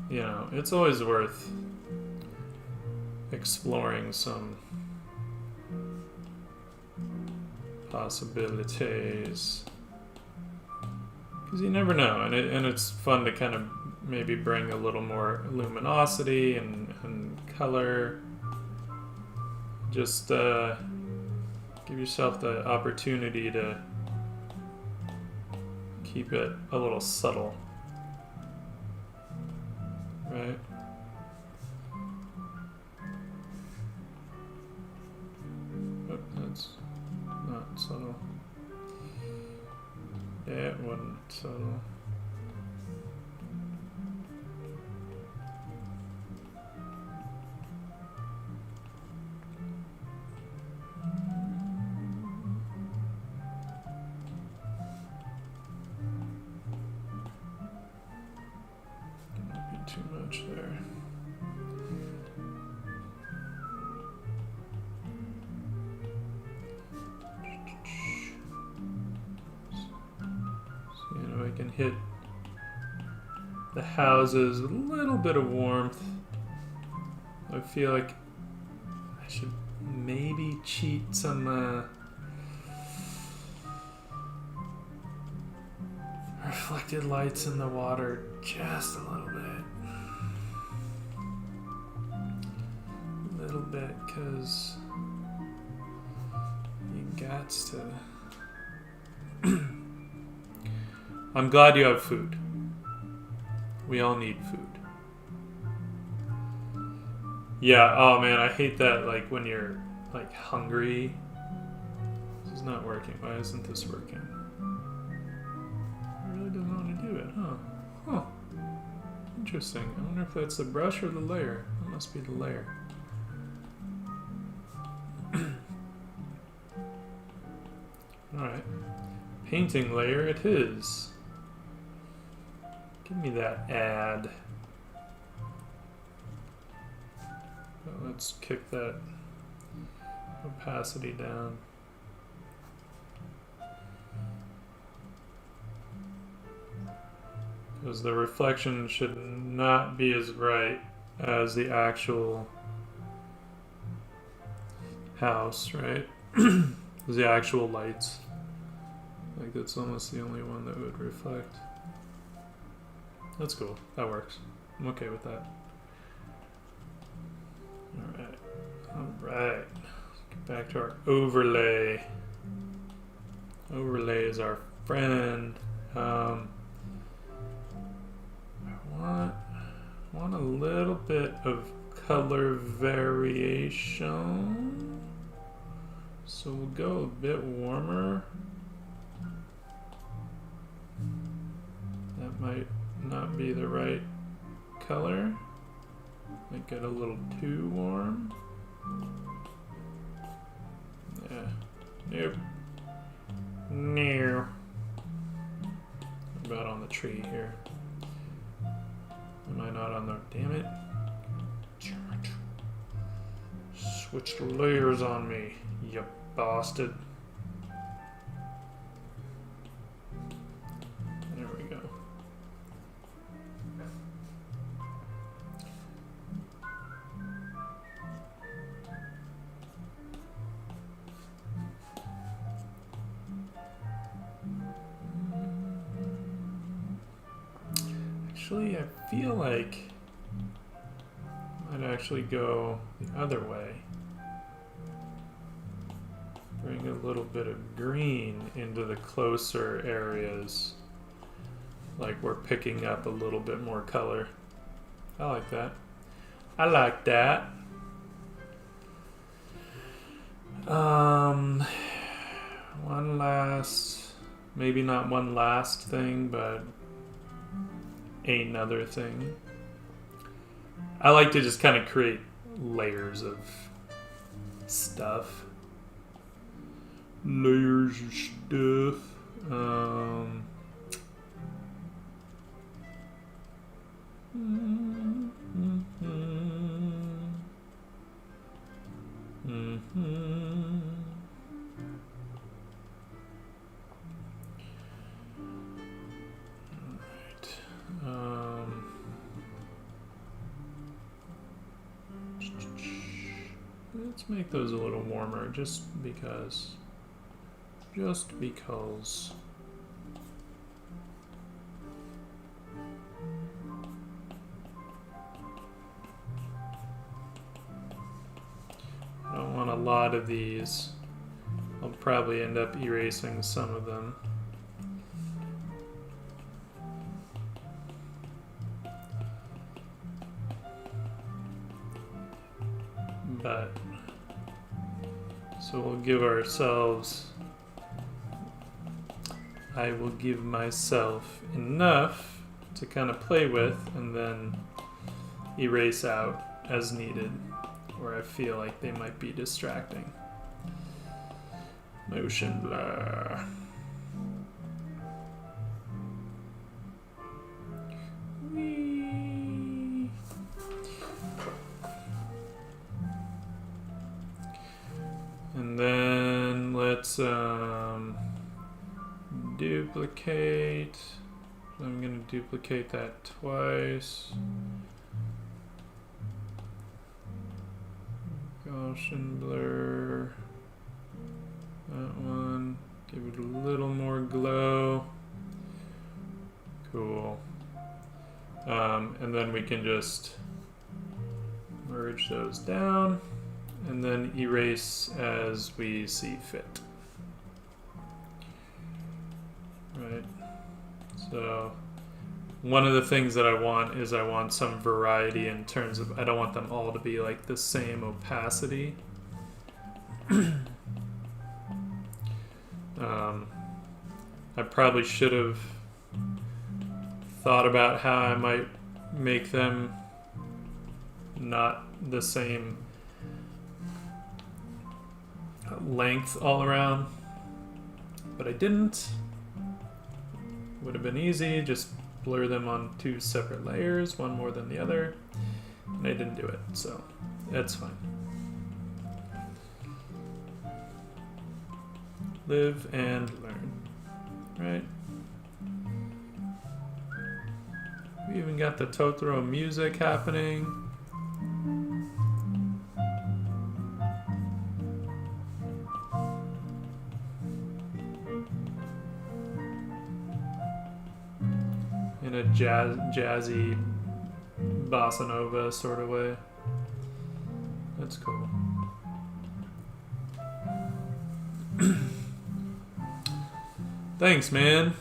you know, it's always worth exploring some possibilities, because you never know, and it's fun to kind of maybe bring a little more luminosity and color. Just give yourself the opportunity to keep it a little subtle, right? Oh, that's not subtle. That wasn't subtle. Too much there. So, you know, I can hit the houses with a little bit of warmth. I feel like I should maybe cheat some reflected lights in the water just a little bit. Because you got to. I'm glad you have food. We all need food. Yeah, oh man, I hate that, like when you're like hungry. This is not working. Why isn't this working? It really doesn't want to do it, huh? Huh. Interesting. I wonder if that's the brush or the layer. It must be the layer. Alright. Painting layer it is. Give me that ad. Well, let's kick that opacity down. Because the reflection should not be as bright as the actual house, right? The actual lights. Like that's almost the only one that would reflect. That's cool. That works. I'm okay with that. Alright. Alright. Let's get back to our overlay. Overlay is our friend. I want a little bit of color variation. So we'll go a bit warmer. That might not be the right color. Might get a little too warm. Yeah. Nope. No. About on the tree here. Am I not on the... Damn it. Switch the layers on me, you bastard. There we go. Actually, I feel like I'd actually go the other way. Bring a little bit of green into the closer areas. Like we're picking up a little bit more color. I like that. I like that. One last, maybe not one last thing, but another thing. I like to just kind of create layers of stuff. Layers of stuff. Let's make those a little warmer, just because. Just because. I don't want a lot of these. I'll probably end up erasing some of them. But so we'll give ourselves, I will give myself enough to kind of play with and then erase out as needed, where I feel like they might be distracting. Motion blur. Whee. And then let's duplicate. I'm going to duplicate that twice. Gaussian blur. That one. Give it a little more glow. Cool. And then we can just merge those down and then erase as we see fit. Right. So one of the things that I want is I want some variety in terms of, I don't want them all to be like the same opacity. I probably should have thought about how I might make them not the same length all around, but I didn't. Would have been easy, just blur them on two separate layers, one more than the other, and I didn't do it, so that's fine. Live and learn, right? We even got the Totoro music happening. In a jazzy bossa nova sort of way. That's cool. Thanks, man.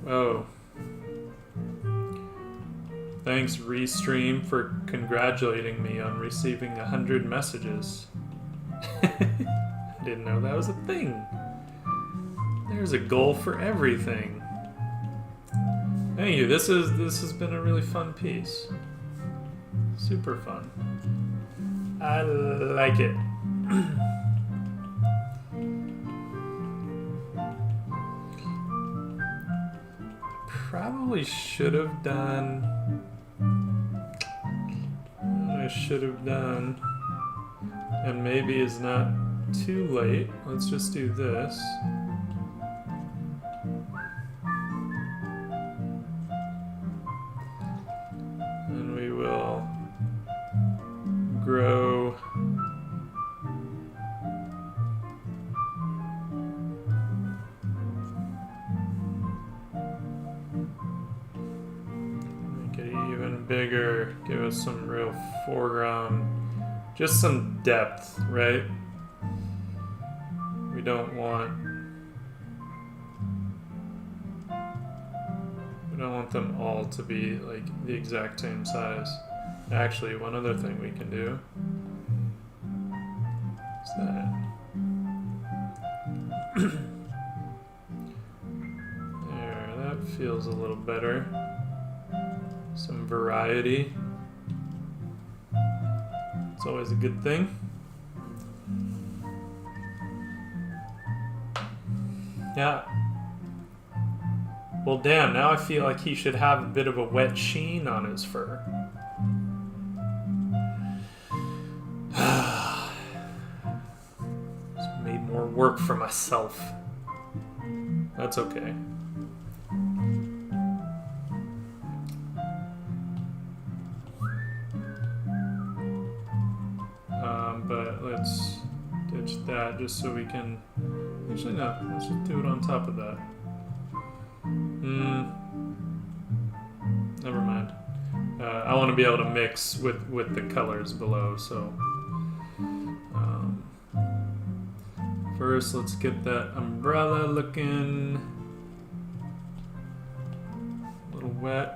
Oh. Thanks, Restream, for congratulating me on receiving 100 messages. I didn't know that was a thing. There's a goal for everything. Thank you. This has been a really fun piece. Super fun. I like it. Probably should have done what I should have done, and maybe is not too late. Let's just do this. And we will grow make it even bigger, give us some real foreground, just some depth, right? We don't want them all to be like the exact same size. Actually, one other thing we can do is that feels a little better. Some variety. It's always a good thing. Yeah. Well, damn, now I feel like he should have a bit of a wet sheen on his fur. Just made more work for myself. That's okay. But let's ditch that just so we can... Actually, no. Let's just do it on top of that. Never mind. I want to be able to mix with the colors below, so... first, let's get that umbrella looking. A little wet.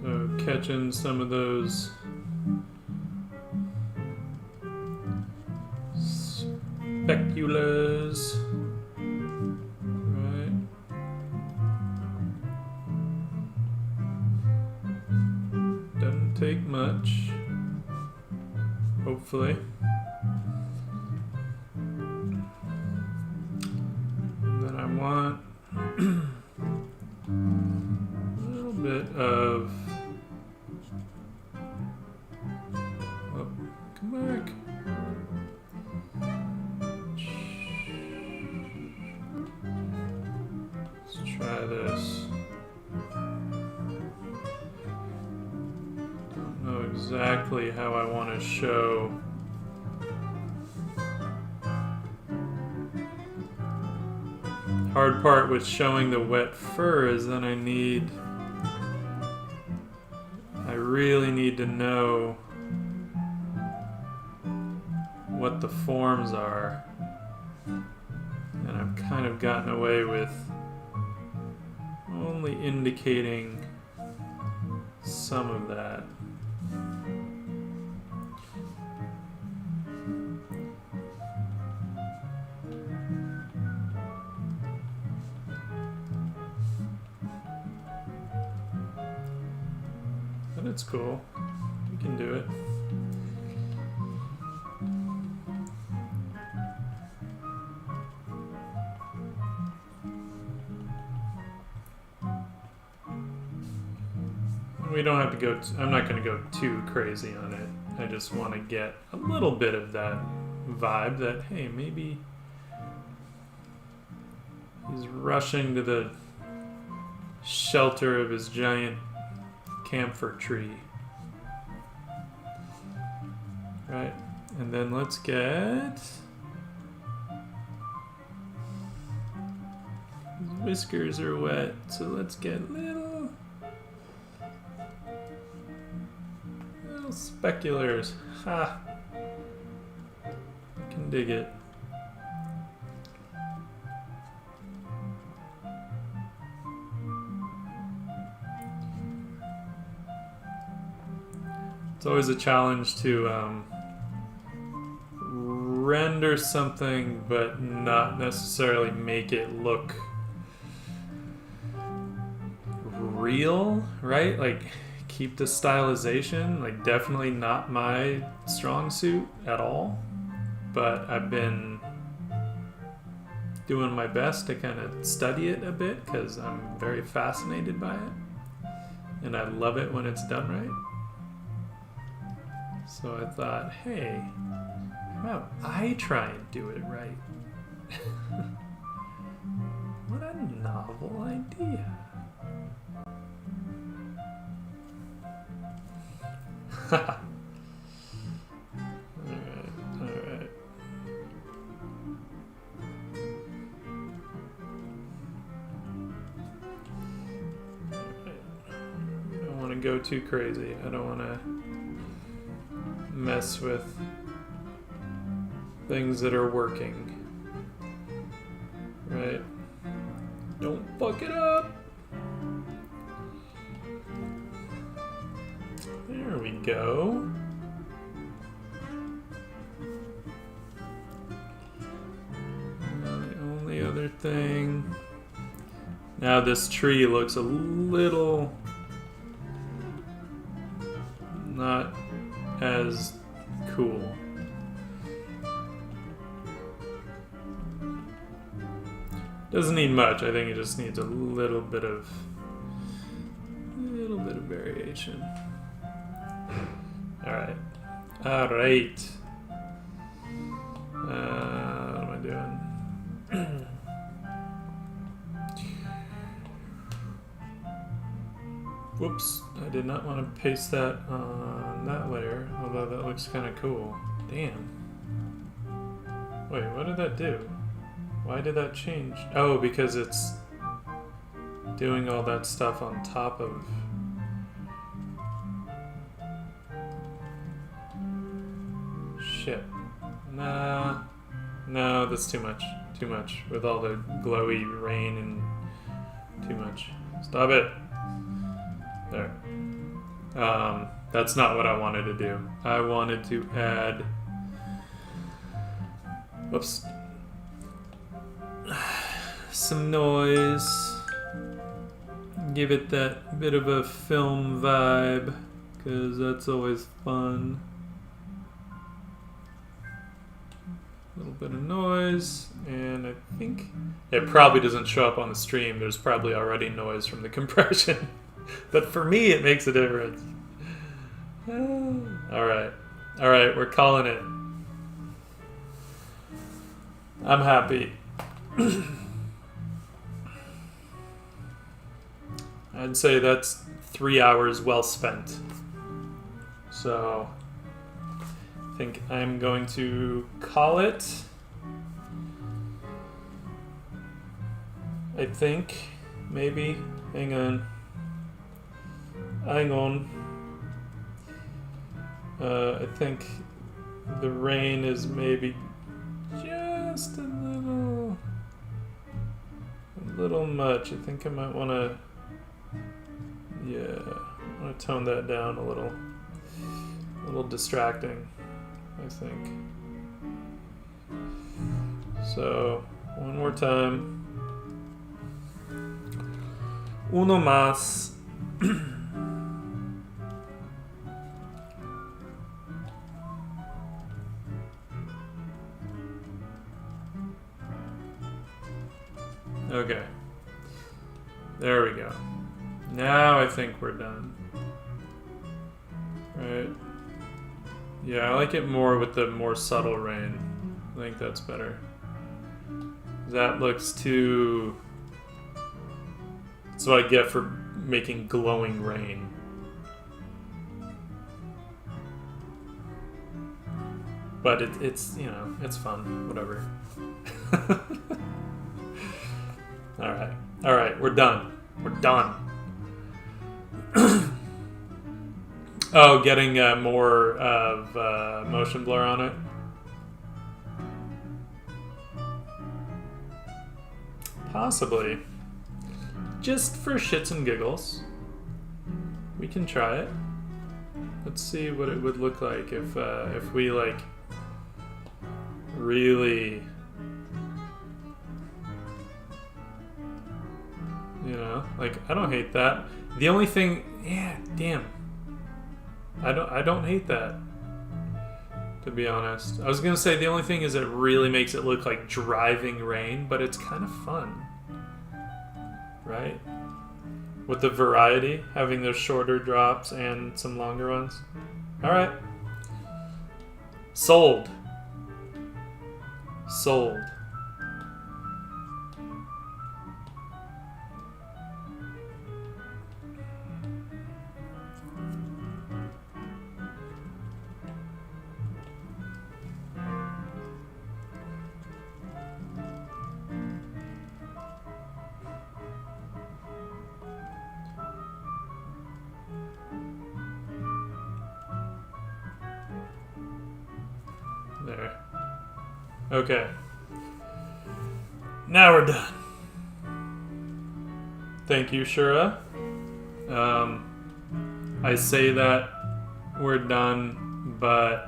So catching some of those speculas, right? Doesn't take much, hopefully. And then I want a little bit of... Oh, come back. Try this. Don't know exactly how I want to show. Hard part with showing the wet fur is then I really need to know what the forms are. And I've kind of gotten away with only indicating some of that. But it's cool. We can do it. We don't have to go... I'm not going to go too crazy on it. I just want to get a little bit of that vibe that, hey, maybe he's rushing to the shelter of his giant camphor tree. Right? And then let's get... His whiskers are wet, so let's get little speculars. Ha! I can dig it. It's always a challenge to render something but not necessarily make it look real, right? Like, keep the stylization, like definitely not my strong suit at all, but I've been doing my best to kind of study it a bit because I'm very fascinated by it and I love it when it's done right. So I thought, hey, how about I try and do it right? What a novel idea. Alright. I don't want to go too crazy. I don't want to mess with things that are working. Right. Don't fuck it up. There we go. The only other thing. Now this tree looks a little not as cool. Doesn't need much. I think it just needs a little bit of variation. All right. All right. What am I doing? Whoops, I did not want to paste that on that layer, although that looks kind of cool. Damn. Wait, what did that do? Why did that change? Oh, because it's doing all that stuff on top of... Shit. Nah. No, that's too much. Too much. With all the glowy rain and... Too much. Stop it. There. That's not what I wanted to do. I wanted to add... Whoops. Some noise. Give it that bit of a film vibe, because that's always fun. A little bit of noise, and I think it probably doesn't show up on the stream. There's probably already noise from the compression. But for me, it makes a difference. Alright. Alright, we're calling it. I'm happy. I'd say that's 3 hours well spent. So, I think I'm going to call it. I think, maybe. Hang on. Hang on. I think the rain is maybe just a little much. I think I might want to, yeah, I want to tone that down a little distracting, I think. So, one more time. Uno más. Okay. There we go. Now I think we're done. Right? Yeah, I like it more with the more subtle rain. I think that's better. That looks too... That's what I get for making glowing rain. But it's, you know, it's fun. Whatever. Alright. Alright, we're done. We're done. Oh, getting more of motion blur on it. Possibly. Just for shits and giggles. We can try it. Let's see what it would look like if we, like, really... You know, like, I don't hate that. The only thing, yeah, damn. I don't hate that, to be honest. I was gonna say the only thing is it really makes it look like driving rain, but it's kind of fun, right? With the variety, having those shorter drops and some longer ones. All right. Sold. Sold. There. Okay. Now we're done. Thank you, Shura. I say that we're done, but...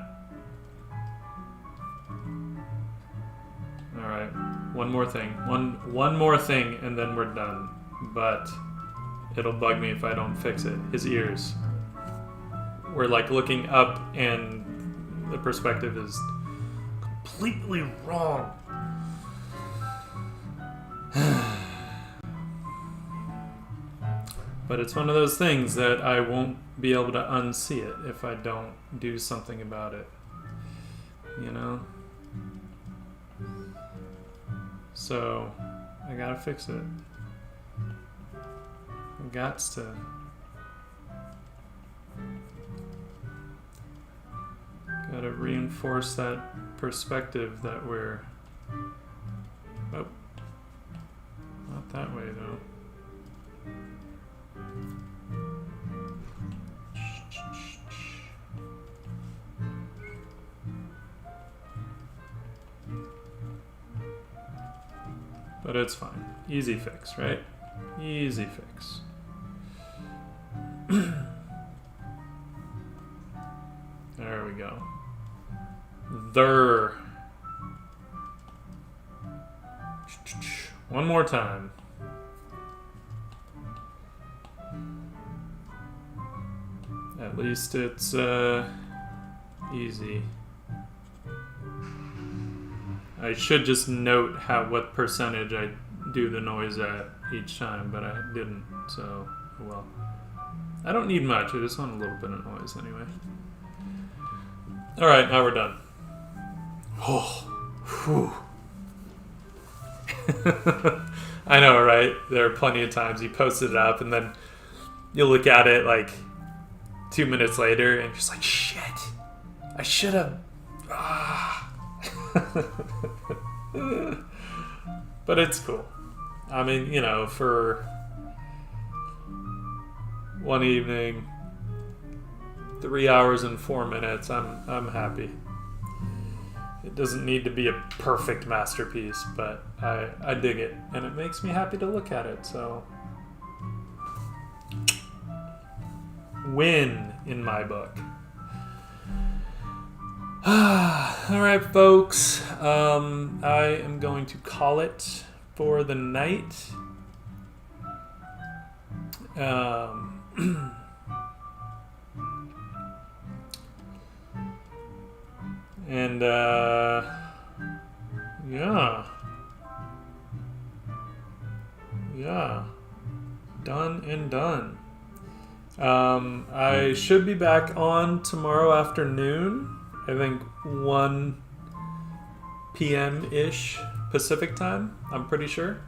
Alright, one more thing. One more thing, and then we're done. But it'll bug me if I don't fix it. His ears. We're like looking up, and the perspective is completely wrong. But it's one of those things that I won't be able to unsee it if I don't do something about it. You know? So, I gotta fix it. I gots to. Gotta reinforce that perspective that we're... Oh. Not that way, though. But it's fine. Easy fix, right? Easy fix. There we go. There. One more time. At least it's easy. I should just note what percentage I do the noise at each time, but I didn't, so well. I don't need much, I just want a little bit of noise anyway. Alright, now we're done. Oh, whew. I know, right? There are plenty of times you posted it up and then you'll look at it like 2 minutes later and you're just like, shit, I should have. But it's cool. I mean, you know, for one evening, 3 hours and 4 minutes, I'm happy. It doesn't need to be a perfect masterpiece, but I dig it, and it makes me happy to look at it, so win in my book. Alright, folks, I am going to call it for the night. And yeah, done and done. I should be back on tomorrow afternoon. I think 1 p.m.-ish Pacific time, I'm pretty sure.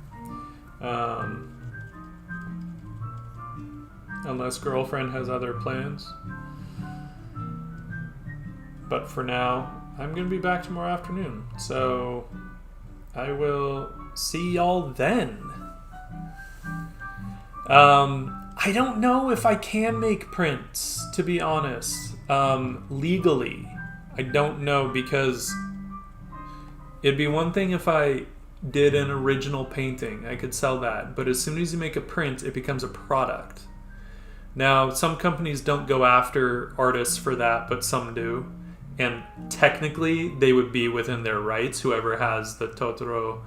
Unless girlfriend has other plans. But for now, I'm going to be back tomorrow afternoon. So I will see y'all then. I don't know if I can make prints, to be honest. Legally. I don't know, because it'd be one thing if I did an original painting. I could sell that. But as soon as you make a print, it becomes a product. Now, some companies don't go after artists for that, but some do. And technically, they would be within their rights. Whoever has the Totoro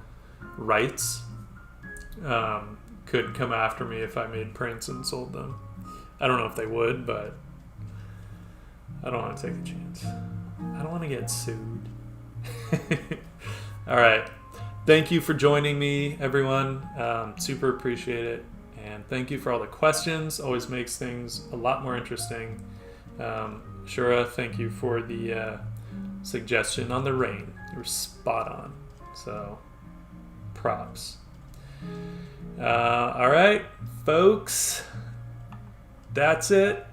rights could come after me if I made prints and sold them. I don't know if they would, but I don't want to take a chance. I don't want to get sued. All right. Thank you for joining me, everyone. Super appreciate it. And thank you for all the questions. Always makes things a lot more interesting. Shura, thank you for the suggestion on the rain. You were spot on. So, props. All right, folks. That's it.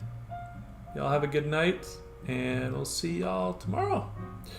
Y'all have a good night, and we'll see y'all tomorrow.